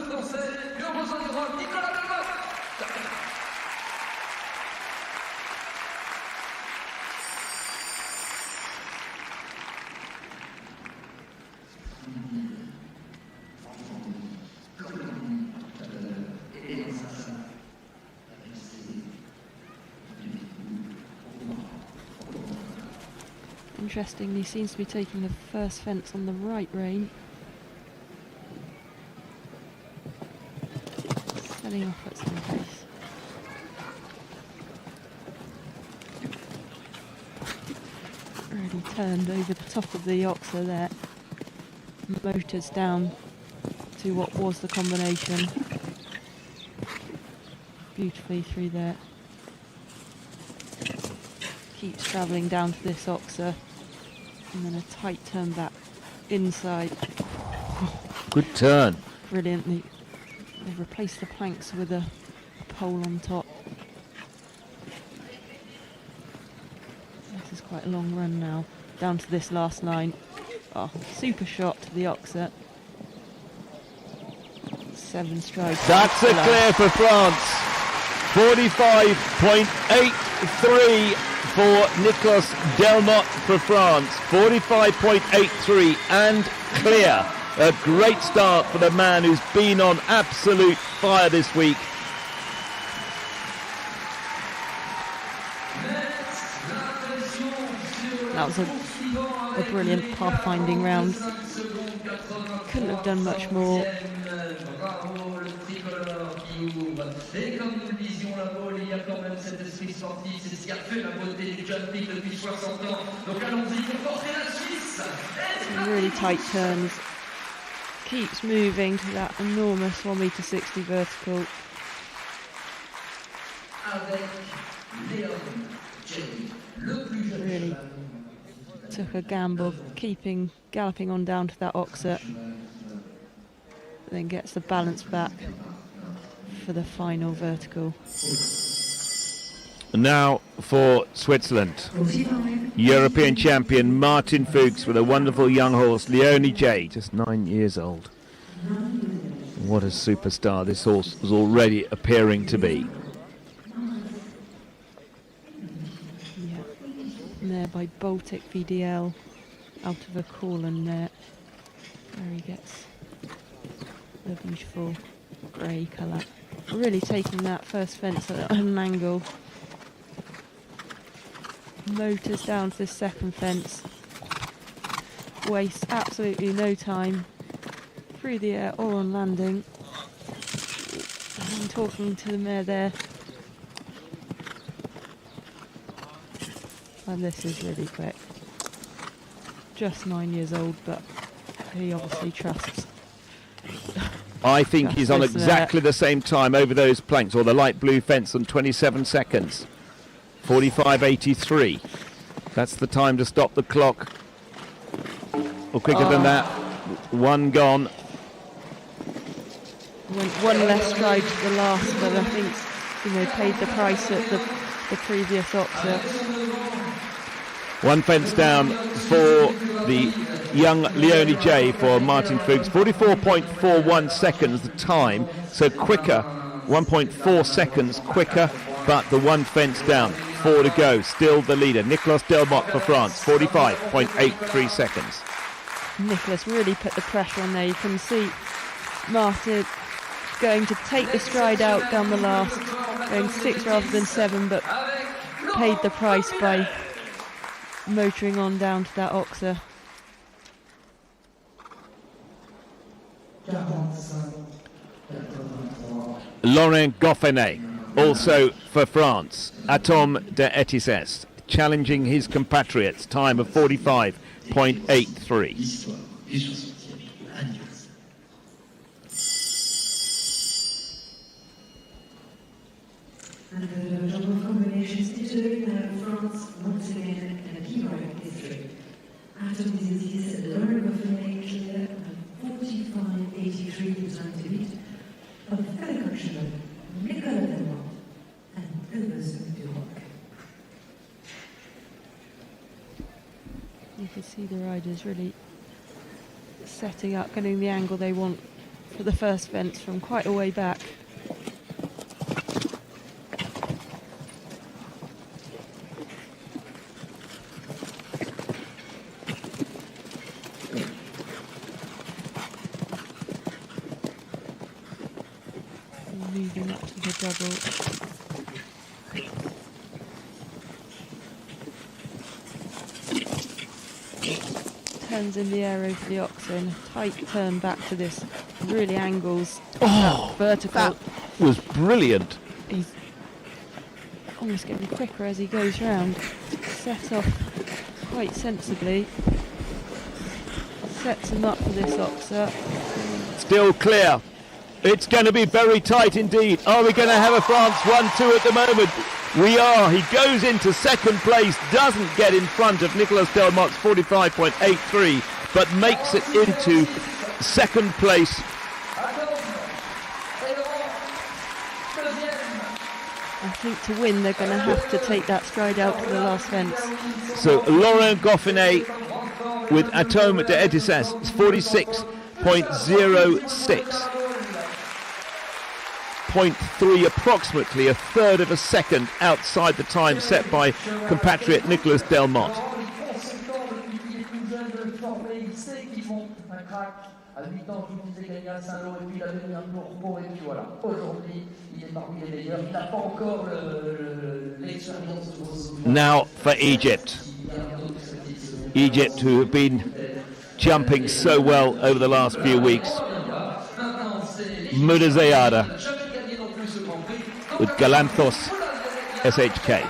Interestingly, seems to be taking the first fence on the right rein. Setting off at some pace. Already turned over the top of the Oxer there. Motors down to what was the combination. Beautifully through there. Keeps travelling down to this Oxer. And then a tight turn back inside. Good turn. Brilliantly. They've replaced the planks with a pole on top. This is quite a long run now. Down to this last line. Oh, super shot to the Oxer. 7 strides. That's a clear for France. 45.83 for Nicolas Delmotte for France. 45.83 and clear. A great start for the man who's been on absolute fire this week. That was a brilliant pathfinding round. Couldn't have done much more. Et comme nous le disions, la Baule, il y a quand même cet esprit sportif, c'est ce qui a fait la beauté du jumping depuis 60 ans. Donc allons-y pour porter la Suisse. Some really tight turns. Keeps moving to that enormous 1m60 vertical. Really took a gamble, galloping on down to that Oxer. Then gets the balance back for the final vertical. Now for Switzerland. European champion Martin Fuchs with a wonderful young horse, Leone J, just 9 years old. What a superstar this horse was already appearing to be. Yeah, and there by Baltic VDL out of a Corlin net, where he gets the beautiful grey colour. Really taking that first fence at an angle. Motors down to this second fence. Wastes absolutely no time through the air or on landing. I'm talking to the mare there. And this is really quick. Just 9 years old, but he obviously trusts. I think he's on exactly the same time over those planks, or the light blue fence, on 27 seconds. 45.83. That's the time to stop the clock. Or quicker than that. One gone. Went one less stride to the last, but I think paid the price at the previous Oxer. One fence down for the young Leone J for Martin Fuchs. 44.41 seconds the time, so quicker, 1.4 seconds quicker, but the one fence down. 4 to go, still the leader. Nicolas Delmotte for France, 45.83 seconds. Nicolas really put the pressure on there. You can see Martin going to take the stride out down the last, going 6 rather than 7, but paid the price by motoring on down to that Oxer. Laurent Goffenet, also for France, Atome de Etisses, challenging his compatriots, time of 45.83. And the double combinations Italy, France, once again, and a key mark history. Atome de Etisses, Laurent Goffenet, clear, 45.83 time to beat. Of the fellow countrymen, Nicolas Delmotte and Urbain Duroc. You can see the riders really setting up, getting the angle they want for the first fence from quite a way back. Moving up to the double. Turns in the air over the Oxen. Tight turn back to this. Really angles. Oh, vertical. that was brilliant. He's almost getting quicker as he goes round. Set off quite sensibly. Sets him up for this Oxer. Still clear. It's going to be very tight indeed. Are we going to have a France 1-2 at the moment? We are. He goes into second place, doesn't get in front of Nicolas Delmotte's 45.83, but makes it into second place. I think to win they're going to have to take that stride out to the last fence. So Laurent Goffenet with Atome de Etisses, 46.06. 0.3, approximately a third of a second outside the time set by compatriot Nicolas Delmotte. Now for Egypt. Egypt, who have been jumping so well over the last few weeks. Mudazayada with Galanthos SHK.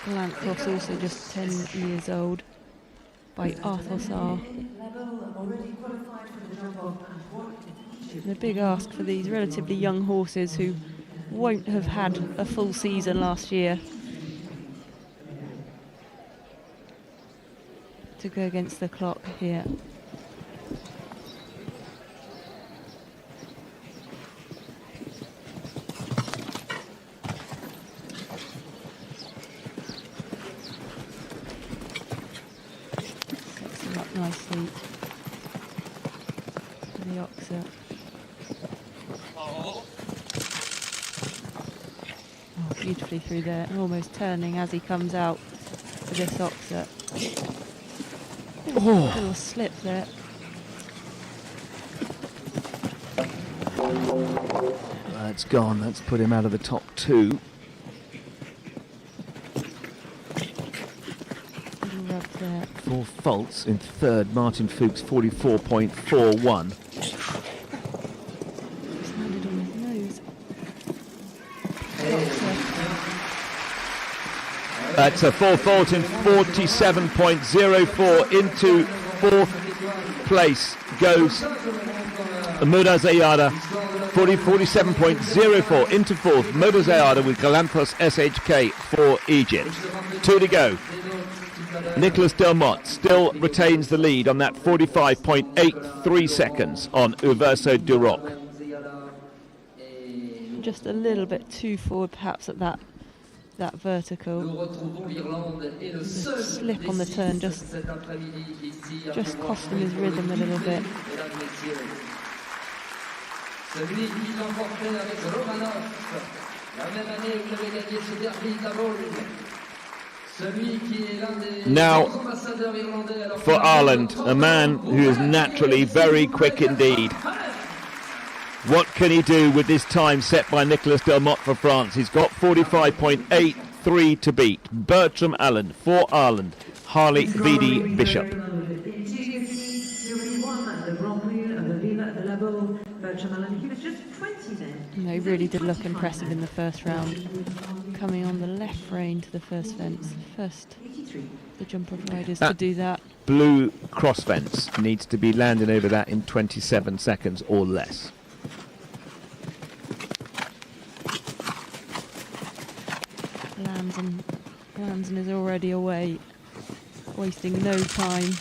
Galanthos also just 10 years old by Arthosar. And a big ask for these relatively young horses who won't have had a full season last year to go against the clock here. Nicely for the Oxer. Oh, beautifully through there, and almost turning as he comes out for this Oxer. Little slip there. That's gone. That's put him out of the top 2. There. 4 faults in third. Martin Fuchs 44.41. Just landed on his nose. That's a 4 fault in 47.04. Into 4th place goes Mudazayada. 47.04 into 4th. Mudazayada with Galanthos SHK for Egypt. 2 to go. Nicolas Delmotte still retains the lead on that 45.83 seconds on Urbain Duroc. Just a little bit too forward perhaps at that that vertical. Nous retrouvons l'Irlande et le The seul slip on the turn just cet après-midi qui tire cost him his rhythm a little bit. Mesdames, messieurs, celui qui l'emportait avec Romanov la même année où il avait gagné ce derby de la Baule. Celui qui est l'un des Now, ambassadeurs irlandais alors for Ireland, a man who is naturally very quick indeed. What can he do with this time set by Nicolas Delmotte for France? He's got 45.83 to beat. Bertram Allen for Ireland. Harley Vidi Bishop. He was just 20 then. No, he really did look impressive in the first round. Coming on the left rein to the first fence. First, the jumper riders to do that. Blue cross fence needs to be landing over that in 27 seconds or less. Lanson is already away, wasting no time.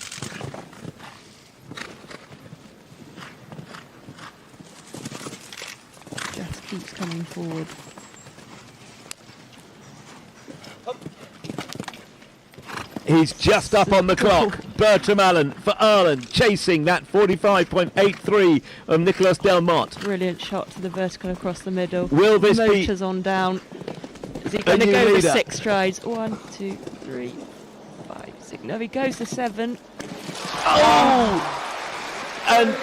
Just keeps coming forward. He's just up on the clock. Bertram Allen for Ireland, chasing that 45.83 of Nicolas Delmotte. Brilliant shot to the vertical across the middle. Will this be Motors on down. Is he going to new go with leader? 6 strides? 1, 2, 3, 5, 6. No, he goes to 7. Oh! And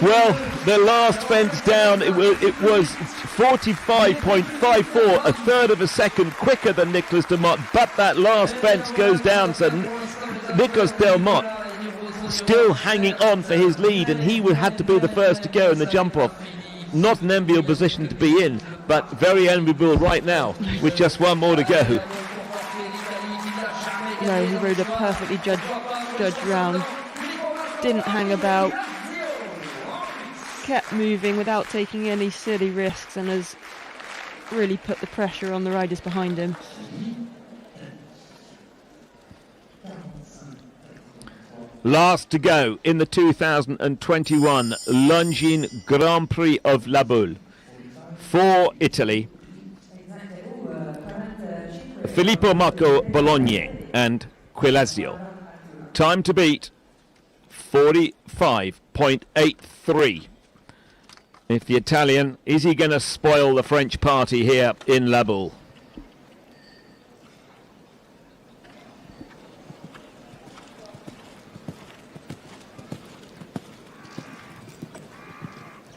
well, the last fence down, it was 45.54, a third of a second quicker than Nicolas Delmotte, but that last fence goes down, so Nicolas Delmotte still hanging on for his lead, and he would have to be the first to go in the jump off. Not an enviable position to be in, but very enviable right now with just one more to go. No, he rode a perfectly judged round. Didn't hang about. Kept moving without taking any silly risks, and has really put the pressure on the riders behind him. Last to go in the 2021 Longines Grand Prix of La Baule. For Italy, Filippo Marco Bologna and Quilazio. Time to beat 45.83. If the Italian, is he going to spoil the French party here in La Baule?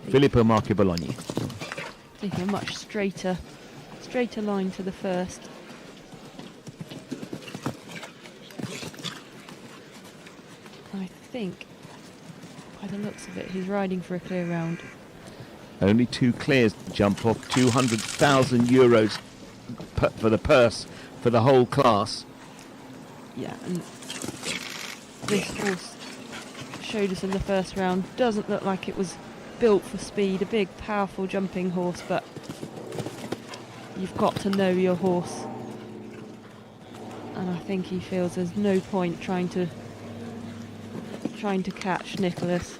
Filippo Marco Bologna. Taking a much straighter line to the first. I think, by the looks of it, he's riding for a clear round. Only 2 clears to jump off, 200,000 euros for the purse for the whole class. Yeah, and this horse showed us in the first round. Doesn't look like it was built for speed. A big, powerful jumping horse, but you've got to know your horse. And I think he feels there's no point trying to catch Nicolas.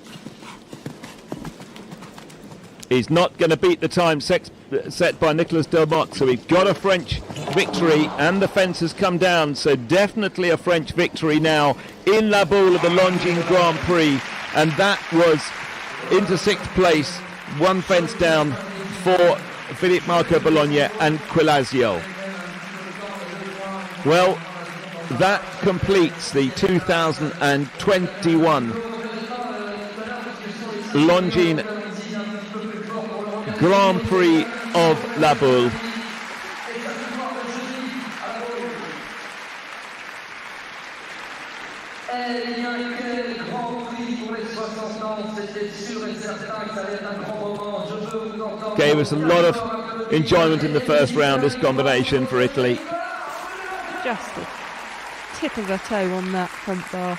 He's not going to beat the time set by Nicolas Delmotte, so we've got a French victory, and the fence has come down, so definitely a French victory now in La Baule of the Longines Grand Prix, and that was into 6th place, 1 fence down for Filippo Marco Bologna and Quilazio. Well, that completes the 2021 Longines Grand Prix of La Baule. Gave us a lot of enjoyment in the first round, this combination for Italy. Just a tip of a toe on that front bar.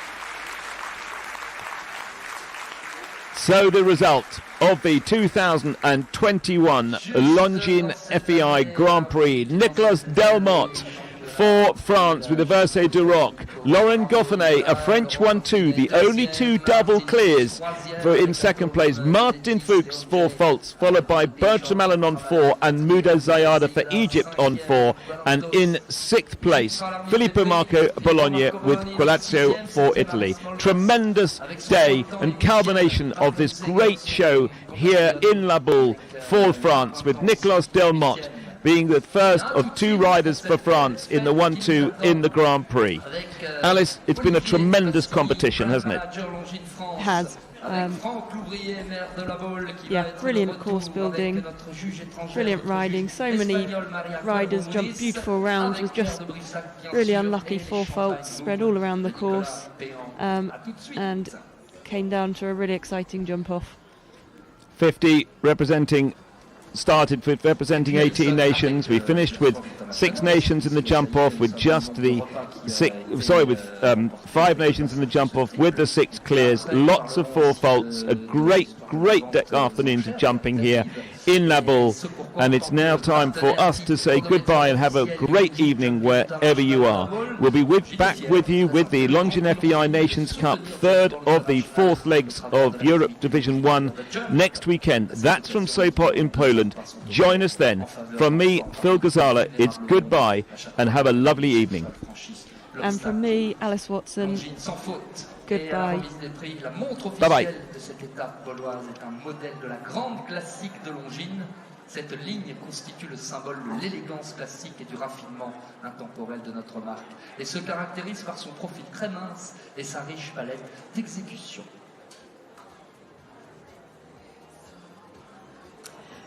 So the result of the 2021 Longines FEI Grand Prix, Nicolas Delmotte for France with the Versailles du Roc. Laurent Goffinet, a French 1-2, the only two double clears in second place. Martin Fuchs, 4 faults, followed by Bertram Allen on 4 and Mouda Zayada for Egypt on 4. And in 6th place, Filippo Marco Bologna with Quilazzo for Italy. Tremendous day and culmination of this great show here in La Baule for France, with Nicolas Delmotte being the first of 2 riders for France in the 1-2 in the Grand Prix. Alice, it's been a tremendous competition, hasn't it? It has. Yeah, brilliant course building, brilliant riding, so many riders jumped beautiful rounds, with just really unlucky 4 faults spread all around the course, and came down to a really exciting jump off. 50 started with representing 18 nations. We finished with 6 nations in the jump off, with just the 5 nations in the jump off with the 6 clears. Lots of 4 faults. A great afternoon to jumping here in La Baule, and it's now time for us to say goodbye and have a great evening wherever you are. We'll be back with you with the Longines FEI Nations Cup, 3rd of the 4th legs of Europe Division 1 next weekend. That's from Sopot in Poland. Join us then. From me, Phil Gazala, it's goodbye and have a lovely evening. And from me, Alice Watson, goodbye. La montre Bye-bye. officielle de cette étape bauloise est un modèle de la grande classique de Longines. Cette ligne constitue le symbole de l'élégance classique et du raffinement intemporel de notre marque, et se caractérise par son profil très mince et sa riche palette d'exécution.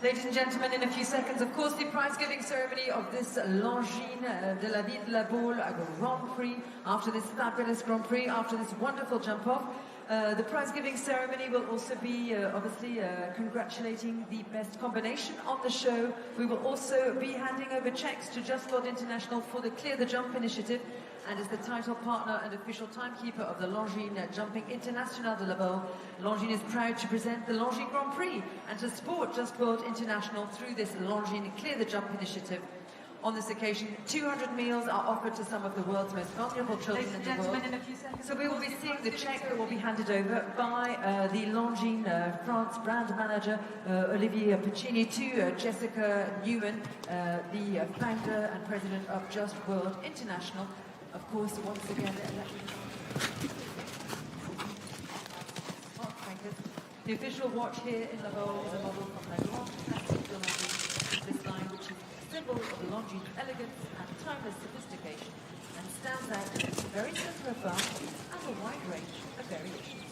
Ladies and gentlemen, in a few seconds, of course, the prize-giving ceremony of this Longines de la Ville de la Baule, a Grand Prix, after this fabulous Grand Prix, after this wonderful jump-off. The prize-giving ceremony will also be, obviously, congratulating the best combination on the show. We will also be handing over checks to Just Sport International for the Clear the Jump initiative, and as the title partner and official timekeeper of the Longines Jumping International de la Baule, Longines is proud to present the Longines Grand Prix and to support Just Sport International through this Longines Clear the Jump initiative. On this occasion, 200 meals are offered to some of the world's most vulnerable children in the world. So we will be seeing the check that will be handed over by the Longines France brand manager, Olivier Puccini, to Jessica Newman, the founder and president of Just World International. Of course, once again, the official watch here in La Baule is a model from La Grande Classique de Longines. This line, which is a symbol of the Longines elegance and timeless sophistication, and stands out in its very simple effect and a wide range of variations.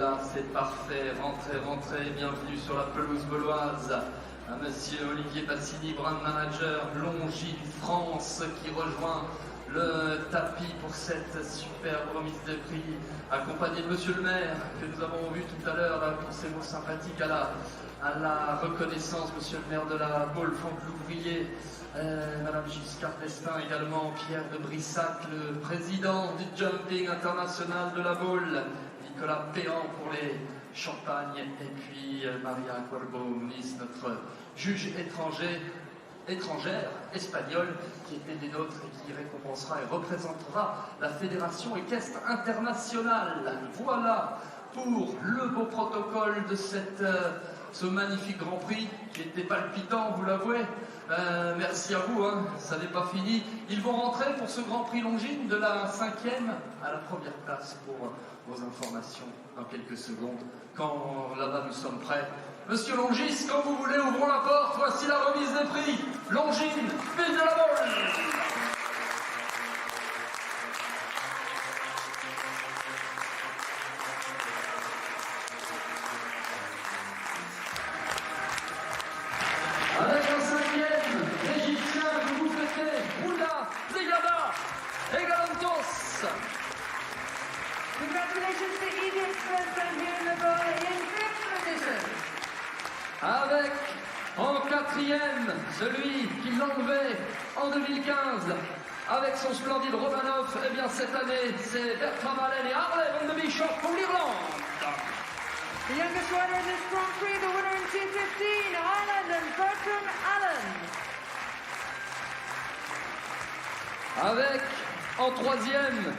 Voilà, c'est parfait. Rentrez, rentrez. Bienvenue sur la pelouse bauloise. À monsieur Olivier Bassini, brand manager Longines France, qui rejoint le tapis pour cette superbe remise de prix, accompagné de monsieur le maire, que nous avons vu tout à l'heure pour ses mots sympathiques à la reconnaissance, monsieur le maire de la Baule, Franck Louvrier, madame Giscard d'Estaing également, Pierre de Brissac, le président du jumping international de la Baule, Nicolas Péan pour les champagnes, et puis Maria Corbo Muniz, notre juge étrangère, espagnole, qui était des nôtres et qui récompensera et représentera la Fédération équestre internationale. Voilà pour le beau protocole de ce magnifique Grand Prix qui était palpitant, vous l'avouez. Merci à vous, hein. Ça n'est pas fini. Ils vont rentrer pour ce Grand Prix Longines de la 5e à la première place pour vos informations dans quelques secondes. Quand là-bas nous sommes prêts. Monsieur Longis, quand vous voulez, ouvrons la porte. Voici la remise des prix. Longines, ville de la Baule. Avec un 5e, l'Égyptien que vous fêtez, Oula, Zegada et Galantos. Congratulations to Egypt's first time here in the Baule in 5th position. Avec en 4e, celui qui l'enlevait en 2015, avec son splendide Romanov, eh bien cette année, c'est Bertrand Allen et Harley Van de Bishop pour l'Irlande. The youngest rider in this Grand Prix, the winner in 2:15, Ireland and Bertrand Allen. Avec en 3e,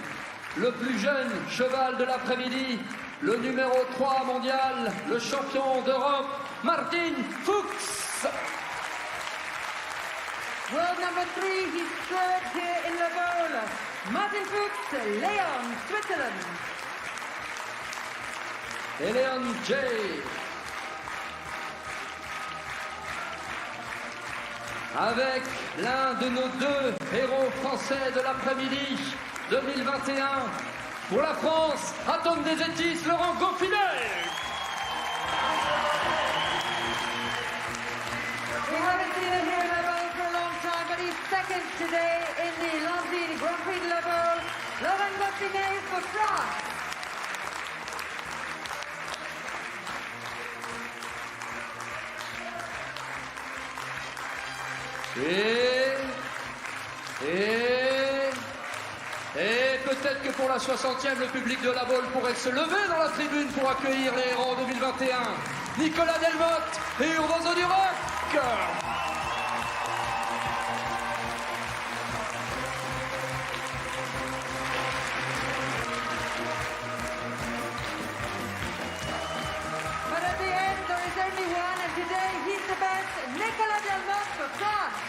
le plus jeune cheval de l'après-midi, le numéro 3 mondial, le champion d'Europe, Martin Fuchs. World number 3, he's third here in the Baule. Martin Fuchs, Leon, Switzerland. Et Léon J. Avec l'un de nos deux héros français de l'après-midi 2021. Pour la France, Atome des Étis, Laurent Goffinet. We haven't seen him here in the Baule for a long time, but he's second today in the Longines Grand Prix de la Baule. Laurent Goffinet for France. Et peut-être que pour la 60e, le public de la Baule pourrait se lever dans la tribune pour accueillir les héros 2021. Nicolas Delmotte et Urboso du Roc. But at the end, there is only one, and today he's the best, Nicolas Delmotte for France.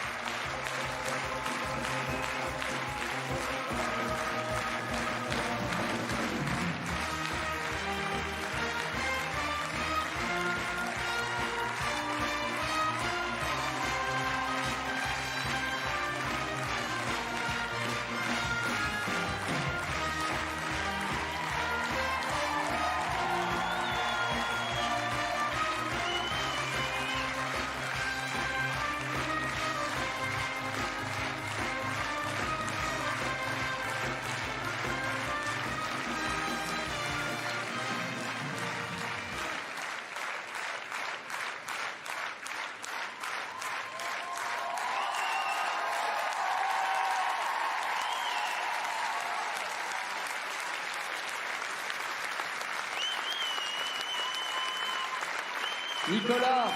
Nicolas,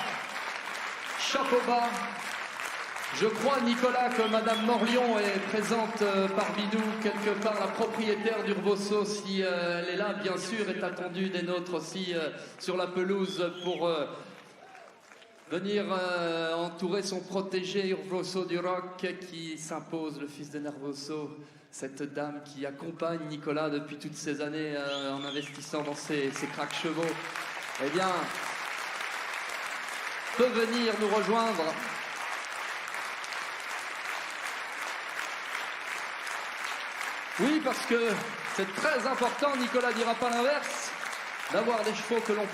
chapeau bas. Je crois, Nicolas, que Madame Morlion est présente parmi nous, quelque part, la propriétaire d'Urboso, si elle est là, bien sûr, est attendue des nôtres aussi sur la pelouse pour venir entourer son protégé Urboso du Roc, qui s'impose, le fils de Nervoso, cette dame qui accompagne Nicolas depuis toutes ces années en investissant dans ses craques chevaux. Eh bien, peut venir nous rejoindre. Oui, parce que c'est très important, Nicolas dira pas l'inverse. d'avoir des chevaux que l'on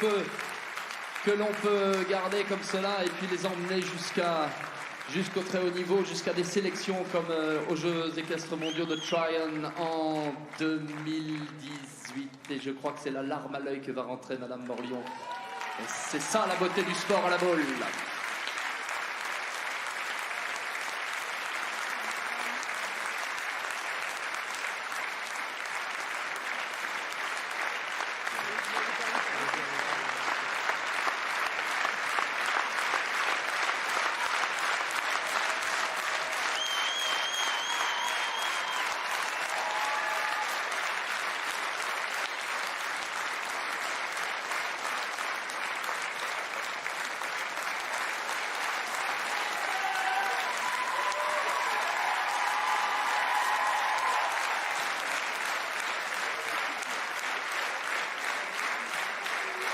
peut garder comme cela et puis les emmener jusqu'au très haut niveau, jusqu'à des sélections comme aux Jeux équestres mondiaux de Tryon en 2018. Et je crois que c'est la larme à l'œil que va rentrer Madame Morlion. Et c'est ça la beauté du sport à la Baule.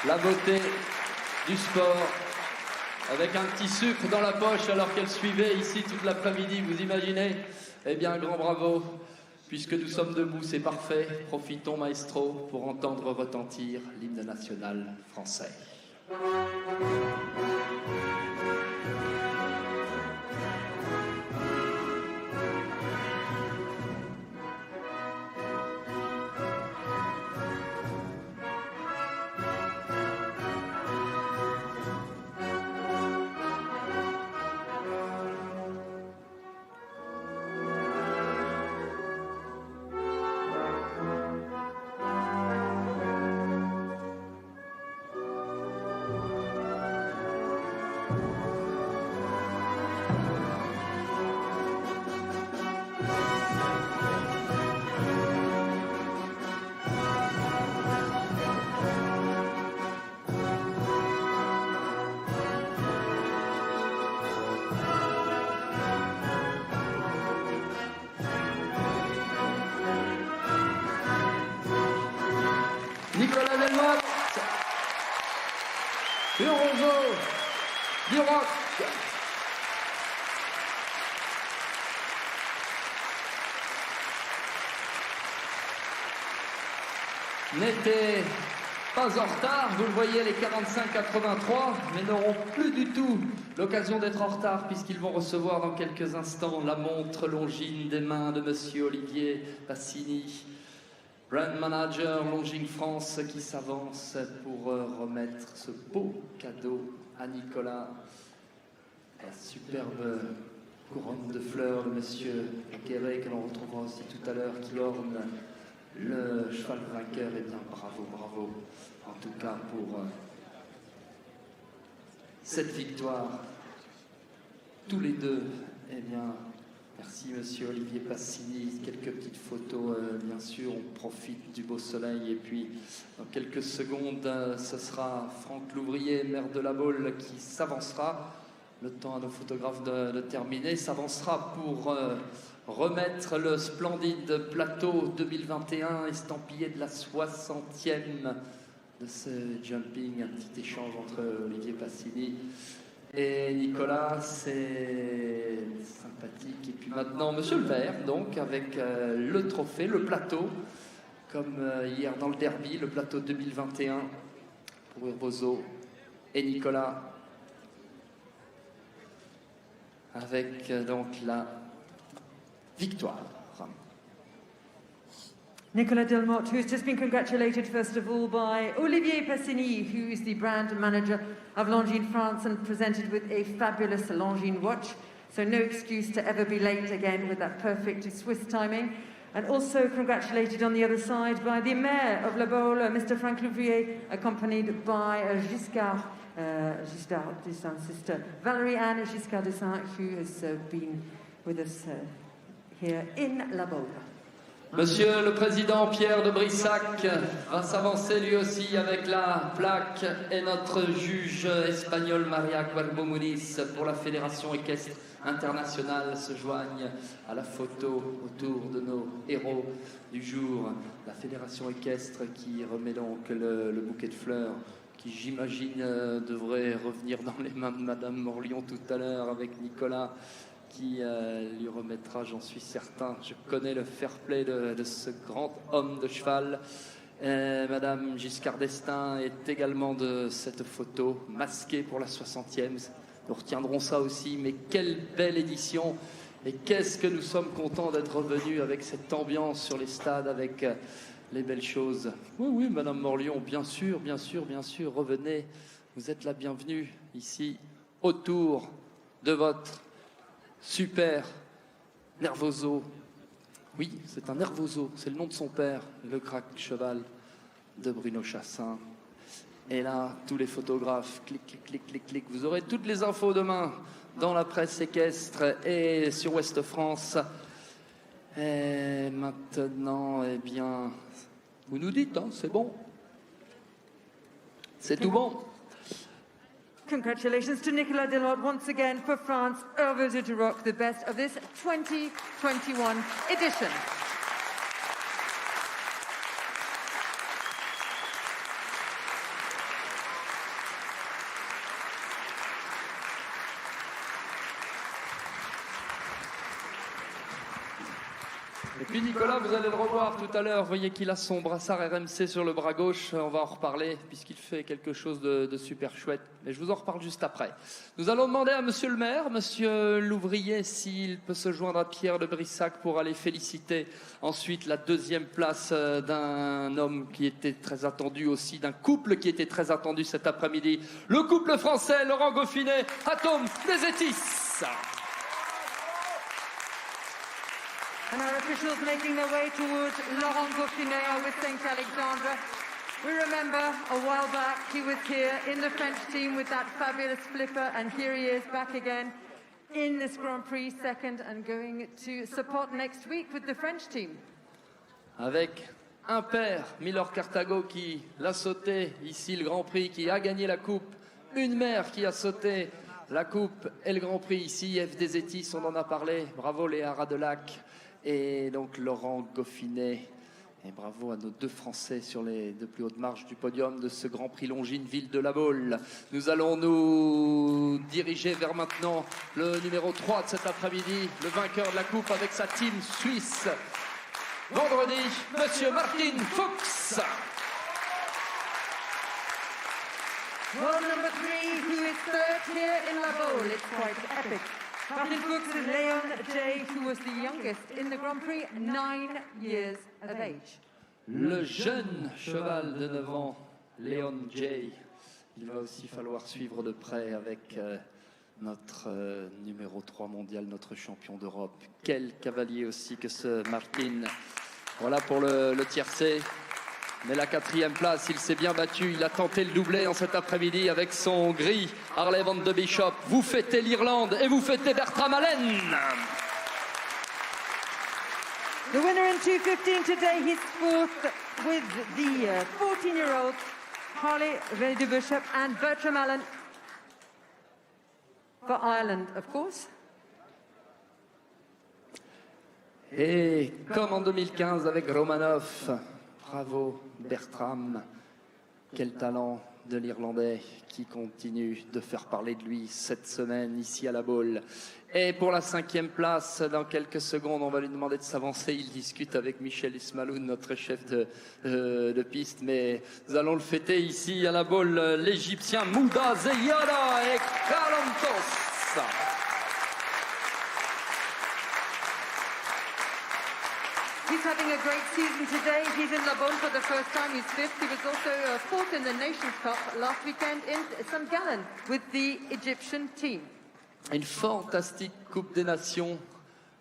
La beauté du sport, avec un petit sucre dans la poche alors qu'elle suivait ici toute l'après-midi, vous imaginez? Eh bien, grand bravo, puisque nous sommes debout, c'est parfait. Profitons, maestro, pour entendre retentir l'hymne national français. Nicolas Delmotte, Urozo, Duroc. N'était pas en retard, vous le voyez, les 45-83, mais n'auront plus du tout l'occasion d'être en retard puisqu'ils vont recevoir dans quelques instants la montre Longines des mains de Monsieur Olivier Passini, Brand Manager Longines France, qui s'avance pour remettre ce beau cadeau à Nicolas. La superbe couronne de fleurs de Monsieur Whittaker, que l'on retrouvera aussi tout à l'heure, qui orne le cheval vainqueur. Eh bien, bravo, bravo, en tout cas pour cette victoire. Tous les deux, eh bien, merci Monsieur Olivier Passini. Quelques petites photos, bien sûr. On profite du beau soleil. Et puis, dans quelques secondes, ce sera Franck Louvrier, maire de la Baule, qui s'avancera. Le temps à nos photographes de terminer. S'avancera pour remettre le splendide plateau 2021, estampillé de la 60e de ce jumping. Un petit échange entre Olivier Passini et Nicolas, c'est sympathique. Et puis maintenant, Monsieur le maire, donc, avec le trophée, le plateau, comme hier dans le derby, le plateau 2021 pour Urbozo et Nicolas, avec donc la victoire. Nicolas Delmotte, who's just been congratulated first of all by Olivier Passini, who is the brand manager of Longines France and presented with a fabulous Longines watch. So no excuse to ever be late again with that perfect Swiss timing. And also congratulated on the other side by the mayor of La Baule, Mr. Franck Louvrier, accompanied by Giscard d'Estaing's sister, Valérie-Anne Giscard d'Estaing, who has been with us here in La Baule. Monsieur le Président Pierre de Brissac va s'avancer lui aussi avec la plaque et notre juge espagnol Maria Cuervo Muniz pour la Fédération équestre internationale se joignent à la photo autour de nos héros du jour. La Fédération équestre qui remet donc le bouquet de fleurs qui, j'imagine, devrait revenir dans les mains de Madame Morlion tout à l'heure avec Nicolas, qui lui remettra, j'en suis certain. Je connais le fair play de ce grand homme de cheval. Madame Giscard d'Estaing est également de cette photo, masquée pour la 60e. Nous retiendrons ça aussi, mais quelle belle édition! Et qu'est-ce que nous sommes contents d'être revenus avec cette ambiance sur les stades, avec les belles choses. Oui, oui, Madame Morlion, bien sûr, bien sûr, bien sûr, revenez. Vous êtes la bienvenue ici, autour de votre super Nervoso. Oui, c'est un Nervoso, c'est le nom de son père, le crack cheval de Bruno Chassin. Et là, tous les photographes, clic, clic, clic, clic, clic. Vous aurez toutes les infos demain dans la presse équestre et sur Ouest France. Et maintenant, eh bien, vous nous dites, hein, c'est bon. C'est tout bon. Congratulations to Nicolas Delort once again for France. Over to rock the best of this 2021 edition. Et puis Nicolas, vous allez le revoir tout à l'heure. Vous voyez qu'il a son brassard RMC sur le bras gauche. On va en reparler puisqu'il fait quelque chose de super chouette. Mais je vous en reparle juste après. Nous allons demander à Monsieur le maire, Monsieur l'ouvrier, s'il peut se joindre à Pierre de Brissac pour aller féliciter ensuite la deuxième place d'un homme qui était très attendu aussi, d'un couple qui était très attendu cet après-midi. Le couple français, Laurent Goffinet, Atome Desetis. And our officials making their way towards Laurent Goffinet with St. Alexandre. We remember a while back he was here in the French team with that fabulous flipper, and here he is back again in this Grand Prix second and going to support next week with the French team. Avec un père, Miller Cartago, qui l'a sauté ici le Grand Prix, qui a gagné la coupe, une mère qui a sauté la coupe et le Grand Prix ici, F. Desetis, on en a parlé, bravo Léa Radelac. Et donc Laurent Goffinet, et bravo à nos deux Français sur les deux plus hautes marches du podium de ce Grand Prix Longines Ville de la Baule. Nous allons nous diriger vers maintenant le numéro 3 de cet après-midi, le vainqueur de la coupe avec sa team suisse. Vendredi, Monsieur Martin Fuchs. World number 3, who is third here in La Baule. It's quite epic. Martin Fuchs is Leon J, who was the youngest in the Grand Prix, 9 years of age. Le jeune cheval de 9 ans, Leon J. Il va aussi falloir suivre de près avec notre numéro 3 mondial, notre champion d'Europe. Quel cavalier aussi que ce Martin. Voilà pour le tiercé. Mais la 4e place, il s'est bien battu. Il a tenté le doublé en cet après-midi avec son gris Harley Van de Bishop. Vous fêtez l'Irlande et vous fêtez Bertram Allen. The winner in 2:15 today, he's fourth with the 14-year-old Harley Van de Bishop and Bertram Allen for Ireland, of course. Et comme en 2015 avec Romanov, bravo Bertram, quel talent de l'Irlandais qui continue de faire parler de lui cette semaine ici à la Baule. Et pour la 5e place, dans quelques secondes, on va lui demander de s'avancer. Il discute avec Michel Ismaloun, notre chef de piste, mais nous allons le fêter ici à la Baule, l'Égyptien Mouda Zeyara et Kalantos. He's having a great season today. He's in La Baule for the first time. He's fifth. He was also fourth in the Nations Cup last weekend in St. Gallen with the Egyptian team. Une fantastique Coupe des Nations,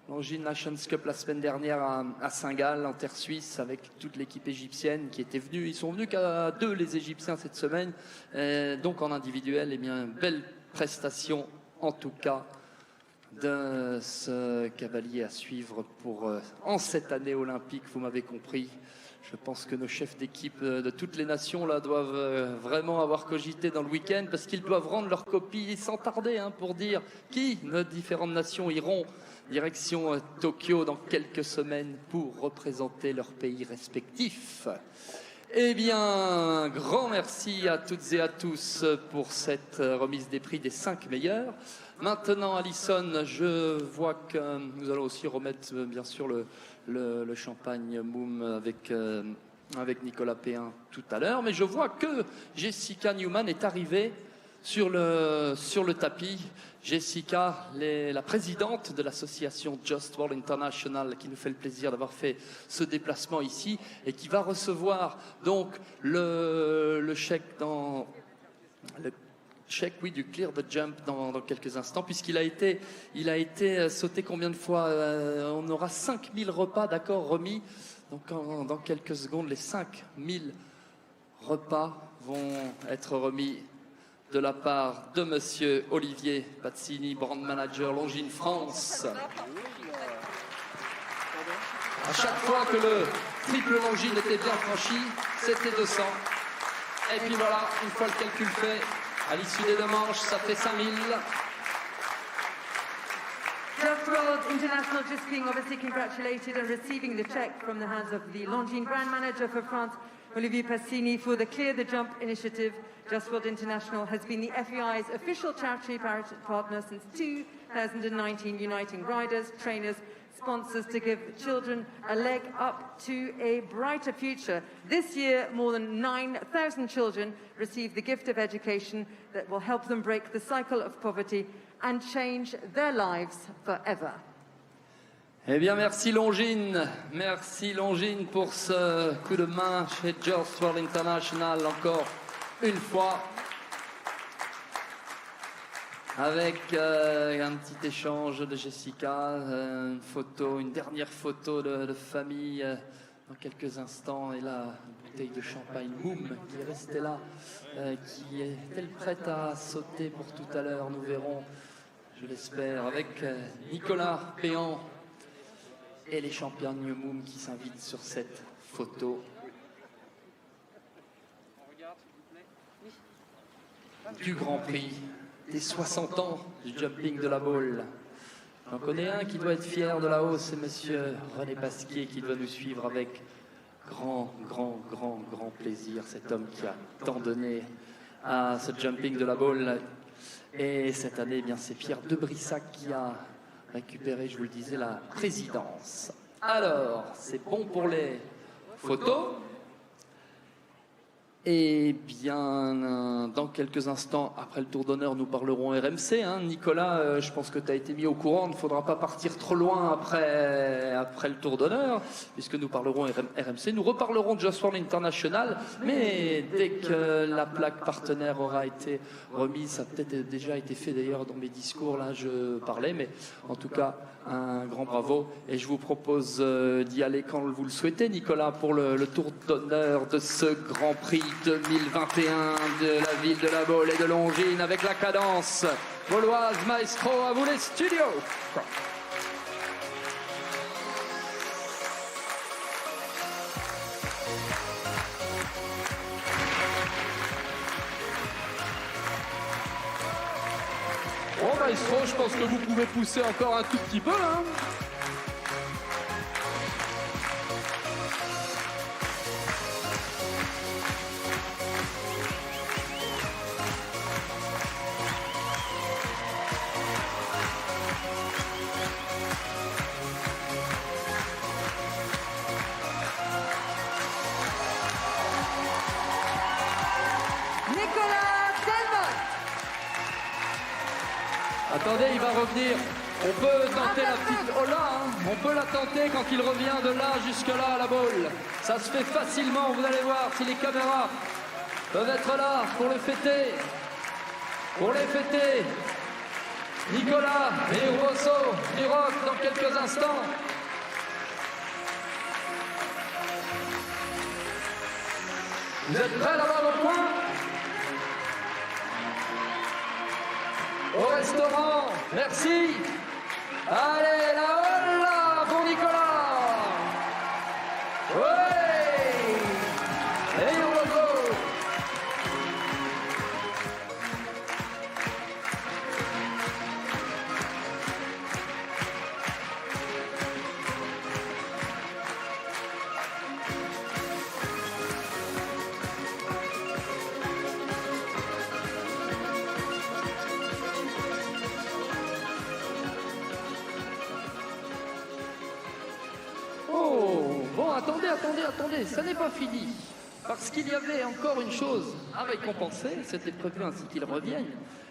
Longines Nations Cup la semaine dernière à Saint-Gall, en terre suisse, avec toute l'équipe égyptienne qui était venue. Ils sont venus qu'à 2 les Égyptiens cette semaine, donc en individuel. Eh bien, belle prestation en tout cas de ce cavalier à suivre pour en cette année olympique, vous m'avez compris. Je pense que nos chefs d'équipe de toutes les nations là doivent vraiment avoir cogité dans le week-end, parce qu'ils doivent rendre leur copie sans tarder pour dire qui nos différentes nations iront direction Tokyo dans quelques semaines pour représenter leur pays respectif. Eh bien, grand merci à toutes et à tous pour cette remise des prix des 5 meilleurs. Maintenant, Alison, je vois que nous allons aussi remettre bien sûr le champagne Moum avec avec Nicolas Péin tout à l'heure, mais je vois que Jessica Newman est arrivée sur le tapis. Jessica, la présidente de l'association Just World International, qui nous fait le plaisir d'avoir fait ce déplacement ici et qui va recevoir donc le chèque oui, du Clear the Jump dans quelques instants, puisqu'il a été sauté combien de fois on aura 5000 repas, d'accord, remis. Donc dans quelques secondes, les 5000 repas vont être remis de la part de Monsieur Olivier Pazzini, brand manager Longines France. À chaque fois que le triple Longines était bien franchi, c'était 200. Et puis voilà, une fois le calcul fait, à l'issue des 2 manches, ça fait 5000. Just World International just being obviously congratulated and receiving the check from the hands of the Longines brand manager for France, Olivier Passini, for the Clear the Jump initiative. Just World International has been the FEI's official charity partner since 2019, uniting riders, trainers, sponsors to give children a leg up to a brighter future. This year, more than 9,000 children receive the gift of education that will help them break the cycle of poverty and change their lives forever. Eh bien, merci Longines pour ce coup de main chez Just World International, encore une fois, avec un petit échange de Jessica, une dernière photo de famille dans quelques instants, et la bouteille de champagne Moum qui est restée là, qui est-elle prête à sauter pour tout à l'heure, nous verrons, je l'espère, avec Nicolas Péan et les champagnes Moum qui s'invitent sur cette photo. Du Grand Prix des 60 ans du jumping de la Baule. J'en connais un qui doit être fier de la hausse, c'est monsieur René Pasquier qui doit nous suivre avec grand plaisir. Cet homme qui a tant donné à ce jumping de la Baule. Et cette année, eh bien, c'est Pierre de Brissac qui a récupéré, je vous le disais, la présidence. Alors, c'est bon pour les photos. Et bien, dans quelques instants, après le tour d'honneur, nous parlerons RMC. Nicolas, je pense que tu as été mis au courant. Il ne faudra pas partir trop loin après le tour d'honneur, puisque nous parlerons RMC. Nous reparlerons de Just World International, mais dès que la plaque partenaire aura été remise, ça a peut-être déjà été fait d'ailleurs dans mes discours, là je parlais, mais en tout cas, un grand bravo. Et je vous propose d'y aller quand vous le souhaitez, Nicolas, pour le tour d'honneur de ce Grand Prix 2021 de la ville de la Baule et de Longines avec la cadence gauloise. Maestro, à vous les studios. Bon, Maestro, je pense que vous pouvez pousser encore un tout petit peu, hein. Attendez, il va revenir. On peut tenter la petite Ola, hein. On peut la tenter quand il revient de là jusque là à la Baule. Ça se fait facilement, vous allez voir si les caméras peuvent être là pour le fêter. Pour les fêter. Nicolas et Rosso du rock dans quelques instants. Vous êtes prêts là-bas au point? Au restaurant, merci. Allez, la hola pour Nicolas. Ouais. Et on retourne. attendez, ça n'est pas fini. Parce qu'il y avait encore une chose à récompenser, c'était prévu ainsi qu'il revienne.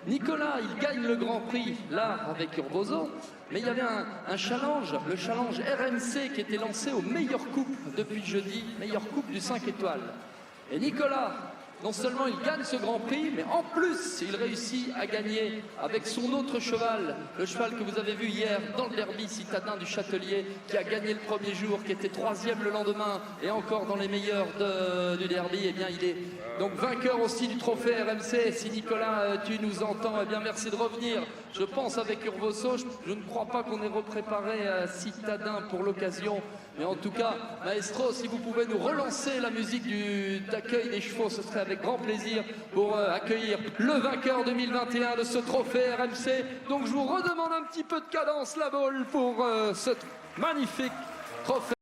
Nicolas, il gagne le Grand Prix, là, avec Urbozo, mais il y avait un challenge, le challenge RMC qui était lancé aux meilleures coupes depuis jeudi, meilleure coupe du 5 étoiles. Et Nicolas, non seulement il gagne ce Grand Prix, mais en plus, il réussit à gagner avec son autre cheval, le cheval que vous avez vu hier dans le derby citadin du Châtelier, qui a gagné le premier jour, qui était 3e le lendemain, et encore dans les meilleurs du derby. Eh bien, il est donc vainqueur aussi du trophée RMC. Si Nicolas, tu nous entends, eh bien, merci de revenir. Je pense avec Urboso, je ne crois pas qu'on ait repréparé citadin pour l'occasion. Mais en tout cas, Maestro, si vous pouvez nous relancer la musique d'accueil des chevaux, ce serait avec grand plaisir pour accueillir le vainqueur 2021 de ce trophée RMC. Donc je vous redemande un petit peu de cadence, la Baule, pour ce magnifique trophée.